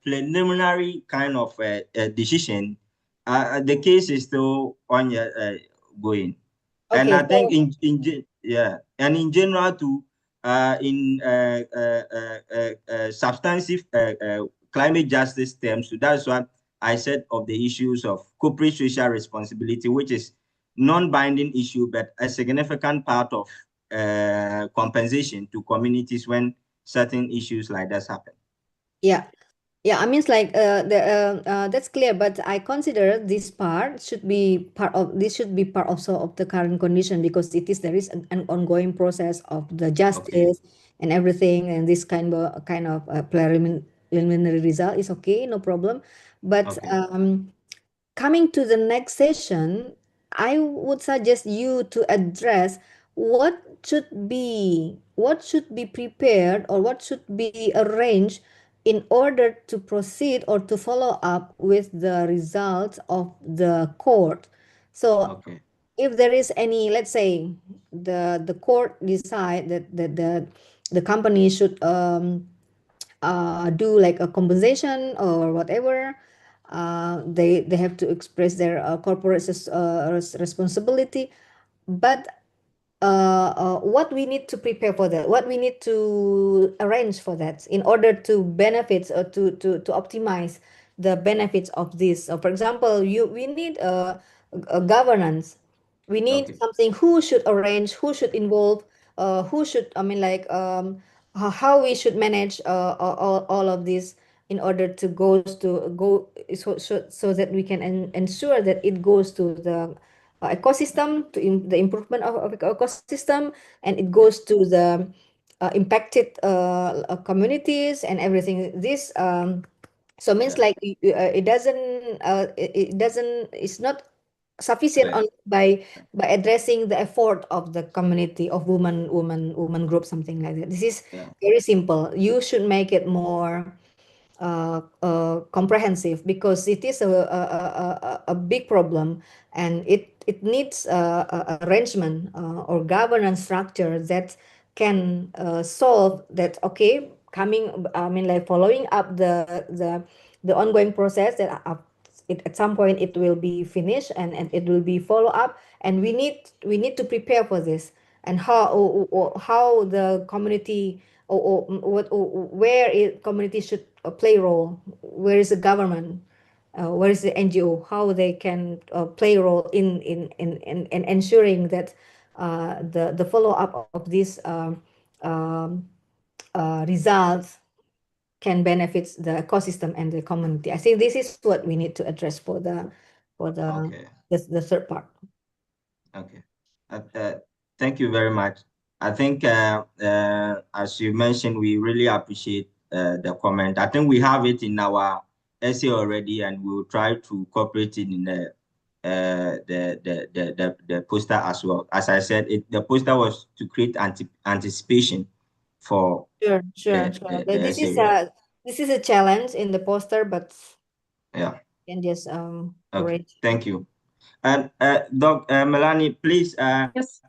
preliminary kind of decision. The case is still on going, and Okay, I think so and in general too, in substantive climate justice terms. So that's what I said of the issues of corporate social responsibility, which is non-binding issue, but a significant part of compensation to communities when certain issues like this happen. yeah. Yeah, I mean, it's like that's clear, but I consider this part should be part of, this should be part also of the current condition, because there is an ongoing process of the Okay. justice and everything, and this kind of preliminary result is okay, no problem. But Okay. coming to the next session, I would suggest you to address what should be prepared, or what should be arranged in order to proceed or to follow up with the results of the court. So Okay. if there is any, let's say the court decide that the company should do like a compensation or whatever, they have to express their corporate responsibility. But what we need to prepare for that, what we need to arrange for that in order to benefit, or to optimize the benefits of this. So for example, we need a governance, we need Okay. something, who should arrange, who should involve, who should, I mean, like how we should manage all of this in order to go so that we can ensure that it goes to the ecosystem, to the improvement of ecosystem, and it Yeah. goes to the impacted communities and everything. This so means Yeah. like it doesn't it's not sufficient on by addressing the effort of the community of woman group, something like that. This is very simple. You should make it more comprehensive, because it is a big problem, and it needs arrangement or governance structure that can solve that. Okay, coming, I mean, like following up the ongoing process that at some point it will be finished, and it will be follow up, and we need to prepare for this, and how the community, where community should play role, where is the government, where is the NGO, how they can play role in ensuring that the follow up of these results can benefit the ecosystem and the community. I think this is what we need to address for the third part. Okay. Thank you very much. I think, as you mentioned, we really appreciate the comment. I think we have it in our essay already, and we'll try to incorporate it in the poster as well. As I said, the poster was to create anticipation for Sure. the essay. This is a challenge in the poster, but yeah, can just okay. Thank you. And Dr. Melanie, please. Yes.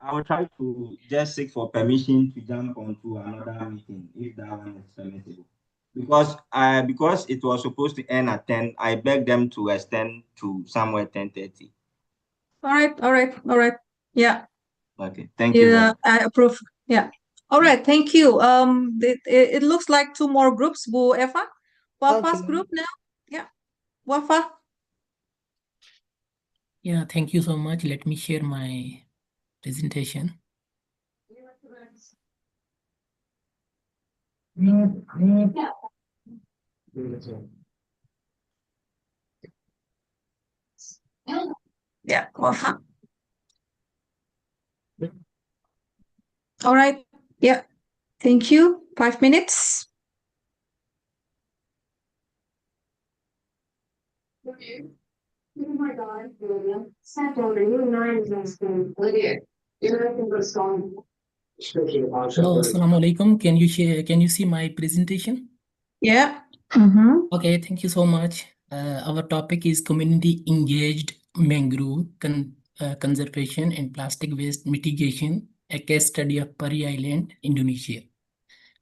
I will try to just seek for permission to jump onto another meeting if that one is permissible. Because it was supposed to end at 10, I beg them to extend to somewhere 10:30. All right. Yeah. Okay. Thank you. Yeah, I approve. Yeah. All right. Thank you. It looks like two more groups, Bu Eva. Wafa's group now. Yeah. Wafa. Yeah, thank you so much. Let me share my presentation. Yeah, Wafa. All right. Yeah. Thank you. 5 minutes. Hello, assalamu alaikum. Can you see my presentation? Yeah. Okay, thank you so much. Our topic is community engaged mangrove conservation and plastic waste mitigation, a case study of Pari Island, Indonesia.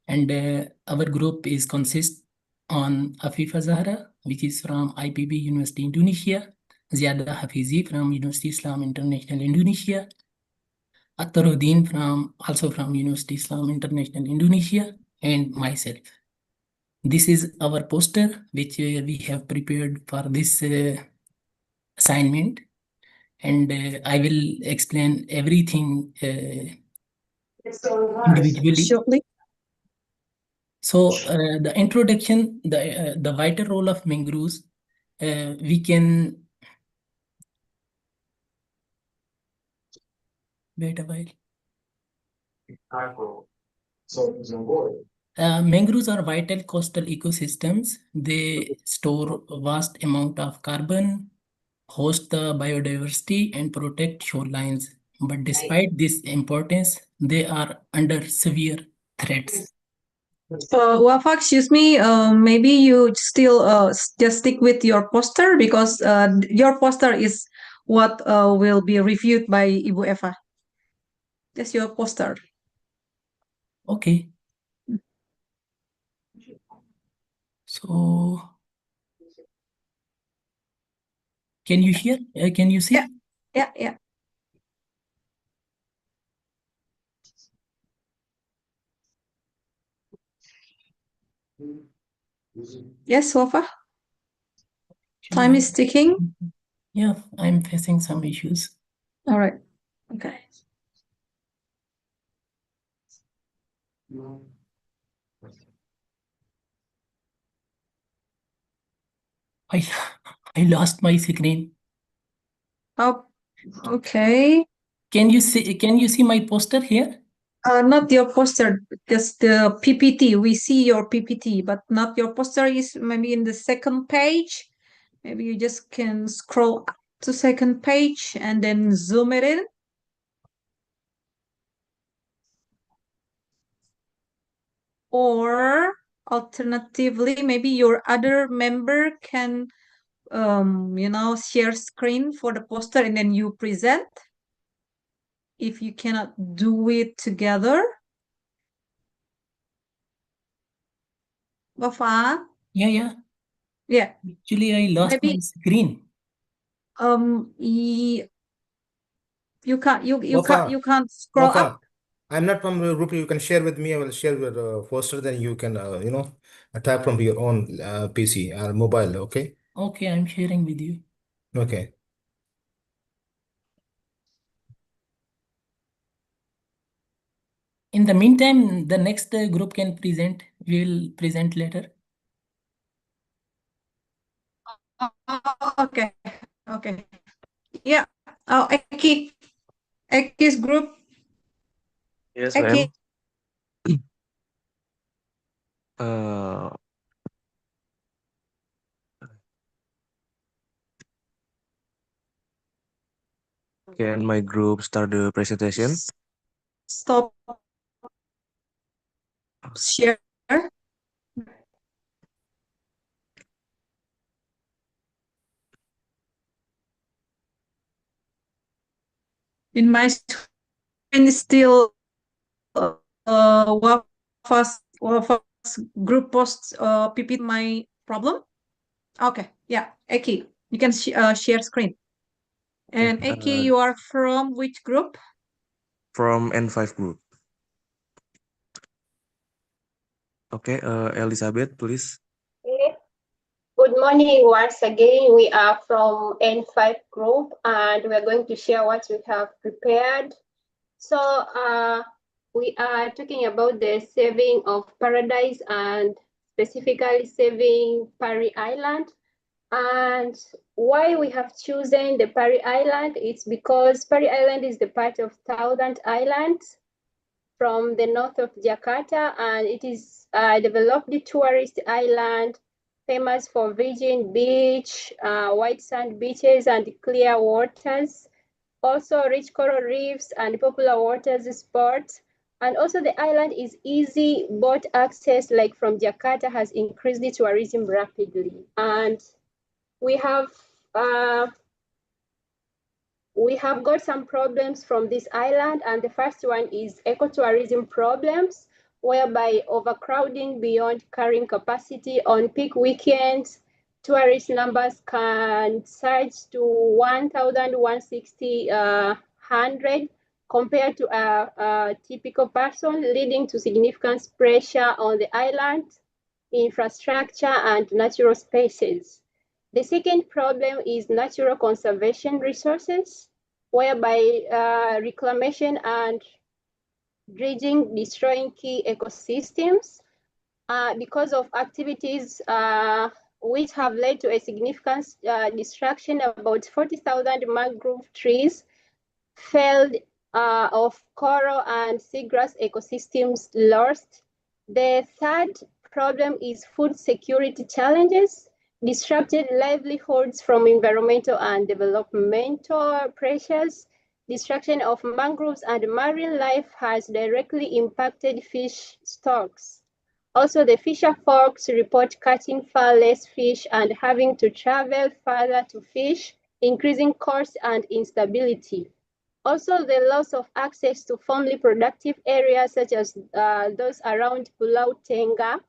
And our group is consist on Afifa Zahra, which is from IPB University, Indonesia, Ziada Hafizi from University Islam International, Indonesia, Attaruddin also from University Islam International, Indonesia, and myself. This is our poster, which we have prepared for this assignment, and I will explain everything individually. Shortly. So the introduction, the vital role of mangroves, we can wait a while. Mangroves are vital coastal ecosystems. They store a vast amount of carbon, host the biodiversity, and protect shorelines. But despite this importance, they are under severe threats. Wafa, excuse me. Maybe you still just stick with your poster, because your poster is what will be reviewed by Ibu Eva. That's your poster. Okay. So, can you hear? Can you see? Yeah. Yes, Wafa. Time is ticking. Yeah, I'm facing some issues. All right. Okay. I lost my screen. Oh, okay. Can you see my poster here? Not your poster, just the PPT. We see your PPT, but not your poster is maybe in the second page. Maybe you just can scroll up. to second page and then zoom it in. Or alternatively, maybe your other member can, share screen for the poster and then you present. If you cannot do it together. Wafa? Yeah. Yeah. Actually, I lost my screen. You can't Wafa, scroll Wafa, up. I'm not from the group. You can share with me. I will share with poster. Then you can, type from your own PC or mobile. Okay. Okay, I'm sharing with you. Okay. In the meantime, the next group can present. We will present later. Okay. Yeah. Oh, Ecky's group. Yes, Ecky. ma'am. Uh, can my group start the presentation? Stop share. In my screen still Wafa's group posts PPT my problem. Okay, yeah, Eki, you can share screen. And Eki, you are from which group? From N5 group. Okay, Elizabeth, please. Okay. Good morning once again. We are from N5 group and we are going to share what we have prepared. So we are talking about the saving of paradise and specifically saving Pari Island. And why we have chosen the Pari Island, it's because Pari Island is the part of Thousand Islands from the north of Jakarta, and it is a developed tourist island famous for virgin beach, white sand beaches, and clear waters. Also rich coral reefs and popular waters sports. And also the island is easy boat access, like from Jakarta, has increased the tourism rapidly. And we have got some problems from this island, and the first one is ecotourism problems, whereby overcrowding beyond carrying capacity on peak weekends, tourist numbers can surge to 1,160 compared to a typical person, leading to significant pressure on the island, infrastructure, and natural spaces. The second problem is natural conservation resources, whereby reclamation and dredging destroying key ecosystems because of activities which have led to a significant destruction. About 40,000 mangrove trees felled, of coral and seagrass ecosystems lost. The third problem is food security challenges, disrupted livelihoods from environmental and developmental pressures. Destruction of mangroves and marine life has directly impacted fish stocks. Also, the fisher folks report catching far less fish and having to travel further to fish, increasing cost and instability. Also, the loss of access to formerly productive areas such as those around Pulau Tenga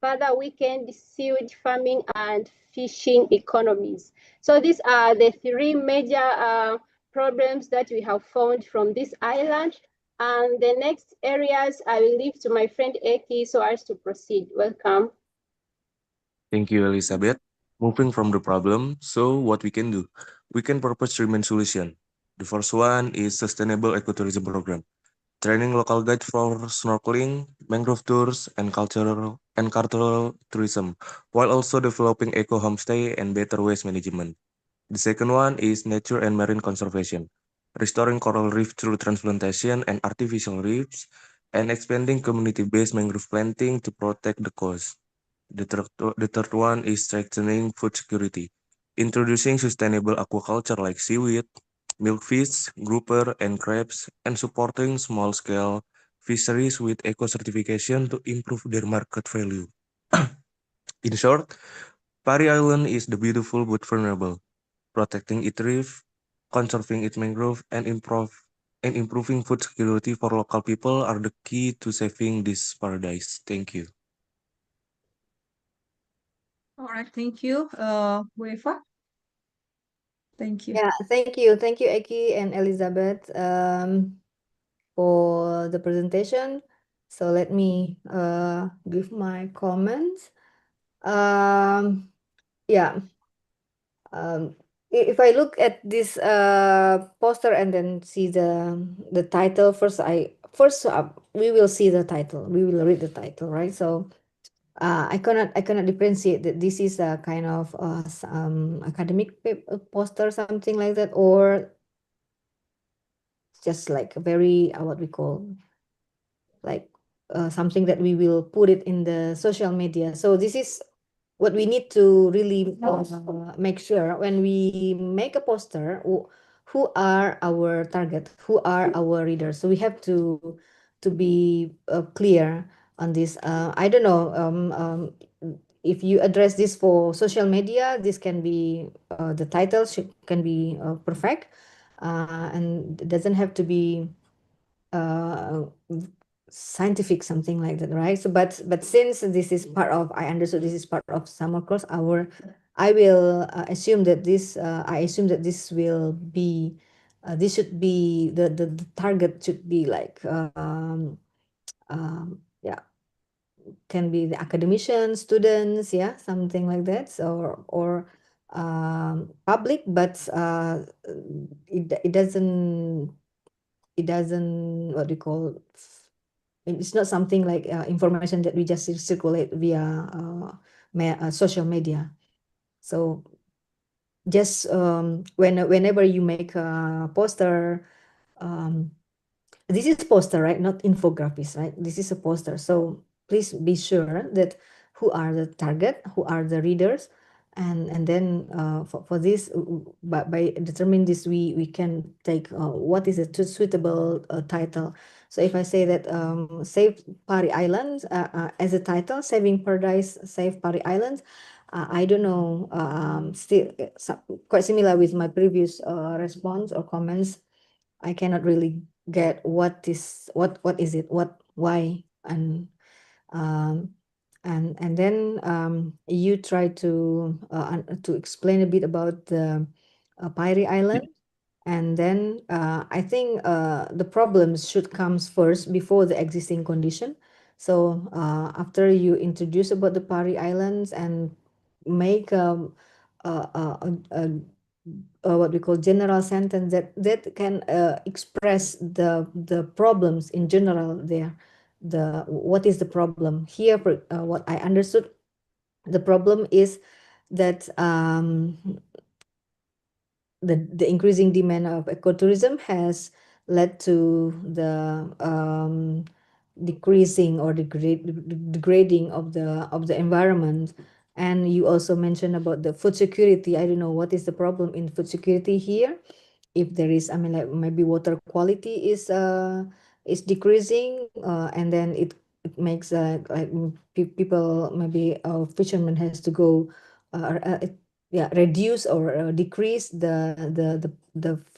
further weakened seaweed farming and fishing economies. So these are the three major problems that we have found from this island. And the next areas I will leave to my friend Eki so as to proceed. Welcome. Thank you, Elizabeth. Moving from the problem, so what we can do? We can propose three main solutions. The first one is sustainable ecotourism program, training local guides for snorkeling, mangrove tours, and cultural tourism, while also developing eco homestay and better waste management. The second one is nature and marine conservation, restoring coral reef through transplantation and artificial reefs, and expanding community-based mangrove planting to protect the coast. The third one is strengthening food security, introducing sustainable aquaculture like seaweed, milkfish, grouper, and crabs, and supporting small-scale fisheries with eco-certification to improve their market value. In short, Pari Island is the beautiful but vulnerable. Protecting its reef, conserving its mangrove, and improving food security for local people are the key to saving this paradise. Thank you. All right, thank you, Bu Eva. Thank you. Yeah, thank you, Eki and Elizabeth, for the presentation. So let me give my comments. Yeah. If I look at this poster and then see the title first, we will see the title. We will read the title, right? So I cannot differentiate that this is a kind of academic poster, something like that, or just like a very what we call like something that we will put it in the social media. So this is what we need to really make sure when we make a poster. Who are our target? Who are our readers? So we have to be clear on this. I don't know. If you address this for social media, this can be the title can be perfect, and it doesn't have to be uh, scientific, something like that, right? So but since this is part of, I understood this is part of summer course, I will assume that this will be this should be the target should be like yeah, can be the academicians, students, yeah, something like that. So or public, but it doesn't what do you call, it's not something like information that we just circulate via social media. So just whenever you make a poster, um, this is poster, right? Not infographics, right? This is a poster. So please be sure that who are the target, who are the readers, and then for this, by determining this, we can take what is a suitable title. So if I say that Save Pari Islands as a title, Saving Paradise, Save Pari Islands, I don't know, still quite similar with my previous response or comments. I cannot really get what is it, why, um and then you try to explain a bit about the Pairi Island, and then I think the problems should comes first before the existing condition. So after you introduce about the Pari Islands and make what we call general sentence that can express the problems in general there. What is the problem here? What I understood, the problem is that the increasing demand of ecotourism has led to the decreasing or degrading of the environment. And you also mentioned about the food security. I don't know what is the problem in food security here. If there is, I mean, like maybe water quality is decreasing, and then it makes like people, maybe fishermen has to go yeah, reduce or decrease the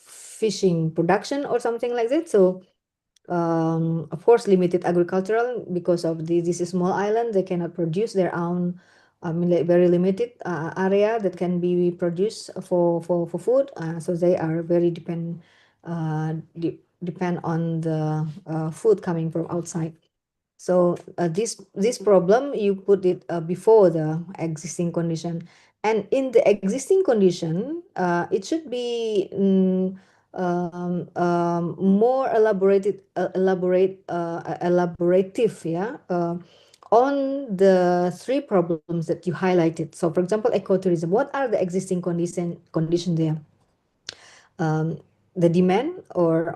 fishing production or something like that. So of course limited agricultural, because of this is a small island, they cannot produce their own, I mean, like very limited area that can be produced for food. So they are very depend on the food coming from outside. So this problem, you put it before the existing condition, and in the existing condition, it should be more elaborative, yeah, on the three problems that you highlighted. So, for example, ecotourism. What are the existing condition there? Um, the demand or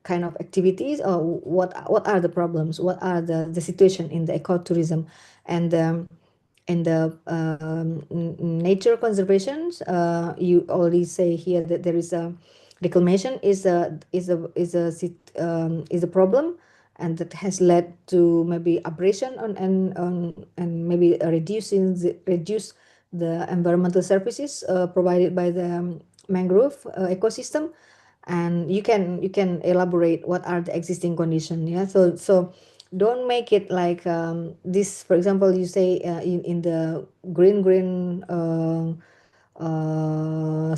kind of activities, or what are the problems, what are the situation in the ecotourism, and in the nature conservations, you already say here that there is a reclamation is a problem, and that has led to maybe abrasion and maybe reduce the environmental services provided by the mangrove ecosystem. And you can elaborate what are the existing condition. Yeah, so don't make it like this. For example, you say in the green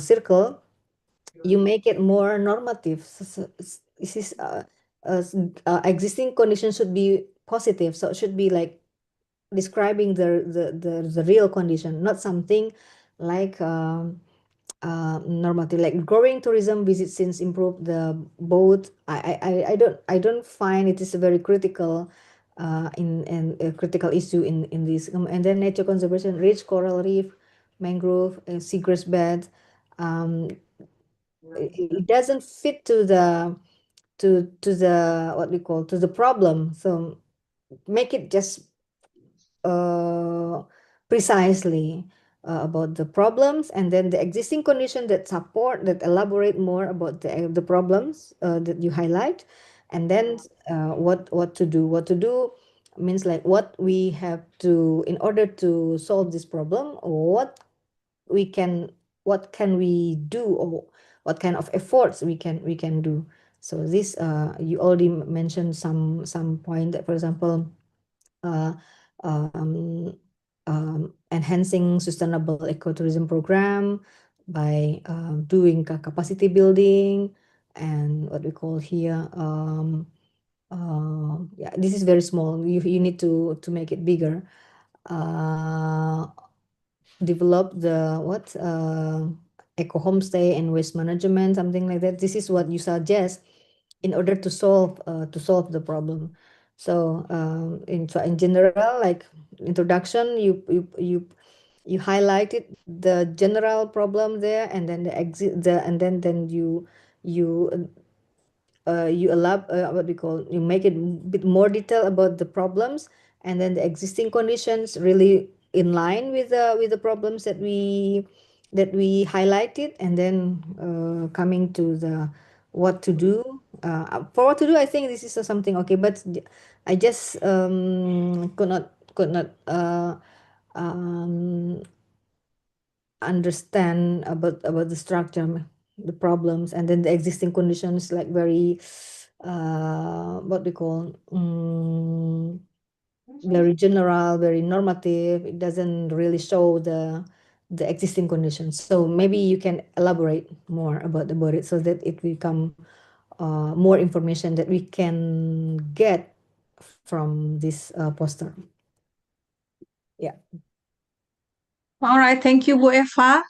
circle, you make it more normative. This is existing condition should be positive, so it should be like describing the real condition, not something like normative, like growing tourism visits since improve the boat. I don't find it is a very critical in a critical issue in this. And then nature conservation, rich coral reef, mangrove, seagrass bed. um it doesn't fit to the what we call to the problem, so make it just uh, precisely about the problems, and then the existing condition that support, that elaborate more about the problems that you highlight. And then what to do means like what we have to, in order to solve this problem, or we can what can we do, or what kind of efforts we can do. So this you already mentioned some point that, for example, uh, um, enhancing sustainable ecotourism program by doing capacity building, and what we call here, yeah, this is very small. You need to make it bigger. uh, Develop the what eco homestay and waste management, something like that. This is what you suggest in order to solve the problem. So in general, like introduction, you highlighted the general problem there, and then and then you what we call, you make it bit more detail about the problems, and then the existing conditions really in line with the problems that we highlighted, and then coming to the what to do. For what to do, I think this is something okay, but I just could not um, understand about the structure, the problems, and then the existing conditions, like very what we call, very general, very normative. It doesn't really show the existing conditions. So maybe you can elaborate more about it, so that it become more information that we can get from this poster. Yeah. All right, thank you, Bu Eva.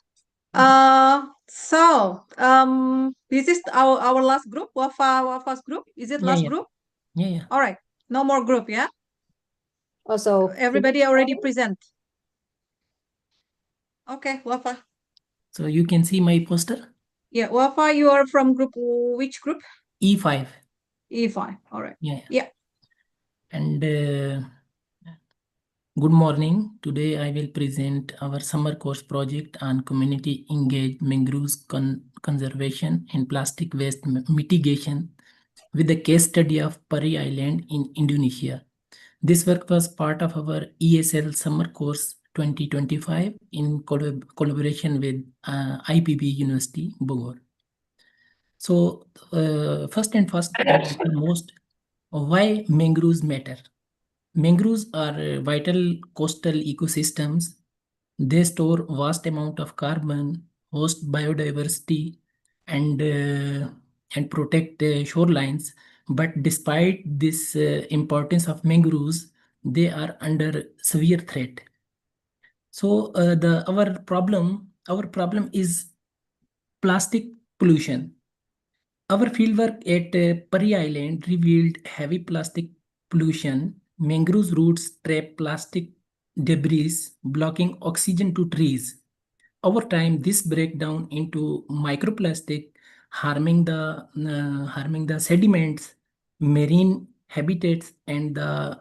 This is our last group, Wafa's group. Is it Yeah, last yeah. group? Yeah. All right, no more group, yeah? Also, Everybody already present. Okay, Wafa. So you can see my poster, Yeah, Wafa, you are from which group? E5. E5, all right. Yeah. Yeah. And good morning. Today I will present our summer course project on community engaged mangroves conservation and plastic waste mitigation with the case study of Pari Island in Indonesia. This work was part of our ESL summer course 2025 in collaboration with IPB University, Bogor. So first and foremost, why mangroves matter? Mangroves are vital coastal ecosystems. They store vast amount of carbon, host biodiversity, and protect shorelines. But despite this importance of mangroves, they are under severe threat. So our problem is plastic pollution. Our fieldwork at Pari Island revealed heavy plastic pollution. Mangrove roots trap plastic debris, blocking oxygen to trees. Over time, this breaks down into microplastic, harming the sediments, marine habitats, and the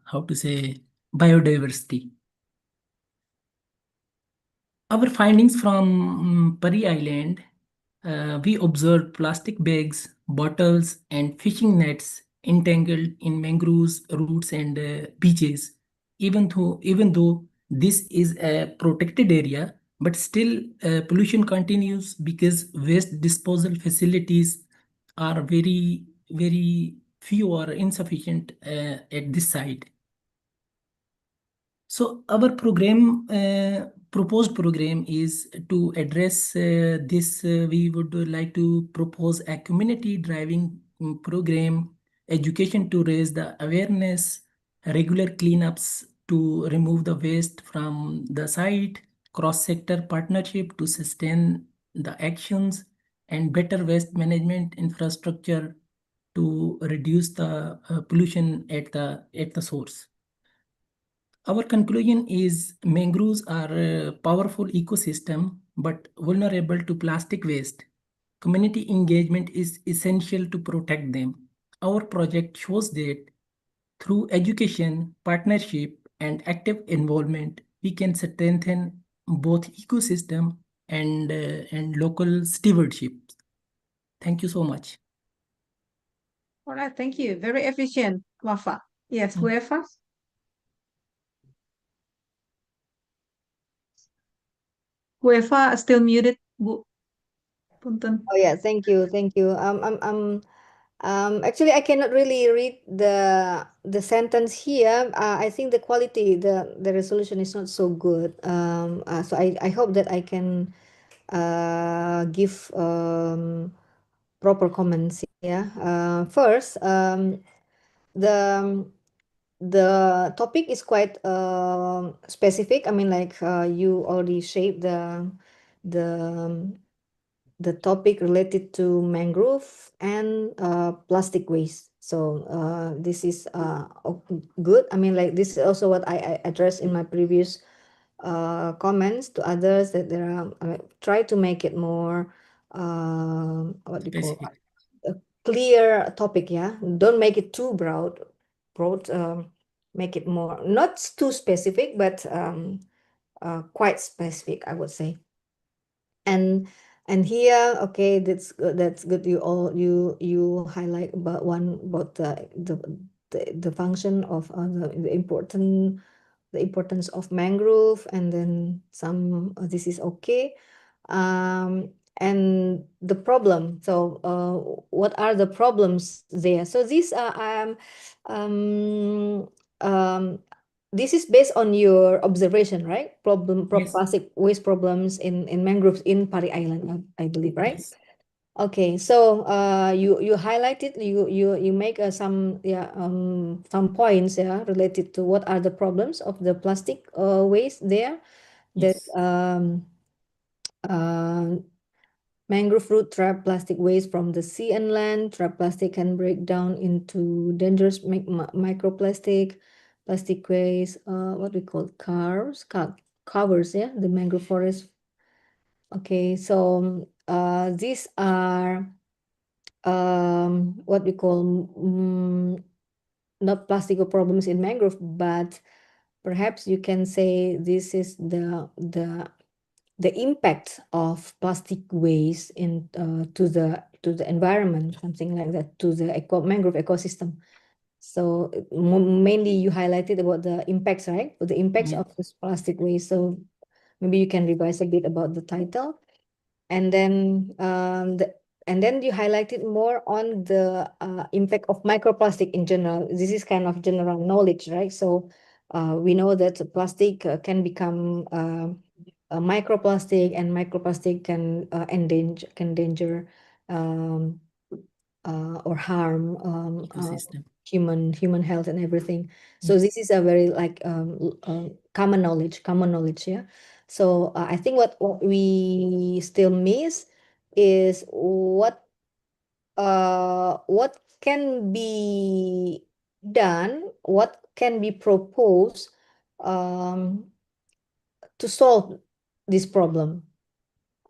how to say biodiversity. Our findings from Pari Island, we observed plastic bags, bottles, and fishing nets entangled in mangroves, roots, and beaches. Even though this is a protected area, but still pollution continues because waste disposal facilities are very few or insufficient at this site. So our proposed program is to address this. We would like to propose a community driving program, education to raise the awareness, regular cleanups to remove the waste from the site, cross-sector partnership to sustain the actions, and better waste management infrastructure to reduce the pollution at the source. Our conclusion is mangroves are a powerful ecosystem but vulnerable to plastic waste. Community engagement is essential to protect them. Our project shows that through education, partnership, and active involvement, we can strengthen both ecosystem and local stewardship. Thank you so much. All right, thank you. Very efficient, Wafa. Yes, Bu Eva? Bu Eva still muted, Bu. Punten. Oh yeah, thank you, thank you. Actually, I cannot really read the sentence here. I think the quality, the resolution is not so good. So I hope that I can give proper comments. Yeah. First, the the topic is quite specific. I mean, like you already shaped the the topic related to mangrove and plastic waste. So this is good. I mean, like this is also what I addressed in my previous comments to others, that there are try to make it more what do you call Specific. a clear topic. Yeah, don't make it too broad. Make it more not too specific, but quite specific, I would say. And here, okay, that's good. That's good. You highlight about one about the function of the importance of mangrove, and then some this is okay. And the problem. So what are the problems there? So these are um, um, this is based on your observation, right? Yes. Plastic waste problems in mangroves in Pari Island, I believe, right? Yes. Okay, so you highlighted, you make some points, yeah, related to what are the problems of the plastic waste there. That Yes. uh, mangrove root trap plastic waste from the sea and land. Trap plastic can break down into dangerous microplastic, plastic waste. What we call covers, yeah, the mangrove forest. Okay, so these are what we call not plastic problems in mangrove, but perhaps you can say this is the impact of plastic waste in to the environment, something like that, to the mangrove ecosystem. So mainly you highlighted about the impacts, right? The impacts Yeah. of this plastic waste. So maybe you can revise a bit about the title, and then you highlighted more on the impact of microplastic in general. This is kind of general knowledge, right? So we know that plastic can become microplastic, and microplastic can endanger um, or harm Ecosystem. human health and everything. So this is a very like common knowledge, yeah. So I think what we still miss is what can be done, what can be proposed um, to solve this problem.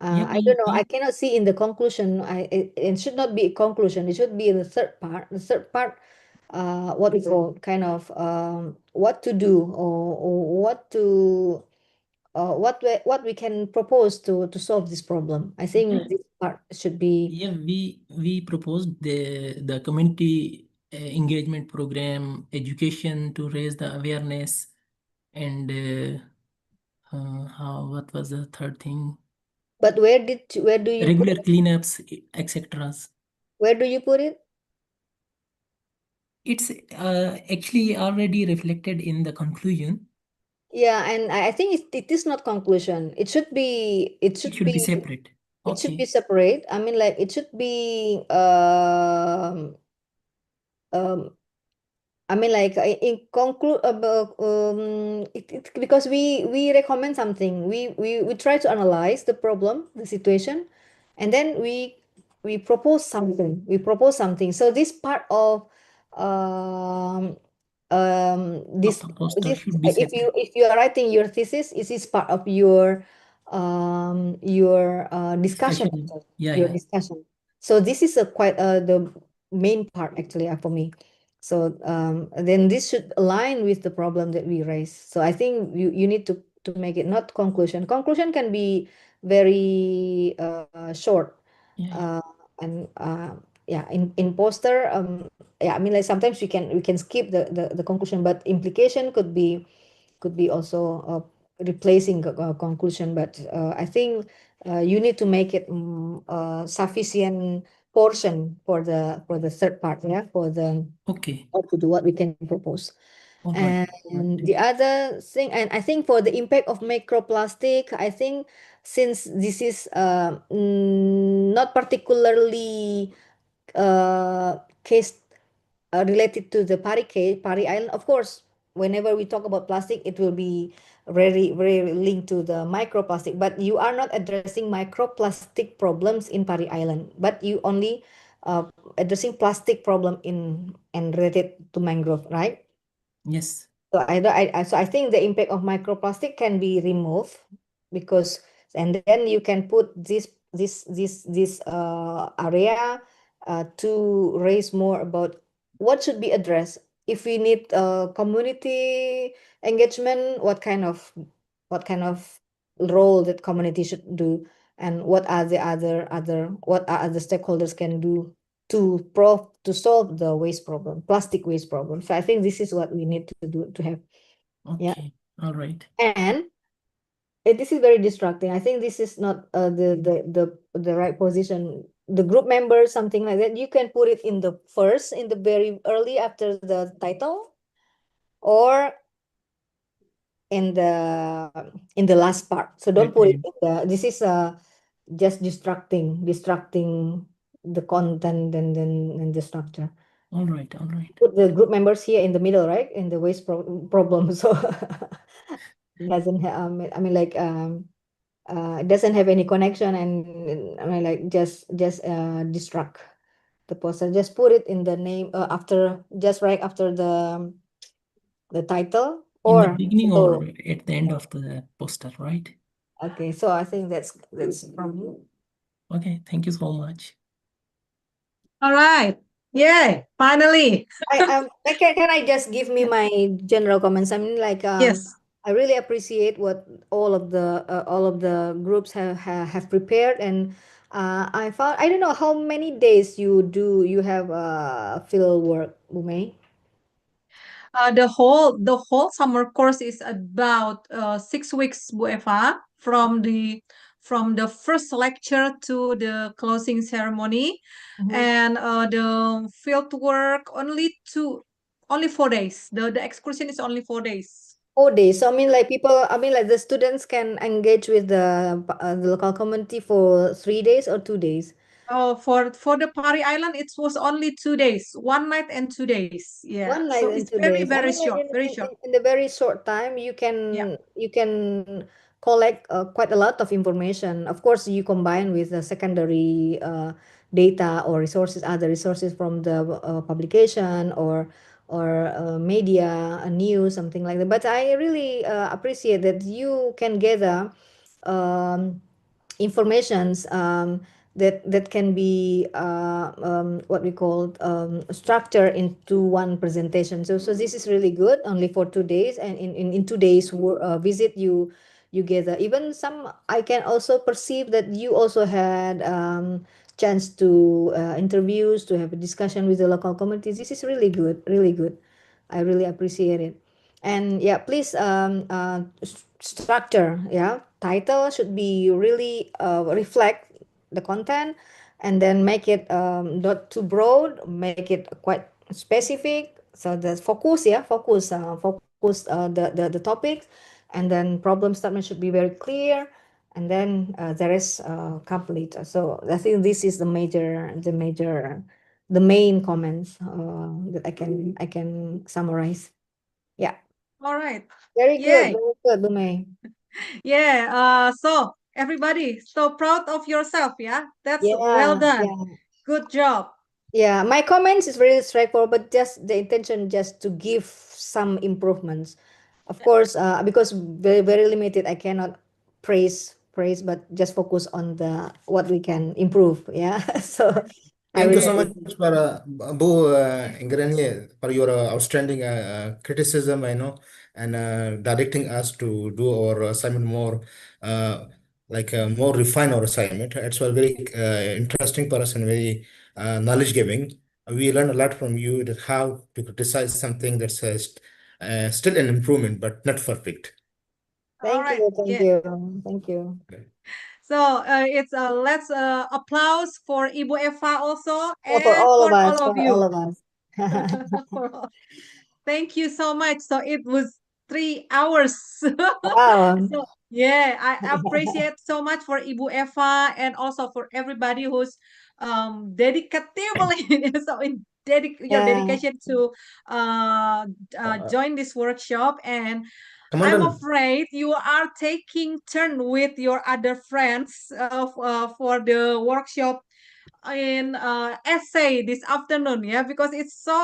Yeah, I don't know. I we cannot see in the conclusion. It should not be a conclusion. It should be in the third part. The third part, what we call kind of what to do, or what to what we can propose to solve this problem. I think this part should be. Yeah, we proposed the community engagement program, education to raise the awareness, and what was the third thing? But where do you Regular put, cleanups, etc. where do you put it? It's actually already reflected in the conclusion. Yeah, and I think it is not conclusion. It should be It should be separate. it should be Okay. separate. I mean, like it should be um I mean, like in conclude about because we recommend something. We try to analyze the problem, the situation, and then we propose something. We propose something. So this part of um this Poster this should be separate. if you are writing your thesis, it is part of your discussion. Discussion. Yeah, Your yeah. discussion. So this is a quite the main part actually for me. So then this should align with the problem that we raise. So I think you need to make it not conclusion. Conclusion can be very short. Yeah. And yeah, in poster, yeah, I mean, like sometimes we can skip the conclusion, but implication could be also replacing conclusion. But I think you need to make it sufficient portion for the third part, yeah, for the Okay. to do what we can propose. All right. And the other thing, and I think for the impact of microplastic, I think since this is not particularly case related to the Pari Island, of course, whenever we talk about plastic, it will be very, very linked to the microplastic. But you are not addressing microplastic problems in Pari Island, but you only addressing plastic problem in and related to mangrove, right? Yes. So I think the impact of microplastic can be removed because and then you can put this area to raise more about what should be addressed. If we need community engagement, what kind of role that community should do, and what are the other stakeholders can do to solve the waste problem, plastic waste problem. So I think this is what we need to do to have. Yeah. Okay. All right. And this is very distracting. I think this is not the right position. The group members, something like that, you can put it in the very early after the title, or in the last part. So don't put it in this is just distracting the content and the structure. All right. All right. Put the group members here in the middle, right? In the waste problem. So doesn't have, I mean, like it doesn't have any connection, and I mean, like just distract the poster. Just put it in the name after, just right after the title, In the or beginning so. or at the end of the poster, right? Okay, so I think that's from me. Okay. Thank you so much. All right. Yay, finally. Can I just give me my general comments? I mean, like Yes. I really appreciate what all of the groups have prepared, and I found, I don't know how many days you have field work, Bume. The whole summer course is about 6 weeks, Bu Eva, from the first lecture to the closing ceremony, and the field work only 4 days. The excursion is only 4 days. 4 days. So I mean, like the students can engage with the local community for 3 days or 2 days. Oh, for the Pari Island, it was only 2 days, 1 night and 2 days. Yeah, One so night it's and two very days. I very mean, like short, very short. in the very short time, you Yeah. can collect quite a lot of information. Of course, you combine with the secondary data or resources, other resources from the publication or media, news, something like that. But I really appreciate that you can gather um, informations that can be what we call structure into one presentation. So this is really good. Only for 2 days, and in 2 days visit, you gather. Even some, I can also perceive that you also had chance to interviews, to have a discussion with the local communities. This is really good, really good. I really appreciate it. And yeah, please structure, yeah, title should be really reflect the content, and then make it not too broad, make it quite specific. So the focus, yeah, focus the topics, and then problem statement should be very clear, and then the rest complete. So I think this is the main comments that I can summarize. Yeah. All right. Very good. Yay. Very good, Dumay. Yeah. So everybody, so proud of yourself. Yeah. That's well Yeah, done. yeah. Good job. Yeah, my comments is very straightforward, but just the intention just to give some improvements. Of course, because very limited, I cannot praise, but just focus on the what we can improve. Yeah, so I Thank you really so much appreciate. for Bu Ingrani for your outstanding criticism, I know, and directing us to do our assignment more, uh, more refine our assignment. It's a very interesting for us and very knowledge giving. We learn a lot from you that how to criticize something that's still an improvement, but not perfect. All Thank right. you, thank Yeah. you, thank you. So it's let's applause for Ibu Eva also Yeah, for and all of for us, all of for all you. of us. For all. Thank you so much. So it was 3 hours. Wow. So yeah, I appreciate so much for Ibu Eva and also for everybody who's dedicatively so in your Yeah. dedication to Uh, join this workshop. And I'm Komandan, afraid you are taking turn with your other friends for the workshop in essay this afternoon, yeah, because it's so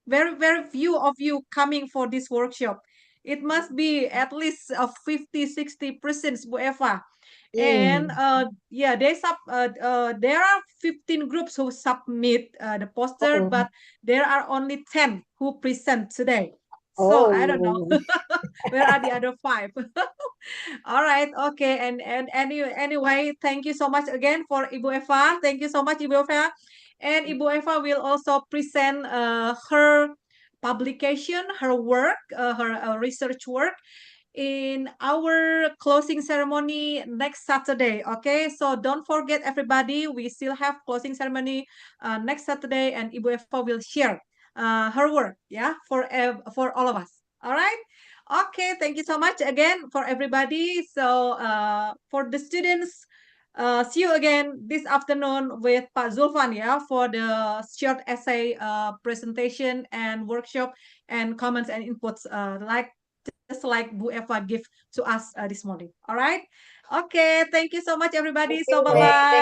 very few of you coming for this workshop. It must be at least 50-60% Bu Eva. And Mm. yeah, there are 15 groups who submit the poster, Oh. but there are only 10 who present today. So I don't know Oh. where are the other five. All right, okay, and anyway, thank you so much again for Ibu Eva. Thank you so much, Ibu Eva. And Ibu Eva will also present her publication, her work, her research work in our closing ceremony next Saturday. Okay, so don't forget, everybody, we still have closing ceremony next Saturday, and Ibu Eva will share her work, yeah, for all of us. All right. Okay, thank you so much again for everybody. So for the students, see you again this afternoon with Pak Zulfan, yeah, for the short essay presentation and workshop and comments and inputs, just like Bu Eva give to us this morning. All right. Okay, thank you so much, everybody. So bye Okay. bye.